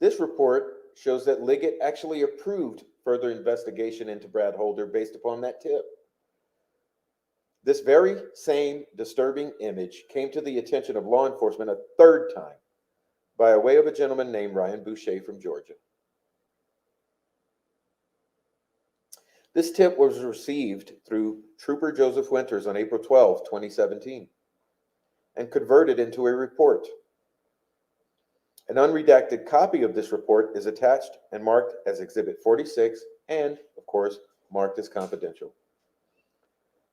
This report shows that Liggett actually approved further investigation into Brad Holder based upon that tip. This very same disturbing image came to the attention of law enforcement a third time by way of a gentleman named Ryan Boucher from Georgia. This tip was received through Trooper Joseph Winters on April 12, 2017, and converted into a report. An unredacted copy of this report is attached and marked as Exhibit 46 and, of course, marked as confidential.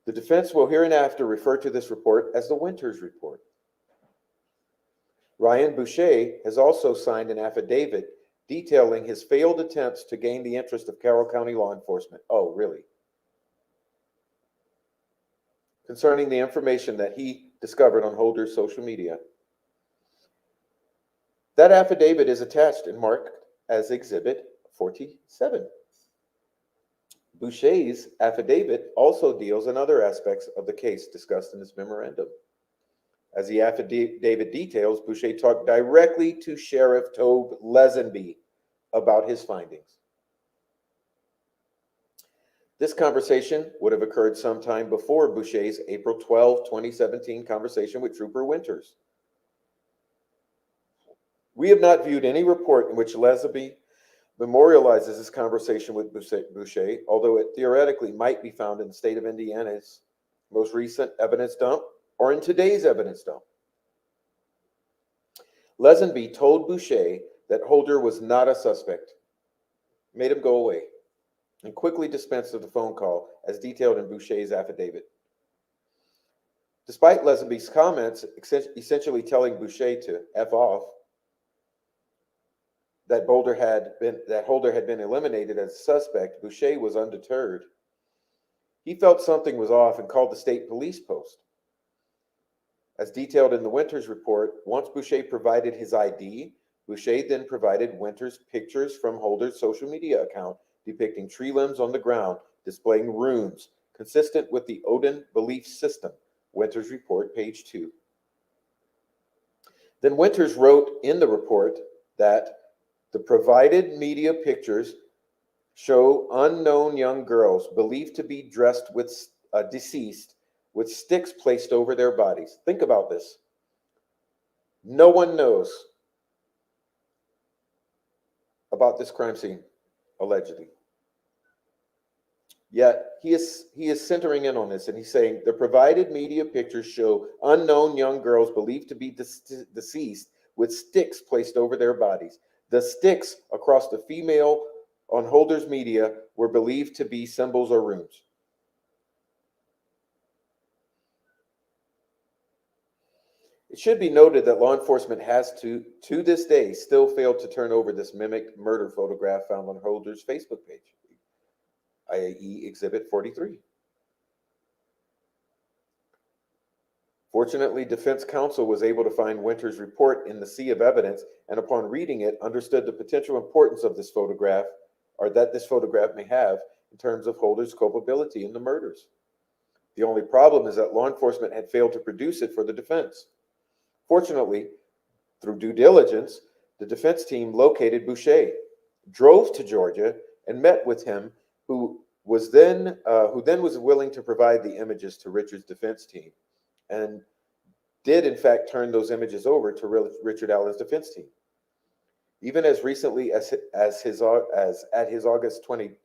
The defense will hereinafter refer to this report as the Winters Report. Ryan Boucher has also signed an affidavit detailing his failed attempts to gain the interest of Carroll County law enforcement. Oh, really? Concerning the information that he discovered on Holder's social media. That affidavit is attached and marked as Exhibit 47. Boucher's affidavit also deals in other aspects of the case discussed in this memorandum. As the affidavit details, Boucher talked directly to Sheriff Tobe Lesenby about his findings. This conversation would have occurred sometime before Boucher's April 12, 2017 conversation with Trooper Winters. We have not viewed any report in which Lesenby memorializes this conversation with Boucher, although it theoretically might be found in the state of Indiana's most recent evidence dump or in today's evidence dump. Lesenby told Boucher that Holder was not a suspect, made him go away, and quickly dispensed of the phone call as detailed in Boucher's affidavit. Despite Lesenby's comments essentially telling Boucher to F off, that Holder had been eliminated as a suspect, Boucher was undeterred. He felt something was off and called the state police post. As detailed in the Winters report, once Boucher provided his ID, Boucher then provided Winters pictures from Holder's social media account depicting tree limbs on the ground, displaying runes, consistent with the Odin belief system. Winters report, page 2. Then Winters wrote in the report that the provided media pictures show unknown young girls believed to be dressed with deceased with sticks placed over their bodies. Think about this. No one knows about this crime scene, allegedly. Yet he is centering in on this, and he's saying the provided media pictures show unknown young girls believed to be deceased with sticks placed over their bodies. The sticks across the female on Holder's media were believed to be symbols or runes. It should be noted that law enforcement has to this day still failed to turn over this mimicked murder photograph found on Holder's Facebook page, i.e. Exhibit 43. Fortunately, defense counsel was able to find Winters' report in the sea of evidence, and upon reading it, understood the potential importance of this photograph, or that this photograph may have, in terms of Holder's culpability in the murders. The only problem is that law enforcement had failed to produce it for the defense. Fortunately, through due diligence, the defense team located Boucher, drove to Georgia, and met with him, who then was willing to provide the images to Richard's defense team, and did in fact turn those images over to Richard Allen's defense team. Even as recently as at his August 23rd,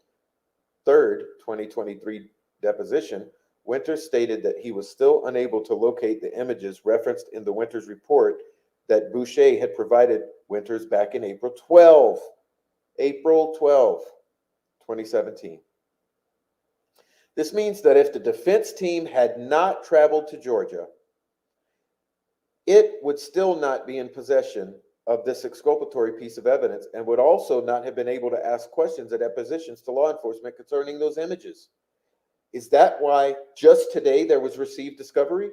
2023 deposition, Winters stated that he was still unable to locate the images referenced in the Winters report that Boucher had provided Winters back in April 12, 2017. This means that if the defense team had not traveled to Georgia, it would still not be in possession of this exculpatory piece of evidence and would also not have been able to ask questions at depositions to law enforcement concerning those images. Is that why just today there was received discovery?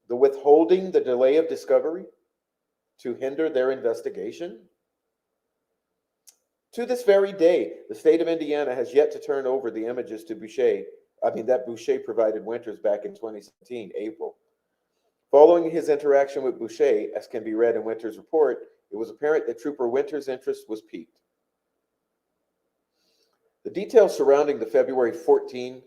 The withholding, the delay of discovery to hinder their investigation? To this very day, the state of Indiana has yet to turn over the images to Boucher, that Boucher provided Winters back in 2017, April. Following his interaction with Boucher, as can be read in Winters' report, it was apparent that Trooper Winters' interest was piqued. The details surrounding the February 14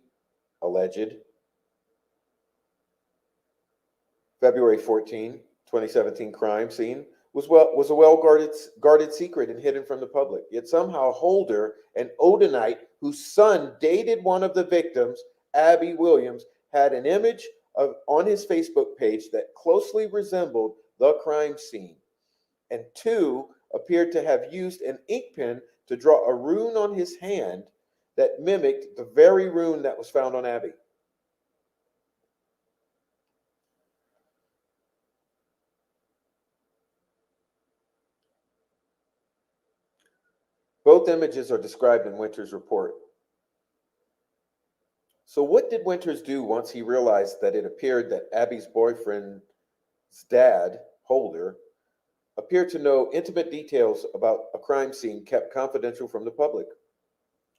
2017 crime scene was a well-guarded secret and hidden from the public. Yet somehow Holder, an Odinite whose son dated one of the victims, Abby Williams, had an image on his Facebook page that closely resembled the crime scene, and two appeared to have used an ink pen to draw a rune on his hand that mimicked the very rune that was found on Abby. Both images are described in Winters' report. So what did Winters do once he realized that it appeared that Abby's boyfriend's dad, Holder, appeared to know intimate details about a crime scene kept confidential from the public?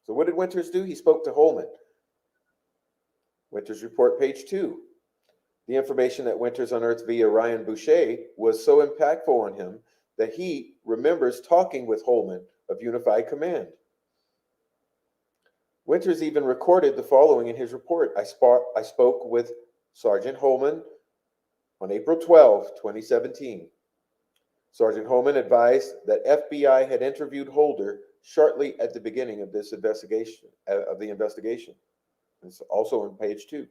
So what did Winters do? He spoke to Holman. Winters' report, page 2. The information that Winters unearthed via Ryan Boucher was so impactful on him that he remembers talking with Holman of Unified Command. Winters even recorded the following in his report. I spoke with Sergeant Holman on April 12, 2017. Sergeant Holman advised that FBI had interviewed Holder shortly at the beginning of this investigation. It's also on page 2.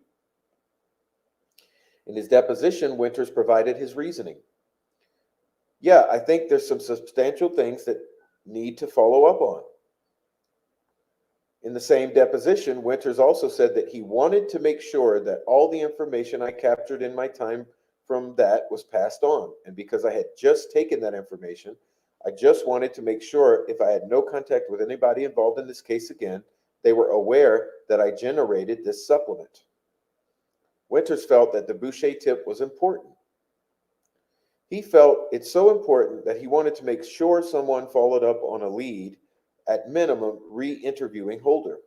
In his deposition, Winters provided his reasoning. Yeah, I think there's some substantial things that need to follow up on. In the same deposition, Winters also said that he wanted to make sure that all the information I captured in my time from that was passed on. And because I had just taken that information, I just wanted to make sure if I had no contact with anybody involved in this case again, they were aware that I generated this supplement. Winters felt that the Boucher tip was important. He felt it's so important that he wanted to make sure someone followed up on a lead, at minimum, re-interviewing Holder.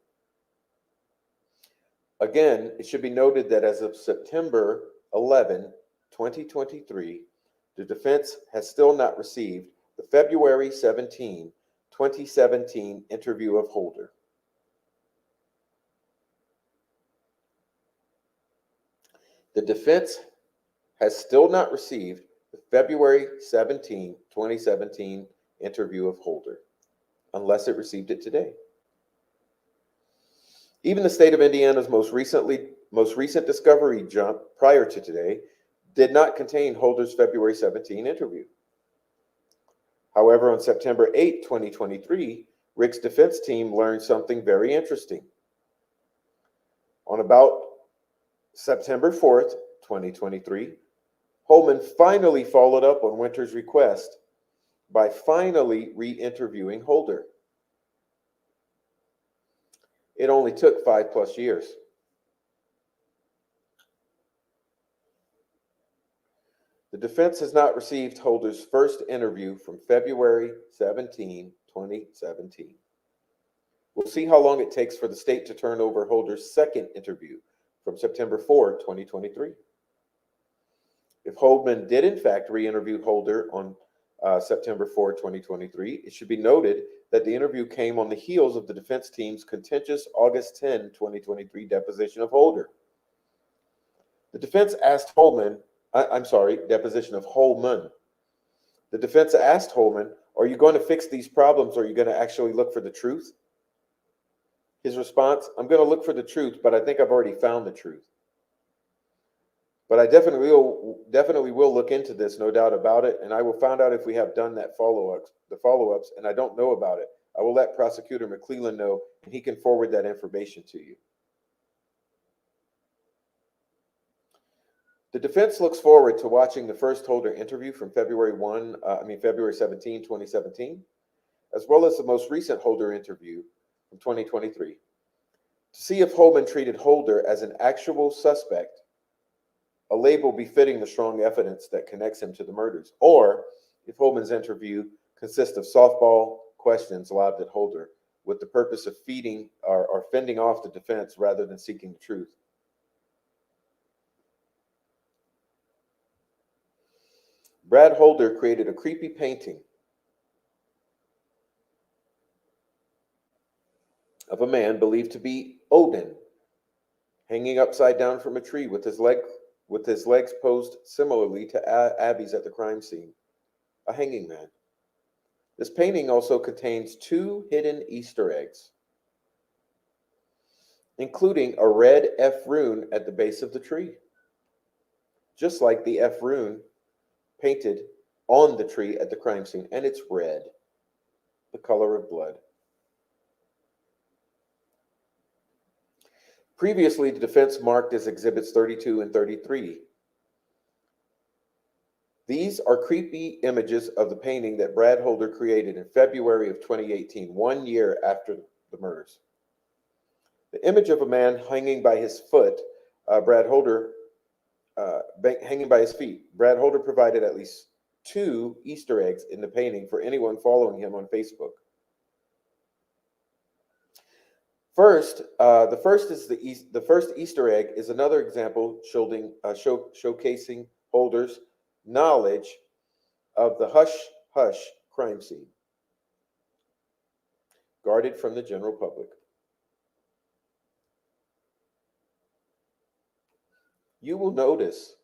Again, it should be noted that as of September 11, 2023, the defense has still not received the February 17, 2017 interview of Holder. The defense has still not received the February 17, 2017 interview of Holder, unless it received it today. Even the state of Indiana's most recent discovery jump prior to today did not contain Holder's February 17 interview. However, on September 8, 2023, Rick's defense team learned something very interesting. On about September 4th, 2023, Holman finally followed up on Winters' request by finally re-interviewing Holder. It only took 5+ years. The defense has not received Holder's first interview from February 17, 2017. We'll see how long it takes for the state to turn over Holder's second interview from September 4, 2023. If Holman did in fact re-interview Holder on September 4, 2023, it should be noted that the interview came on the heels of the defense team's contentious August 10, 2023 deposition of Holder. The defense asked deposition of Holman. The defense asked Holman, are you going to fix these problems or are you going to actually look for the truth? His response, I'm going to look for the truth, but I think I've already found the truth. But I definitely will look into this, no doubt about it, and I will find out if we have done the follow-ups, and I don't know about it. I will let Prosecutor McClellan know, and he can forward that information to you. The defense looks forward to watching the first Holder interview from February 17, 2017, as well as the most recent Holder interview from 2023, to see if Holman treated Holder as an actual suspect, a label befitting the strong evidence that connects him to the murders, or if Holman's interview consists of softball questions lobbed at Holder with the purpose of feeding or fending off the defense rather than seeking the truth. Brad Holder created a creepy painting of a man believed to be Odin, hanging upside down from a tree with his legs posed similarly to Abby's at the crime scene, a hanging man. This painting also contains 2 hidden Easter eggs, including a red F rune at the base of the tree, just like the F rune painted on the tree at the crime scene, and it's red, the color of blood. Previously, the defense marked as exhibits 32 and 33. These are creepy images of the painting that Brad Holder created in February of 2018, 1 year after the murders. The image of a man hanging by his foot, hanging by his feet. Brad Holder provided at least 2 Easter eggs in the painting for anyone following him on Facebook. The first Easter egg is another example showcasing Holder's knowledge of the hush-hush crime scene, guarded from the general public. You will notice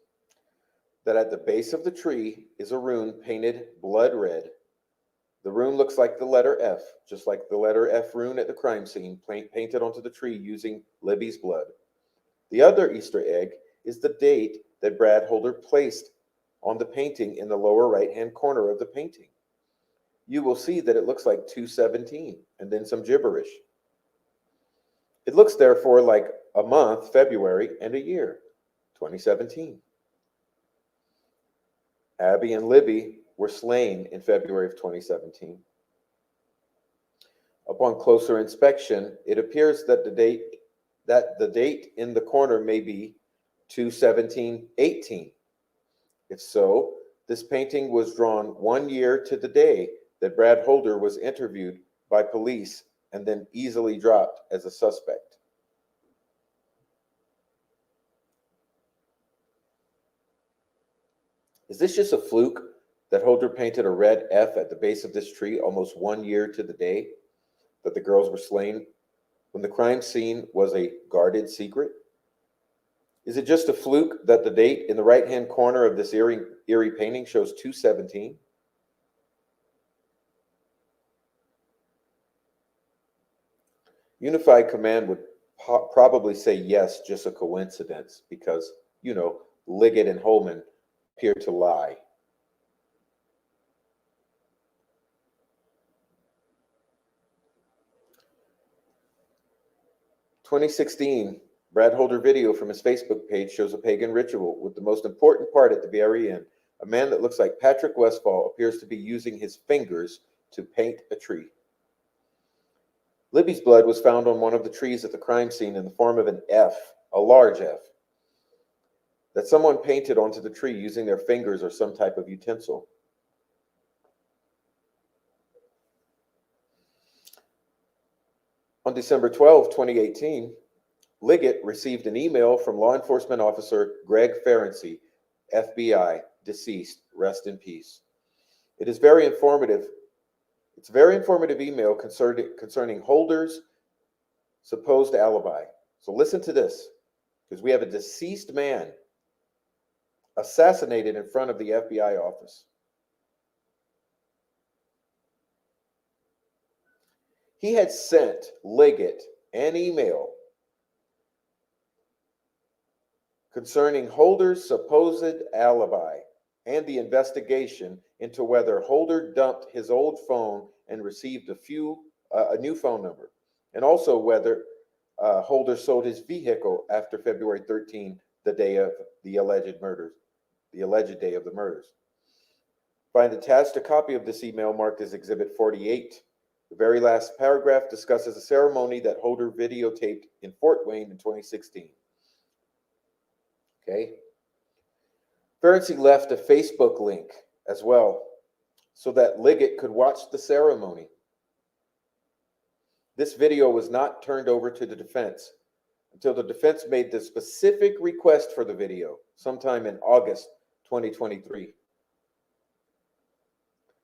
that at the base of the tree is a rune painted blood red. The rune looks like the letter F, just like the letter F rune at the crime scene, painted onto the tree using Libby's blood. The other Easter egg is the date that Brad Holder placed on the painting in the lower right-hand corner of the painting. You will see that it looks like 217 and then some gibberish. It looks therefore like a month, February, and a year, 2017. Abby and Libby were slain in February of 2017. Upon closer inspection, it appears that the date in the corner may be 2/17/18. If so, this painting was drawn 1 year to the day that Brad Holder was interviewed by police and then easily dropped as a suspect. Is this just a fluke that Holder painted a red F at the base of this tree almost 1 year to the day that the girls were slain, when the crime scene was a guarded secret? Is it just a fluke that the date in the right-hand corner of this eerie painting shows 2/17? Unified Command would probably say yes, just a coincidence, because, Liggett and Holman appear to lie. "2016, Brad Holder video from his Facebook page shows a pagan ritual, with the most important part at the very end. A man that looks like Patrick Westphal appears to be using his fingers to paint a tree. Libby's blood was found on one of the trees at the crime scene in the form of an F, a large F, that someone painted onto the tree using their fingers or some type of utensil. On December 12, 2018, Liggett received an email from law enforcement officer Greg Ferenczi, FBI, deceased, rest in peace. It is very informative. It's a very informative email concerning Holder's supposed alibi. So listen to this, because we have a deceased man assassinated in front of the FBI office. He had sent Liggett an email concerning Holder's supposed alibi and the investigation into whether Holder dumped his old phone and received a new phone number, and also whether Holder sold his vehicle after February 13, the day of the alleged murders, the alleged day of the murders. Find attached a copy of this email marked as Exhibit 48. The very last paragraph discusses a ceremony that Holder videotaped in Fort Wayne in 2016. Okay. Ferenczi left a Facebook link as well so that Liggett could watch the ceremony. This video was not turned over to the defense until the defense made the specific request for the video sometime in August 2023.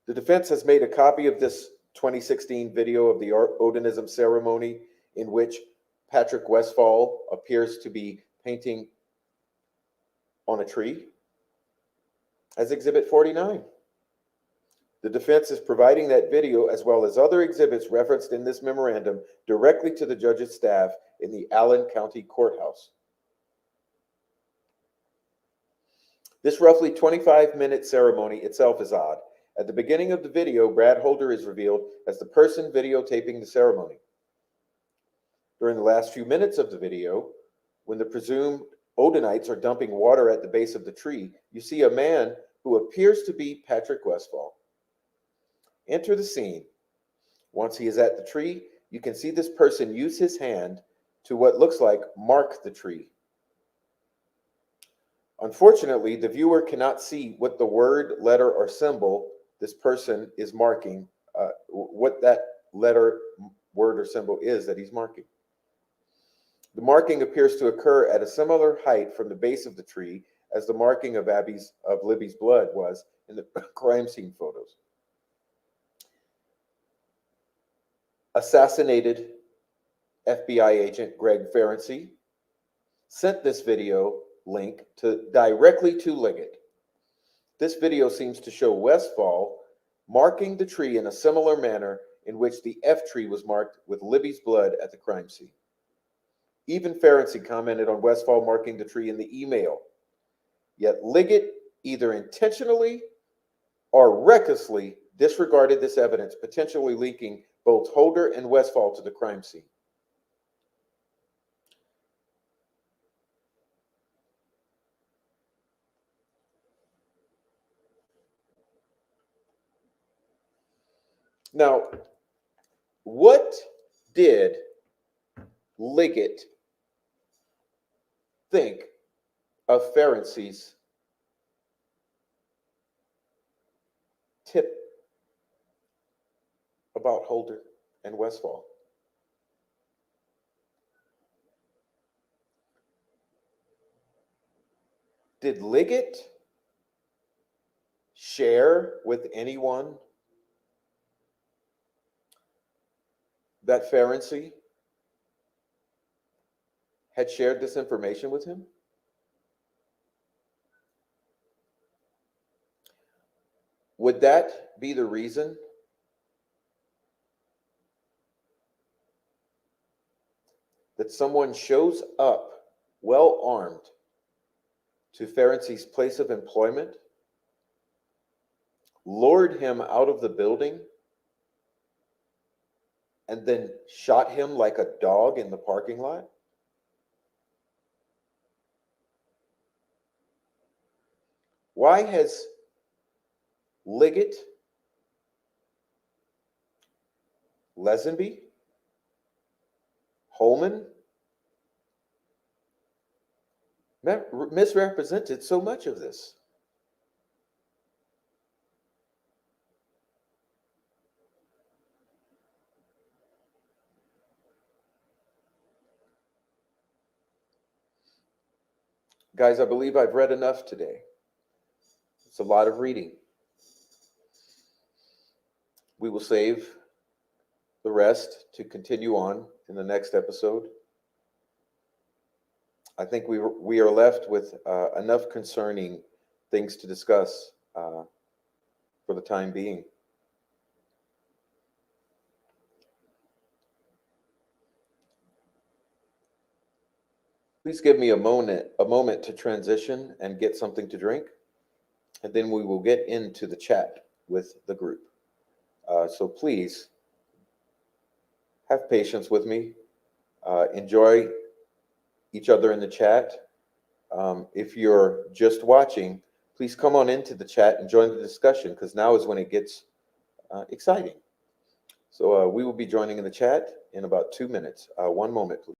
The defense has made a copy of this 2016 video of the Odinism ceremony in which Patrick Westphal appears to be painting on a tree as Exhibit 49. The defense is providing that video as well as other exhibits referenced in this memorandum directly to the judge's staff in the Allen County Courthouse. This roughly 25-minute ceremony itself is odd. At the beginning of the video, Brad Holder is revealed as the person videotaping the ceremony. During the last few minutes of the video, when the presumed Odinites are dumping water at the base of the tree, you see a man who appears to be Patrick Westphal enter the scene. Once he is at the tree, you can see this person use his hand to what looks like mark the tree. Unfortunately, the viewer cannot see what the word, letter, or symbol this person is marking, what that letter, word, or symbol is that he's marking. The marking appears to occur at a similar height from the base of the tree as the marking of Libby's blood was in the crime scene photos. Assassinated FBI agent Greg Ferenczi sent this video link directly to Liggett. This video seems to show Westphal marking the tree in a similar manner in which the F tree was marked with Libby's blood at the crime scene. Even Ferenczi commented on Westphal marking the tree in the email. Yet Liggett either intentionally or recklessly disregarded this evidence, potentially linking both Holder and Westphal to the crime scene. Now, what did Liggett think of Ferenczi's tip about Holder and Westphal? Did Liggett share with anyone that Ferenczi had shared this information with him? Would that be the reason that someone shows up well armed to Ferenczi's place of employment, lured him out of the building, and then shot him like a dog in the parking lot? Why has Liggett, Lesenby, Holman misrepresented so much of this? Guys, I believe I've read enough today. It's a lot of reading. We will save the rest to continue on in the next episode. I think we are left with enough concerning things to discuss for the time being. Please give me a moment to transition and get something to drink, and then we will get into the chat with the group. So please have patience with me. Enjoy each other in the chat. If you're just watching, please come on into the chat and join the discussion, because now is when it gets exciting. So we will be joining in the chat in about 2 minutes. One moment, please.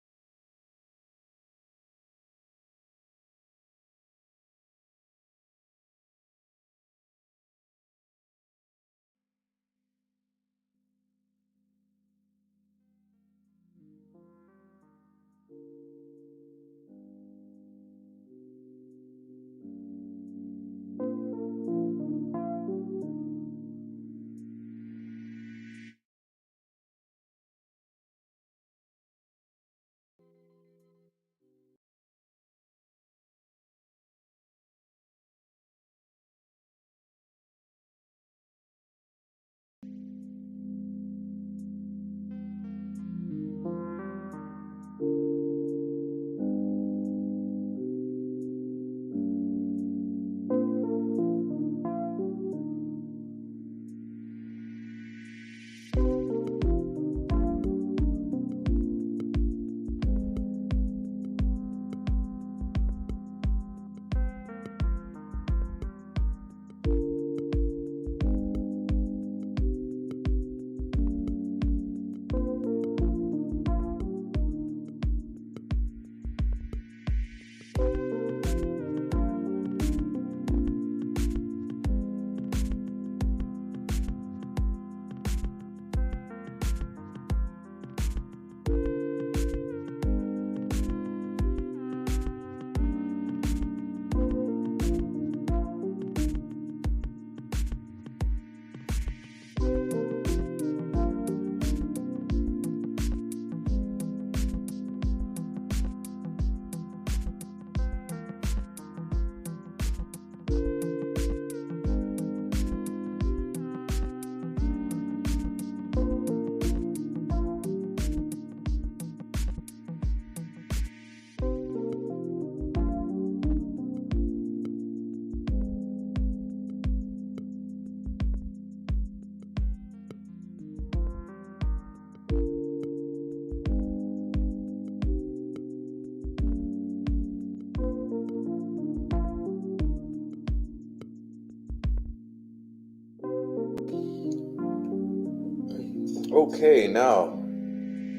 Okay, now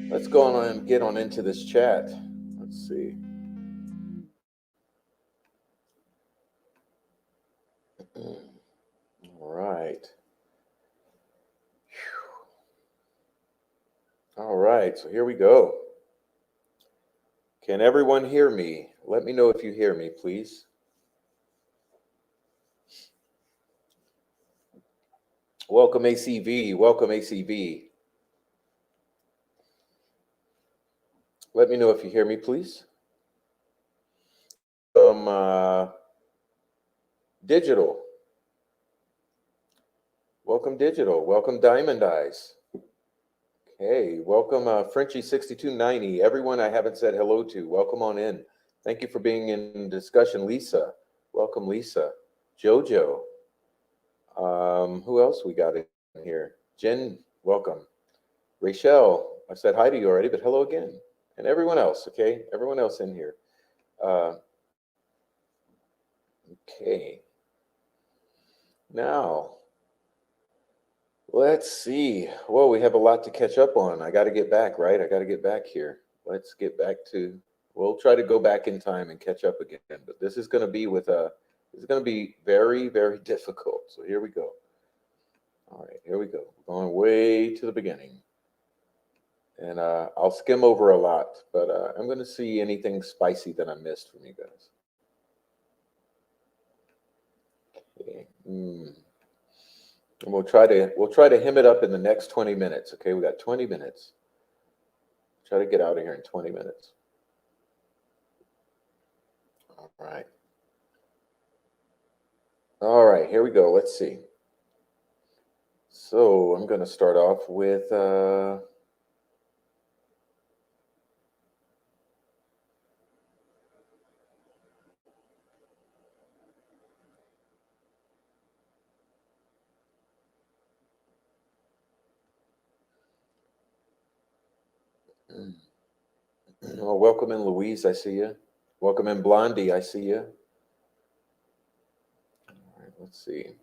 let's go on and get on into this chat. Let's see. All right. All right, so here we go. Can everyone hear me? Let me know if you hear me, please. Welcome, ACV. Welcome, ACV. Let me know if you hear me, please. Digital. Welcome, Digital. Welcome, Diamond Eyes. Okay, welcome, Frenchie6290. Everyone I haven't said hello to, welcome on in. Thank you for being in discussion. Lisa, welcome, Lisa. Jojo. Who else we got in here? Jen, welcome. Rachel, I said hi to you already, but hello again. And everyone else, okay? Everyone else in here. Okay. Now, let's see. Well, we have a lot to catch up on. I got to get back, right? I got to get back here. Let's get back to, we'll try to go back in time and catch up again. But this is going to be this is going to be very, very difficult. So here we go. All right, here we go. We're going way to the beginning. And I'll skim over a lot, but I'm going to see anything spicy that I missed from you guys. Okay. And we'll try to hem it up in the next 20 minutes. Okay, we got 20 minutes. Try to get out of here in 20 minutes. All right. All right, here we go. Let's see. So I'm going to start off with oh, welcome in, Louise. I see you. Welcome in, Blondie. I see you. All right, let's see.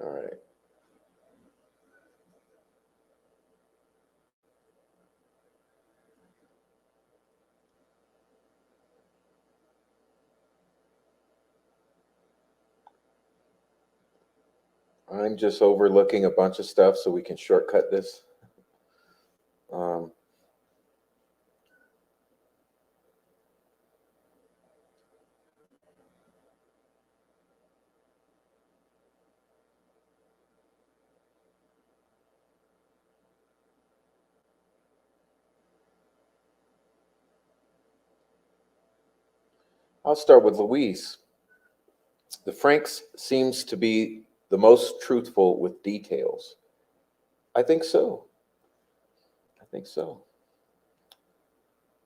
All right. I'm just overlooking a bunch of stuff so we can shortcut this. I'll start with Louise. The Franks seems to be the most truthful with details. I think so. I think so.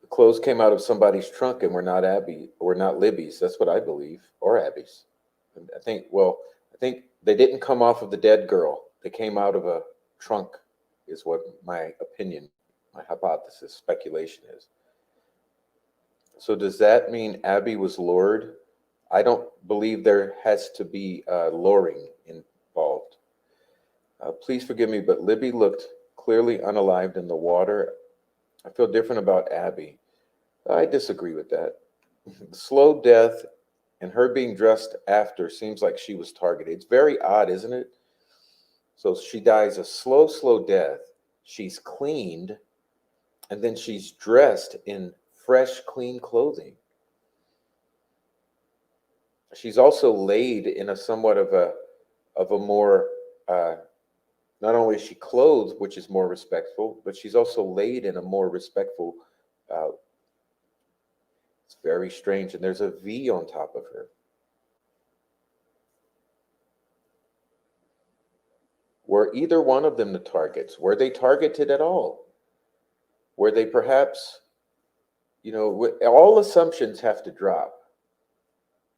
The clothes came out of somebody's trunk and were not Libby's. That's what I believe, or Abby's. I think. Well, I think they didn't come off of the dead girl. They came out of a trunk, is what my opinion, my hypothesis, speculation is. So does that mean Abby was lured? I don't believe there has to be luring involved. Please forgive me, but Libby looked clearly unalived in the water. I feel different about Abby. I disagree with that. Slow death and her being dressed after seems like she was targeted. It's very odd, isn't it? So she dies a slow, slow death. She's cleaned, and then she's dressed in fresh, clean clothing. She's also laid in a somewhat of a more not only is she clothed, which is more respectful, but she's also laid in a more respectful. It's very strange, and there's a V on top of her. Were either one of them the targets? Were they targeted at all? Were they perhaps, all assumptions have to drop.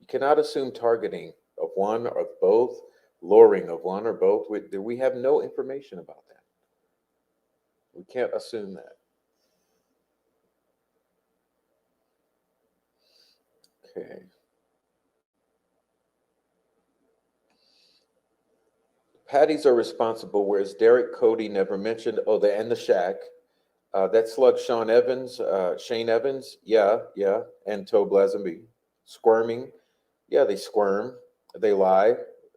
You cannot assume targeting of one or both, luring of one or both. We have no information about that. We can't assume that. Okay. Patties are responsible, whereas Derek Cody never mentioned. Oh, and the Shack. That slug Shane Evans, yeah, yeah, and Toe Blasenby. Squirming, yeah, they squirm, they lie.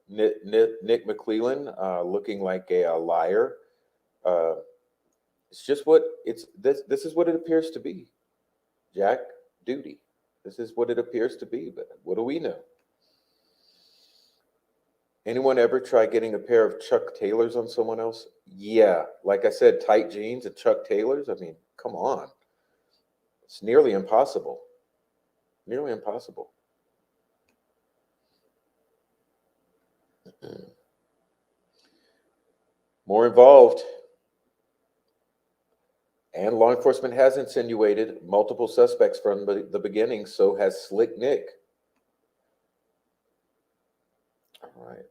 Nick McClellan, looking like a liar. Uh, it's just what it's this. This is what it appears to be. Jack Duty. This is what it appears to be. But what do we know? Anyone ever try getting a pair of Chuck Taylors on someone else? Yeah, like I said, tight jeans and Chuck Taylors. I mean, come on, it's nearly impossible. Nearly impossible. More involved. And law enforcement has insinuated multiple suspects from the beginning, so has Slick Nick. All right.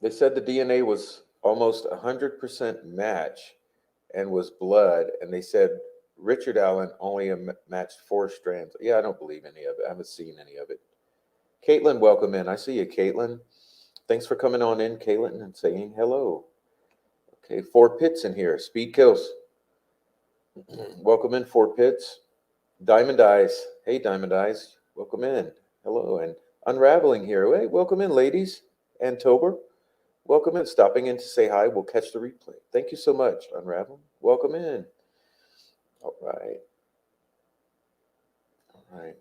They said the DNA was almost 100% match and was blood, and they said Richard Allen only matched 4 strands. Yeah, I don't believe any of it. I haven't seen any of it. Caitlin, welcome in. I see you, Caitlin. Thanks for coming on in, Caitlin, and saying hello. Okay, 4 Pits in here. Speed kills. Welcome in, 4 Pits. Diamond Eyes. Hey, Diamond Eyes. Welcome in. Hello. And Unraveling here. Hey, welcome in, ladies. And Tober. Welcome in. Stopping in to say hi. We'll catch the replay. Thank you so much, Unravel. Welcome in. All right. All right.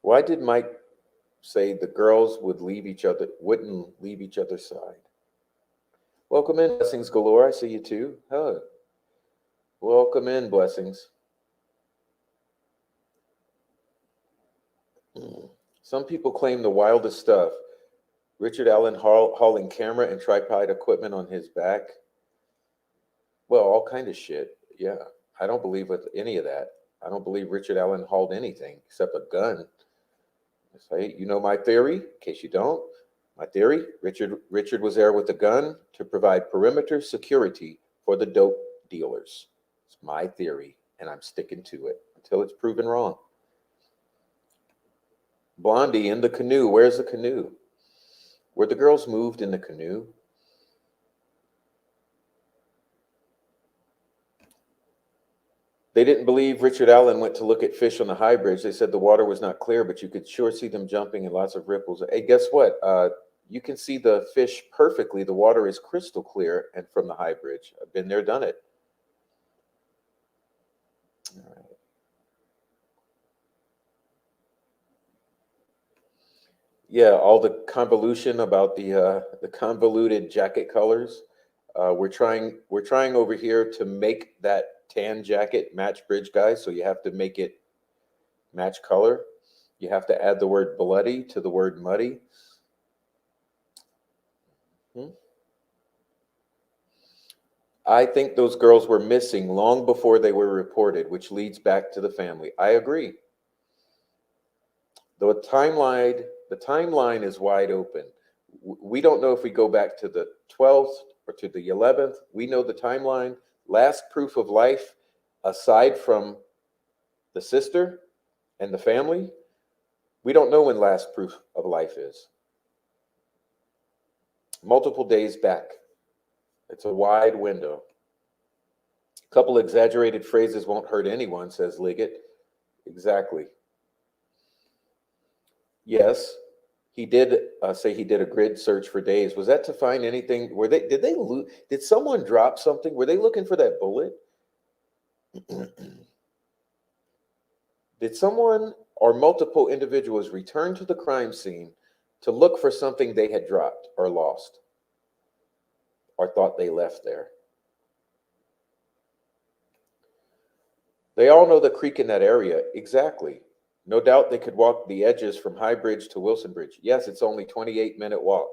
Why did Mike say the girls wouldn't leave each other's side? Welcome in, Blessings Galore. I see you too. Hello. Welcome in, Blessings. Some people claim the wildest stuff. Richard Allen hauling camera and tripod equipment on his back. Well, all kind of shit. Yeah, I don't believe with any of that. I don't believe Richard Allen hauled anything except a gun. Say, you know my theory. In case you don't, my theory: Richard was there with a gun to provide perimeter security for the dope dealers. It's my theory, and I'm sticking to it until it's proven wrong. Blondie in the canoe. Where's the canoe? Were the girls moved in the canoe? They didn't believe Richard Allen went to look at fish on the high bridge. They said the water was not clear, but you could sure see them jumping and lots of ripples. Hey, guess what? You can see the fish perfectly. The water is crystal clear and from the high bridge. I've been there, done it. All right. Yeah, all the convolution about the convoluted jacket colors. We're trying over here to make that tan jacket match bridge, guys. So you have to make it match color. You have to add the word bloody to the word muddy. Hmm? I think those girls were missing long before they were reported, which leads back to the family. I agree. The timeline is wide open. We don't know if we go back to the 12th or to the 11th. We know the timeline. Last proof of life, aside from the sister and the family, we don't know when last proof of life is. Multiple days back. It's a wide window. A couple exaggerated phrases won't hurt anyone, says Liggett. Exactly. Yes, he did say he did a grid search for days. Was that to find anything? Did someone drop something? Were they looking for that bullet? Did someone or multiple individuals return to the crime scene to look for something they had dropped or lost or thought they left there? They all know the creek in that area. Exactly. No doubt they could walk the edges from High Bridge to Wilson Bridge. Yes, it's only 28-minute walk.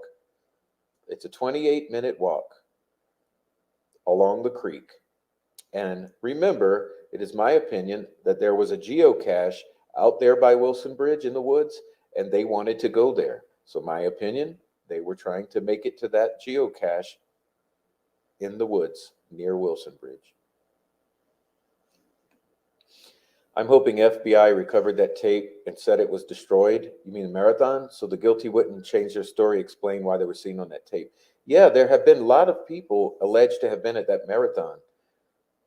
It's a 28-minute walk along the creek. And remember, it is my opinion that there was a geocache out there by Wilson Bridge in the woods, and they wanted to go there. So, my opinion, they were trying to make it to that geocache in the woods near Wilson Bridge. I'm hoping FBI recovered that tape and said it was destroyed. You mean the marathon? So the guilty wouldn't change their story, explain why they were seen on that tape. Yeah, there have been a lot of people alleged to have been at that marathon.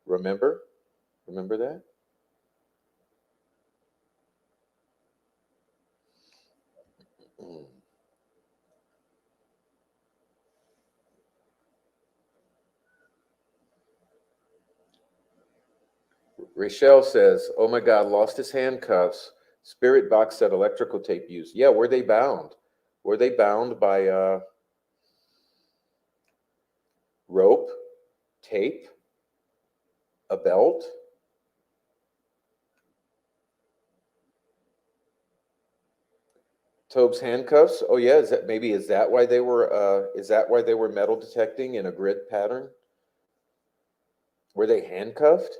Remember? Remember that? Mm. Rachel says, "Oh my God, lost his handcuffs. Spirit box said electrical tape used. Yeah, were they bound? Were they bound by rope, tape, a belt? Tobe's handcuffs? Oh yeah, is that why they were metal detecting in a grid pattern? Were they handcuffed?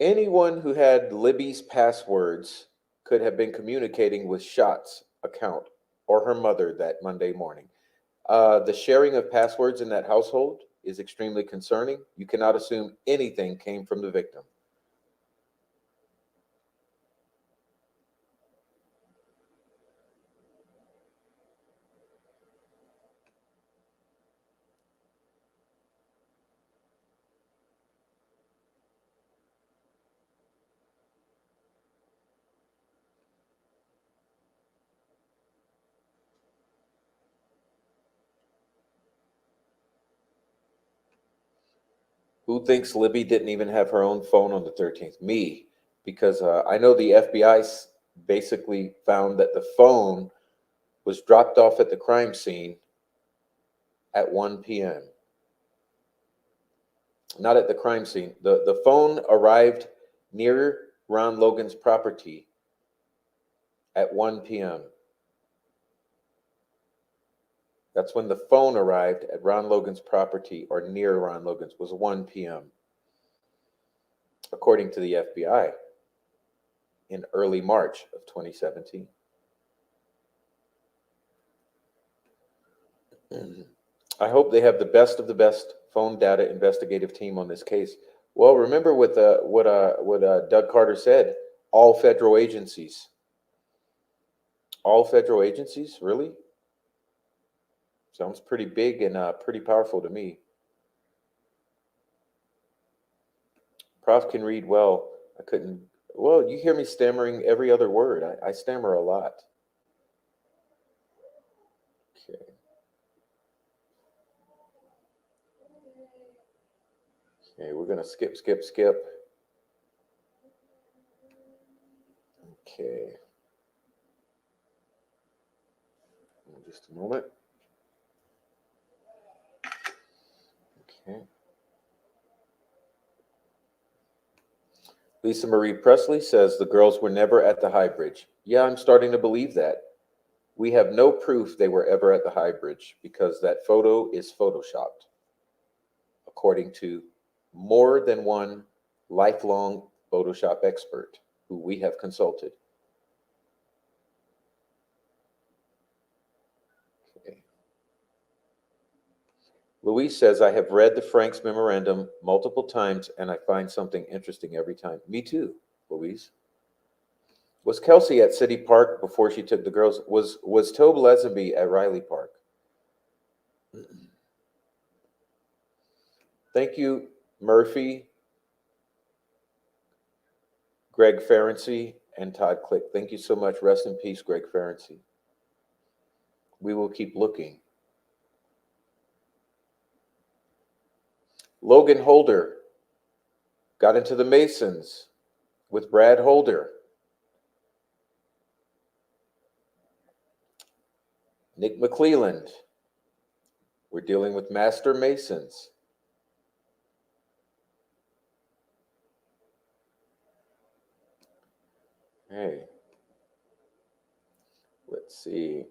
Anyone who had Libby's passwords could have been communicating with Shot's account or her mother that Monday morning. The sharing of passwords in that household is extremely concerning. You cannot assume anything came from the victim. Who thinks Libby didn't even have her own phone on the 13th? Me, because I know the FBI basically found that the phone was dropped off at the crime scene at 1 p.m. Not at the crime scene. The phone arrived near Ron Logan's property at 1 p.m. That's when the phone arrived at Ron Logan's property or near Ron Logan's was 1 p.m. according to the FBI in early March of 2017. I hope they have the best of the best phone data investigative team on this case. Well, remember what Doug Carter said: all federal agencies, really sounds pretty big and pretty powerful to me. Prof can read well. I couldn't. Well, you hear me stammering every other word. I stammer a lot. Okay. Okay, we're gonna skip. Okay. Just a moment. Okay. Lisa Marie Presley says the girls were never at the High Bridge. Yeah, I'm starting to believe that. We have no proof they were ever at the High Bridge because that photo is photoshopped, according to more than one lifelong Photoshop expert who we have consulted. Okay. Louise says, I have read the Frank's memorandum multiple times and I find something interesting every time. Me too, Louise. Was Kelsey at City Park before she took the girls? Was Tobe Leatherby at Riley Park? Thank you, Murphy, Greg Ferenczi, and Todd Click. Thank you so much. Rest in peace, Greg Ferenczi. We will keep looking. Logan Holder got into the Masons with Brad Holder. Nick McClelland. We're dealing with Master Masons. Hey, let's see.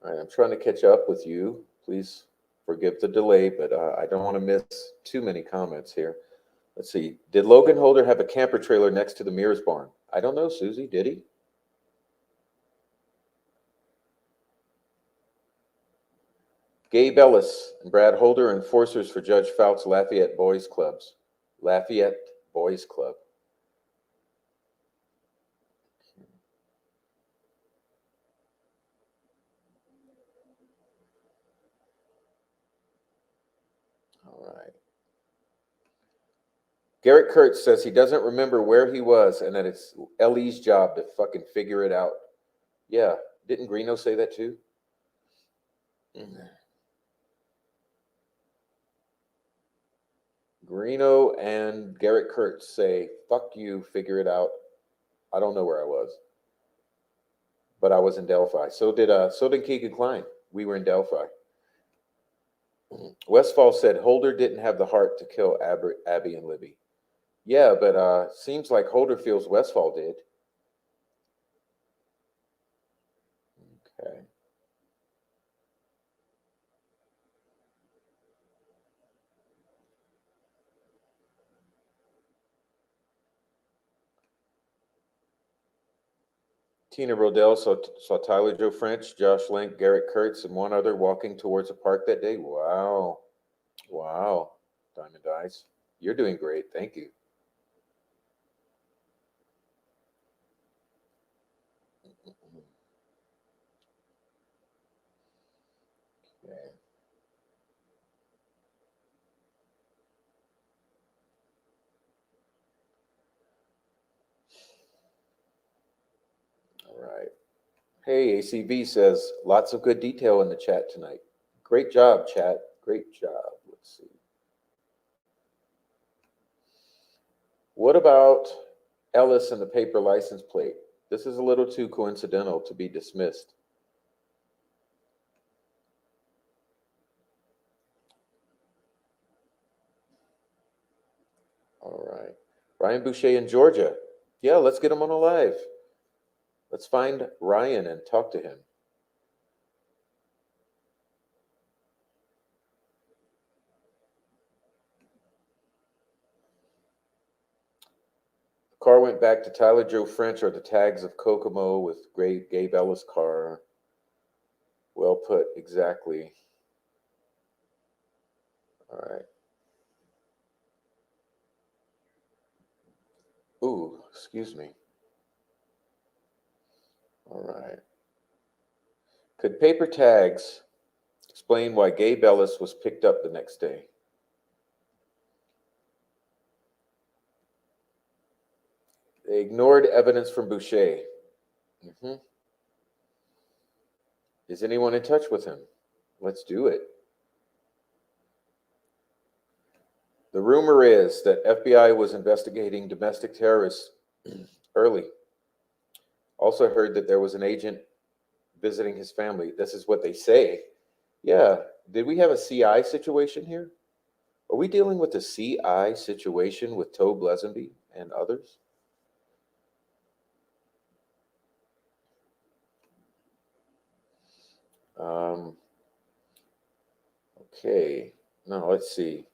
All right, I'm trying to catch up with you. Please forgive the delay, but I don't want to miss too many comments here. Let's see. Did Logan Holder have a camper trailer next to the Mears barn? I don't know, Susie. Did he? Gabe Ellis and Brad Holder, enforcers for Judge Fout's Lafayette Boys Clubs. Lafayette Boys Club. All right. Garrett Kurtz says he doesn't remember where he was and that it's Ellie's job to fucking figure it out. Yeah. Didn't Greeno say that too? Greeno and Garrett Kurtz say, fuck you, figure it out. I don't know where I was, but I was in Delphi. So did Keegan Klein. We were in Delphi. Westfall said Holder didn't have the heart to kill Abby and Libby. Yeah, but seems like Holder feels Westfall did. Okay. Tina Rodell saw Tyler Joe French, Josh Link, Garrett Kurtz, and one other walking towards a park that day. Wow. Wow. Diamond Eyes. You're doing great. Thank you. Okay. All right. Hey, ACV says, lots of good detail in the chat tonight. Great job, chat. Great job. Let's see. What about Ellis and the paper license plate? This is a little too coincidental to be dismissed. All right. Ryan Boucher in Georgia. Yeah, let's get him on a live. Let's find Ryan and talk to him. The car went back to Tyler Joe French or the tags of Kokomo with Gabe Ellis' car. Well put, exactly. All right. Ooh, excuse me. All right. Could paper tags explain why Gabe Ellis was picked up the next day? They ignored evidence from Boucher. Mm-hmm. Is anyone in touch with him? Let's do it. The rumor is that FBI was investigating domestic terrorists early. Also heard that there was an agent visiting his family. This is what they say. Yeah. Did we have a CI situation here? Are we dealing with a CI situation with Tobe Lesenby and others? Okay. Now let's see.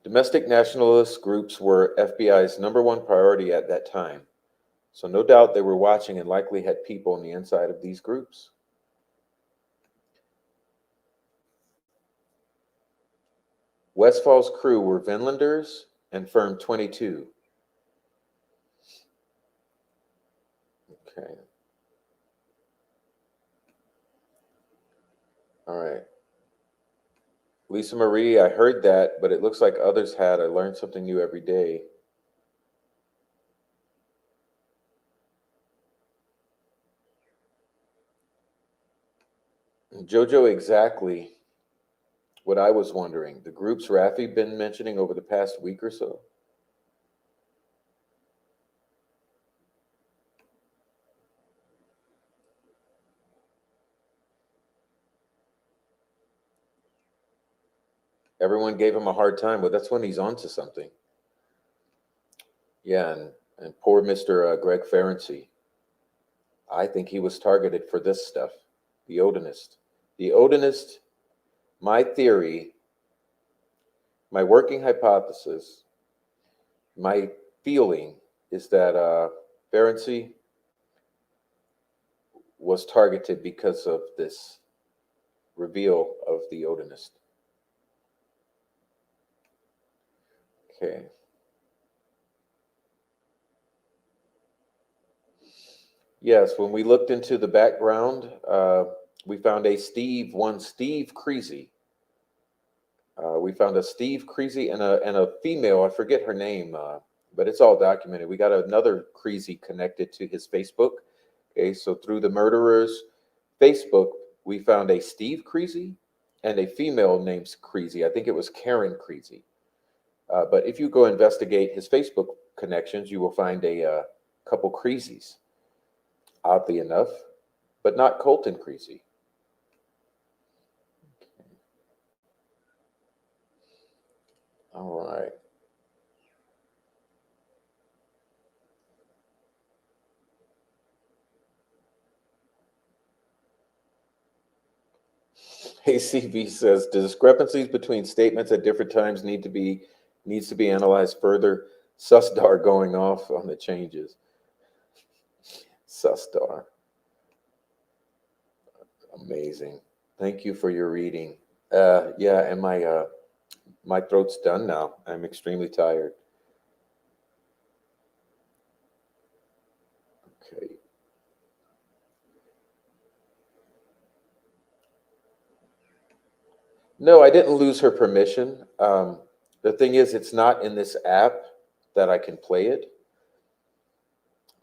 Domestic nationalist groups were FBI's #1 priority at that time. So no doubt they were watching and likely had people on the inside of these groups. Westfall's crew were Vinlanders and Firm 22. Okay. All right. Lisa Marie, I heard that, but it looks like others had. I learned something new every day. Jojo, exactly what I was wondering. The groups Rafi been mentioning over the past week or so. Everyone gave him a hard time, but that's when he's onto something. Yeah, and poor Mr. Greg Ferenczi. I think he was targeted for this stuff. The Odinist. The Odinist, my theory my working hypothesis, my feeling is that Ferenczi was targeted because of this reveal of the Odinist. Okay. Yes, when we looked into the background, we found one Steve Creasy. We found a Steve Creasy and a female. I forget her name, but it's all documented. We got another Creasy connected to his Facebook. Okay, so through the murderer's Facebook, we found a Steve Creasy and a female named Creasy. I think it was Karen Creasy. But if you go investigate his Facebook connections, you will find a couple Creasys, oddly enough, but not Colton Creasy. All right. ACB says the discrepancies between statements at different times needs to be analyzed further. Susdar going off on the changes. Susdar. Amazing. Thank you for your reading. Yeah, and my throat's done now. I'm extremely tired. Okay. No, I didn't lose her permission. The thing is, it's not in this app that I can play it.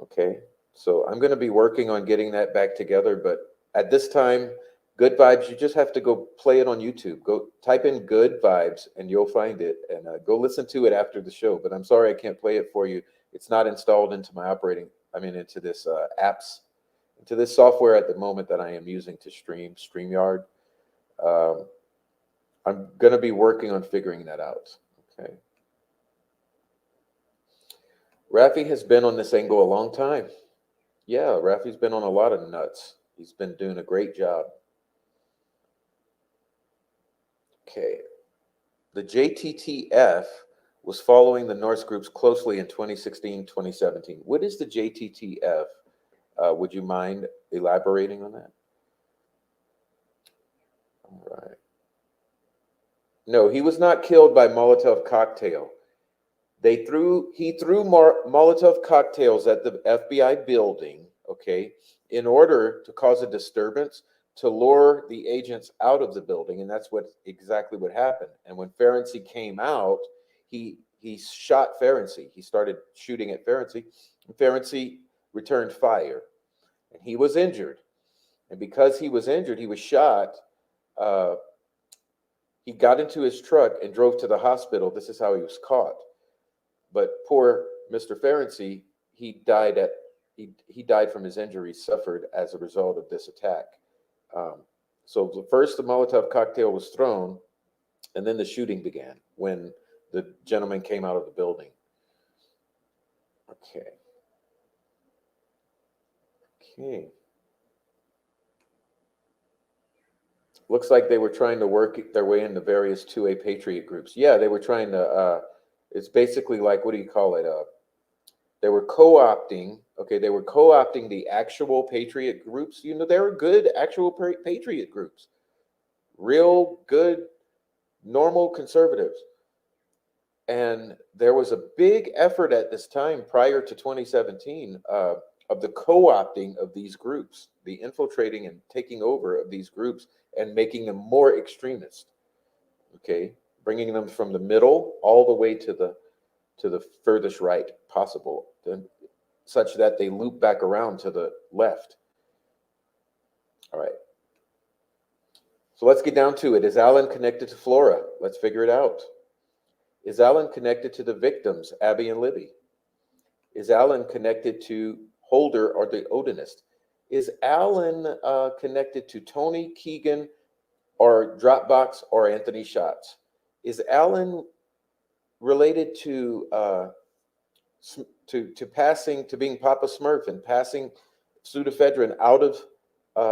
Okay. So I'm going to be working on getting that back together. But at this time, Good Vibes, you just have to go play it on YouTube. Go type in Good Vibes and you'll find it. And go listen to it after the show. But I'm sorry I can't play it for you. It's not installed into my into this into this software at the moment that I am using to stream, StreamYard. Um, I'm going to be working on figuring that out. Okay. Rafi has been on this angle a long time. Yeah, Rafi's been on a lot of nuts. He's been doing a great job. Okay. The JTTF was following the Norse groups closely in 2016, 2017. What is the JTTF? Would you mind elaborating on that? All right. No, he was not killed by Molotov cocktail. He threw Molotov cocktails at the FBI building, okay, in order to cause a disturbance to lure the agents out of the building, and that's exactly what happened. And when Ferenczi came out, he shot Ferenczi. He started shooting at Ferenczi. Ferenczi returned fire, and he was injured. And because he was injured, he was shot. Uh, he got into his truck and drove to the hospital. This is how he was caught. But poor Mr. Ferenczi, he died from his injuries suffered as a result of this attack. So the Molotov cocktail was thrown, and then the shooting began when the gentleman came out of the building. Okay. Okay. Looks like they were trying to work their way into various 2A Patriot groups. Yeah, they were trying to. It's basically like, what do you call it? They were co-opting. Okay, they were co-opting the actual Patriot groups. You know, they were good actual Patriot groups, real good, normal conservatives. And there was a big effort at this time prior to 2017 of the co-opting of these groups, the infiltrating and taking over of these groups and making them more extremist. Okay, bringing them from the middle all the way to the furthest right possible, such that they loop back around to the left. All right. So let's get down to it. Is Alan connected to Flora? Let's figure it out. Is Alan connected to the victims, Abby and Libby? Is Alan connected to Holder or the Odinist? Is Alan connected to Tony Keegan or Dropbox or Anthony Schatz? Is Alan related to being Papa Smurf and passing pseudoephedrine out of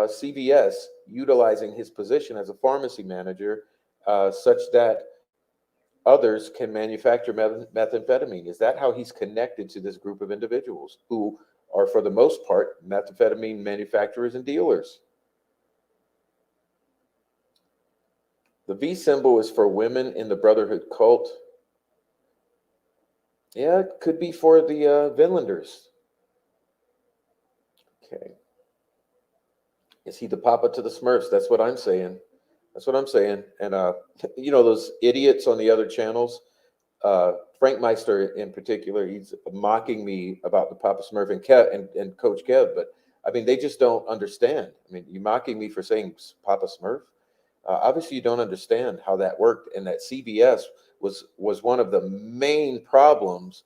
CVS, utilizing his position as a pharmacy manager, such that others can manufacture methamphetamine. Is that how he's connected to this group of individuals who are, for the most part, methamphetamine manufacturers and dealers? The V symbol is for women in the Brotherhood cult. Yeah, it could be for the Vinlanders. Okay. Is he the papa to the Smurfs? That's what I'm saying. That's what I'm saying. And those idiots on the other channels, Frank Meister in particular, he's mocking me about the Papa Smurf and Kev and Coach Kev, but I mean they just don't understand. I mean, you mocking me for saying Papa Smurf. Obviously, you don't understand how that worked, and that CBS was one of the main problems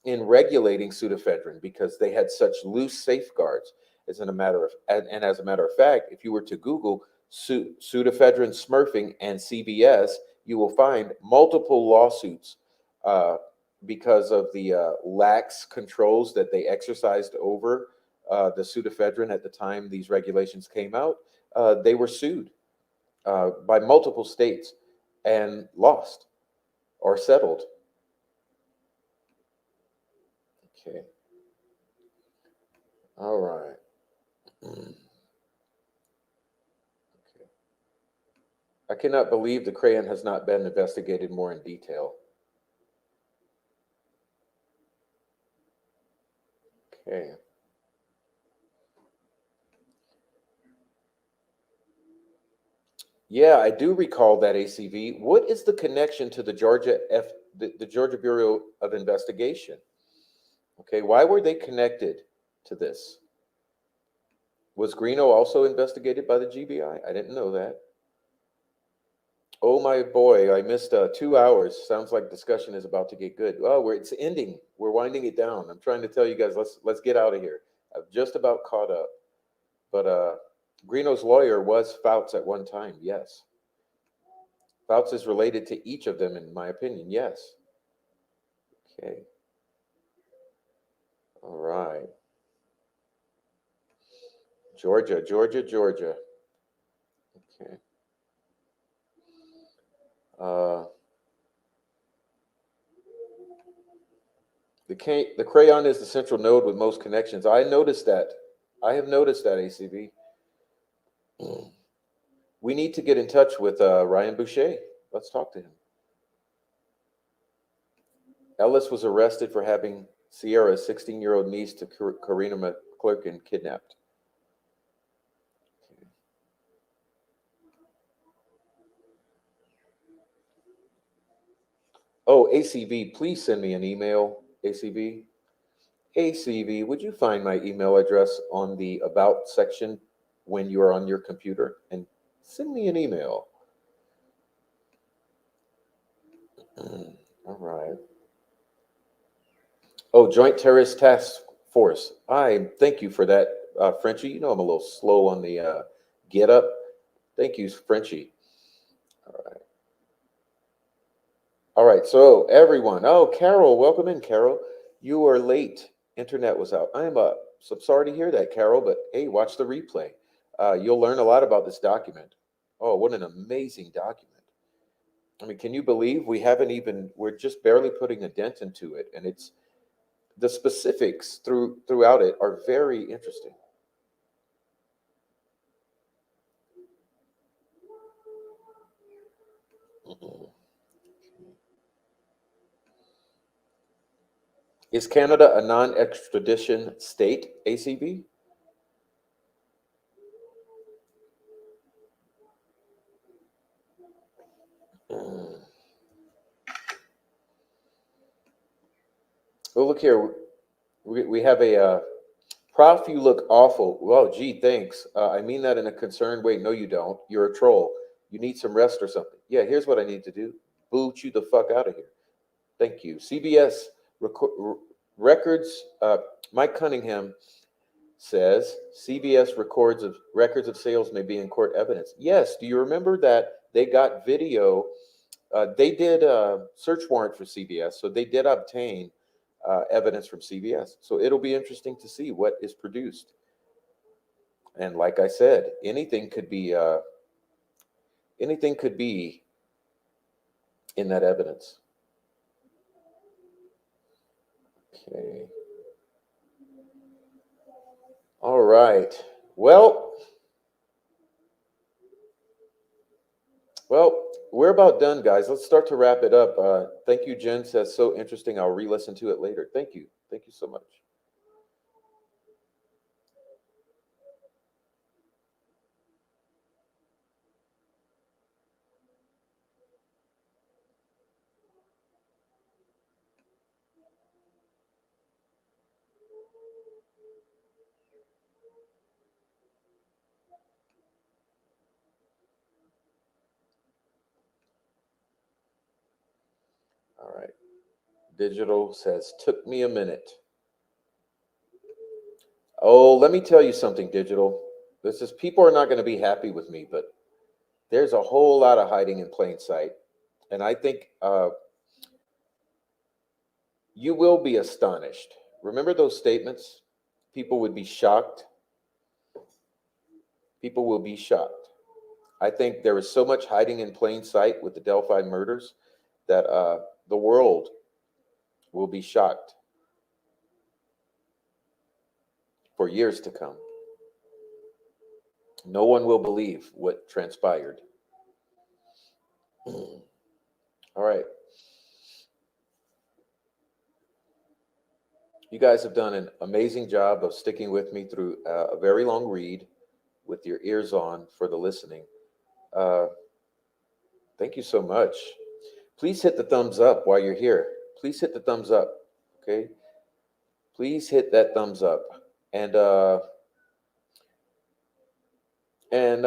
in regulating pseudoephedrine because they had such loose safeguards. As a matter of fact, if you were to Google pseudoephedrine smurfing and CBS, you will find multiple lawsuits uh, because of the lax controls that they exercised over the pseudoephedrine at the time these regulations came out. They were sued by multiple states and lost or settled. Okay. All right. Okay. I cannot believe the crayon has not been investigated more in detail. Okay. Yeah, I do recall that ACV. What is the connection to the Georgia Bureau of Investigation? Okay, why were they connected to this? Was Greeno also investigated by the GBI? I didn't know that. Oh my boy, I missed 2 hours. Sounds like discussion is about to get good. Oh, it's ending. We're winding it down. I'm trying to tell you guys, let's get out of here. I've just about caught up. But Greeno's lawyer was Fouts at one time. Yes, Fouts is related to each of them, in my opinion. Yes. Okay. All right. Georgia, Georgia, Georgia. Okay. Uh, the crayon is the central node with most connections. I noticed that. I have noticed that, ACB. We need to get in touch with Ryan Boucher. Let's talk to him. Ellis was arrested for having Sierra's 16-year-old niece to Karina McClurkin kidnapped. Oh, ACV, please send me an email. ACV. ACV, would you find my email address on the About section when you are on your computer and send me an email? All right. Oh, Joint Terrorist Task Force. I thank you for that, Frenchie. You know I'm a little slow on the get up. Thank you, Frenchie. All right. All right. So everyone. Oh, Carol, welcome in, Carol. You are late. Internet was out. I'm up. So sorry to hear that, Carol. But hey, watch the replay. You'll learn a lot about this document. Oh, what an amazing document. I mean, can you believe we're just barely putting a dent into it, and it's the specifics throughout it are very interesting. Is Canada a non-extradition state, ACB? Mm. Oh, look here. We have a prof. You look awful. Well, gee, thanks. I mean that in a concerned way. No, you don't. You're a troll. You need some rest or something. Yeah, here's what I need to do. Boot you the fuck out of here. Thank you. CBS records. Mike Cunningham says CBS records of sales may be in court evidence. Yes. Do you remember that they got video? They did a search warrant for CBS, so they did obtain evidence from CBS. So it'll be interesting to see what is produced. And like I said, anything could be in that evidence. Okay. All right. Well, well, we're about done, guys. Let's start to wrap it up. Thank you, Jen. That's so interesting. I'll re-listen to it later. Thank you. Thank you so much. All right. Digital says, took me a minute. Oh, let me tell you something, Digital. This is, people are not going to be happy with me, but there's a whole lot of hiding in plain sight. And I think you will be astonished. Remember those statements? People would be shocked. People will be shocked. I think there is so much hiding in plain sight with the Delphi murders that the world will be shocked for years to come. No one will believe what transpired. All right. You guys have done an amazing job of sticking with me through a very long read with your ears on for the listening. Uh, Thank you so much. Please hit the thumbs up while you're here. Please hit the thumbs up. Okay. Please hit that thumbs up. And and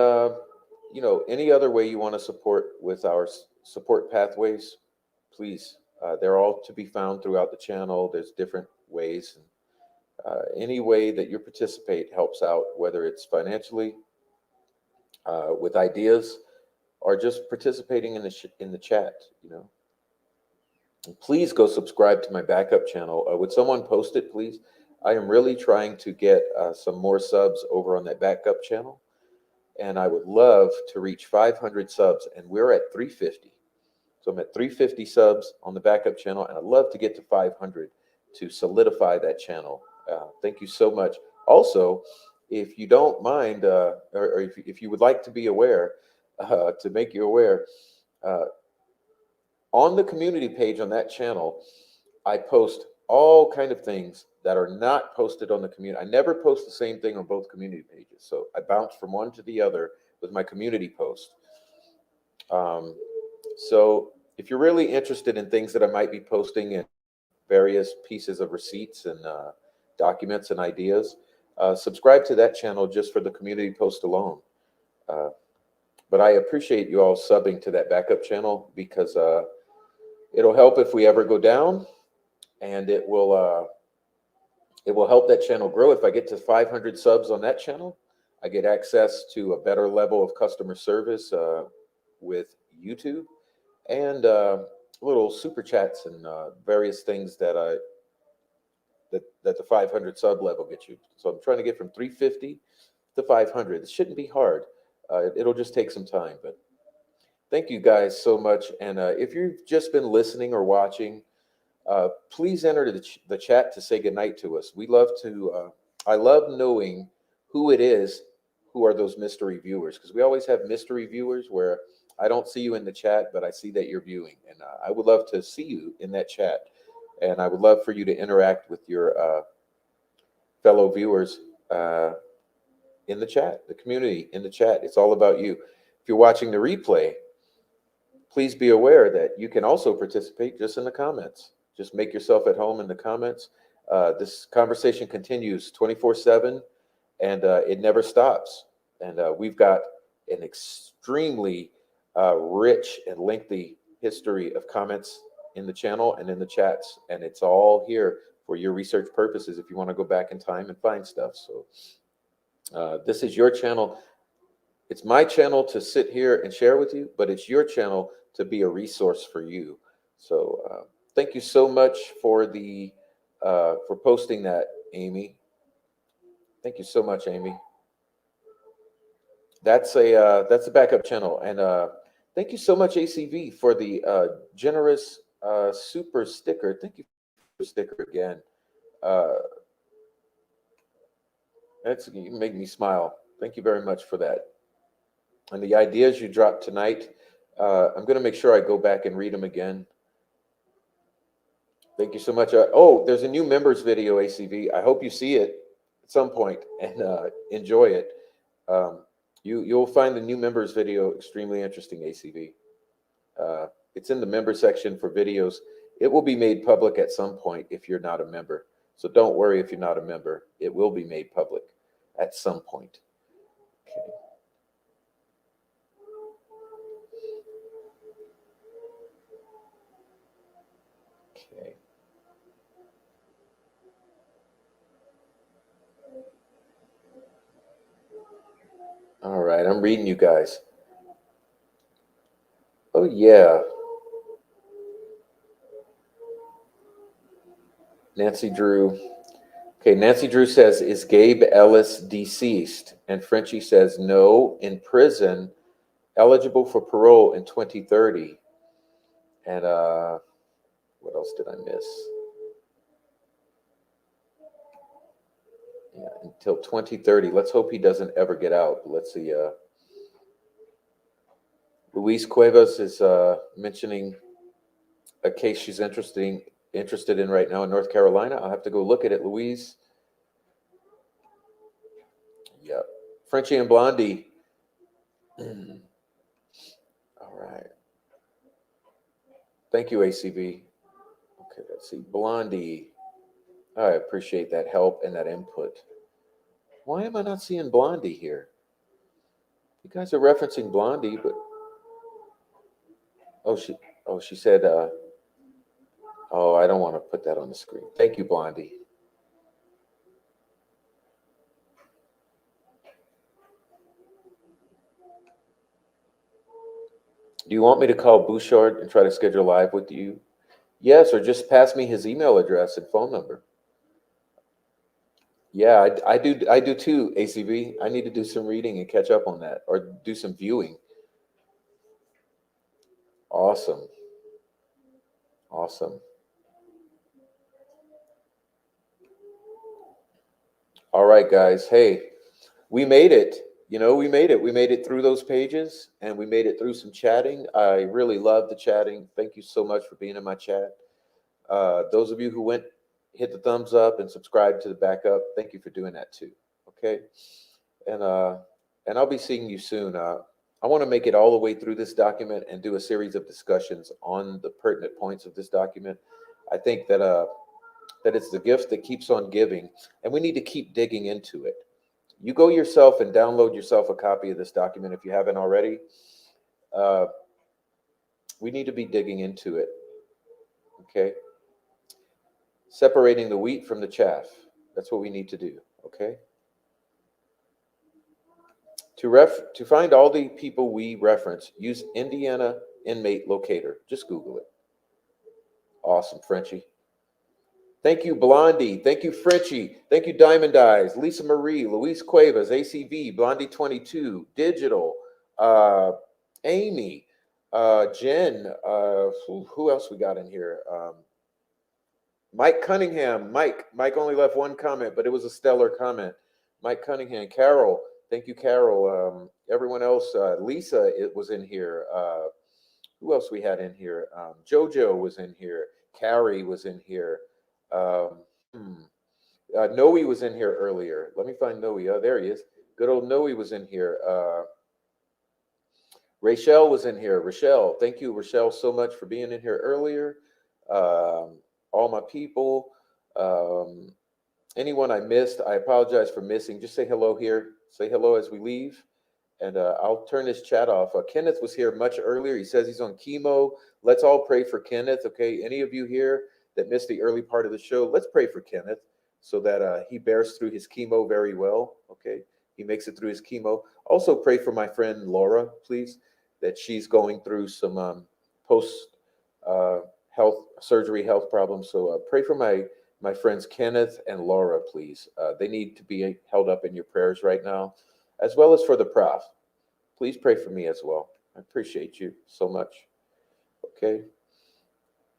you know, any other way you want to support with our support pathways, please. They're all to be found throughout the channel. There's different ways. Any way that you participate helps out, whether it's financially, with ideas, or just participating in the chat. You know, and please go subscribe to my backup channel. Would someone post it, please? I am really trying to get some more subs over on that backup channel, and I would love to reach 500 subs, and we're at 350. So I'm at 350 subs on the backup channel, and I'd love to get to 500 to solidify that channel. Thank you so much. Also, if you don't mind, or if you would like to be aware, to make you aware, uh, on the community page on that channel, I post all kind of things that are not posted on the community. I never post the same thing on both community pages. So I bounce from one to the other with my community post. Um, so if you're really interested in things that I might be posting in various pieces of receipts and documents and ideas, subscribe to that channel just for the community post alone. Uh, but I appreciate you all subbing to that backup channel because it'll help if we ever go down, and it will help that channel grow. If I get to 500 subs on that channel, I get access to a better level of customer service with YouTube, and little super chats and various things that the 500 sub level gets you. So I'm trying to get from 350 to 500. It shouldn't be hard. It'll just take some time, but thank you guys so much. And if you've just been listening or watching, please enter the chat to say goodnight to us. We love to, I love knowing who it is, who are those mystery viewers, because we always have mystery viewers where I don't see you in the chat, but I see that you're viewing. And I would love to see you in that chat. And I would love for you to interact with your fellow viewers in the chat, the community in the chat. It's all about you. If you're watching the replay, please be aware that you can also participate just in the comments. Just make yourself at home in the comments. This conversation continues 24/7, and it never stops. And we've got an extremely rich and lengthy history of comments in the channel and in the chats, and it's all here for your research purposes if you want to go back in time and find stuff. So this is your channel. It's my channel to sit here and share with you, but it's your channel to be a resource for you. So thank you so much for the for posting that, Amy. Thank you so much, Amy. That's a backup channel, and Thank you so much, ACV, for the generous super sticker. Thank you for the sticker again. Uh, you make me smile. Thank you very much for that. And the ideas you dropped tonight, I'm going to make sure I go back and read them again. Thank you so much. Oh, there's a new members video, ACV. I hope you see it at some point and enjoy it. Um, you'll find the new members video extremely interesting, ACV. It's in the member section for videos. It will be made public at some point if you're not a member. So don't worry if you're not a member. It will be made public at some point. Okay. Okay. All right, I'm reading you guys. Oh yeah, Nancy Drew. Okay, Nancy Drew says, "Is Gabe Ellis deceased?" And Frenchie says, "No, in prison, eligible for parole in 2030." And what else did I miss? Yeah, until 2030. Let's hope he doesn't ever get out. Let's see. Luis Cuevas is mentioning a case she's interested in right now in North Carolina. I'll have to go look at it, Louise. Yep. Frenchie and Blondie. All right. Thank you, ACB. Okay, let's see. Blondie. I appreciate that help and that input. Why am I not seeing Blondie here? You guys are referencing Blondie, but oh she said oh, I don't want to put that on the screen. Thank you, Blondie. Do you want me to call Bouchard and try to schedule live with you? Yes, or just pass me his email address and phone number. Yeah, I do too, ACV. I need to do some reading and catch up on that or do some viewing. Awesome. Awesome. All right, guys. Hey, we made it. We made it. We made it through those pages and we made it through some chatting. I really love the chatting. Thank you so much for being in my chat. Those of you who went, hit the thumbs up and subscribe to the backup. Thank you for doing that too. Okay. And I'll be seeing you soon. I want to make it all the way through this document and do a series of discussions on the pertinent points of this document. I think that it's the gift that keeps on giving, and we need to keep digging into it. You go yourself and download yourself a copy of this document if you haven't already. Uh, we need to be digging into it. Okay, separating the wheat from the chaff. That's what we need to do. Okay. To find all the people we reference, use Indiana inmate locator. Just Google it. Awesome, Frenchie. Thank you, Blondie. Thank you, Frenchie. Thank you, Diamond Eyes, Lisa Marie, Luis Cuevas, ACV, Blondie22, Digital, uh, Amy, Jen. Who else we got in here? Mike Cunningham. Mike only left one comment, but it was a stellar comment. Mike Cunningham, Carol. Thank you, Carol. Everyone else, Lisa, it was in here. Who else we had in here? Jojo was in here. Carrie was in here. Um, hmm. Noe was in here earlier. Let me find Noe. Oh, there he is. Good old Noe was in here. Rachel was in here. Rachel, thank you, Rachel, so much for being in here earlier. All my people. Um, Anyone I missed, I apologize for missing. Just say hello here. Say hello as we leave. And I'll turn this chat off. Kenneth was here much earlier. He says he's on chemo. Let's all pray for Kenneth, okay? Any of you here that missed the early part of the show, let's pray for Kenneth so that he bears through his chemo very well, okay? He makes it through his chemo. Also pray for my friend Laura, please, that she's going through some post health surgery health problems. So pray for my friends Kenneth and Laura, please. They need to be held up in your prayers right now, as well as for the prof. Please pray for me as well. I appreciate you so much. Okay.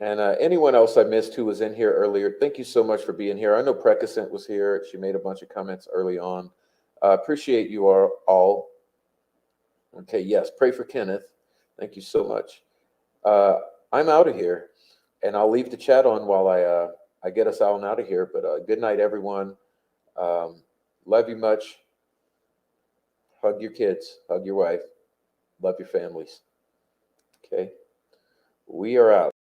And anyone else I missed who was in here earlier, thank you so much for being here. I know Precascent was here. She made a bunch of comments early on. Appreciate you all. Okay, yes, pray for Kenneth. Thank you so much. I'm out of here, and I'll leave the chat on while I get us all out of here. But good night, everyone. Love you much. Hug your kids. Hug your wife. Love your families. Okay, we are out.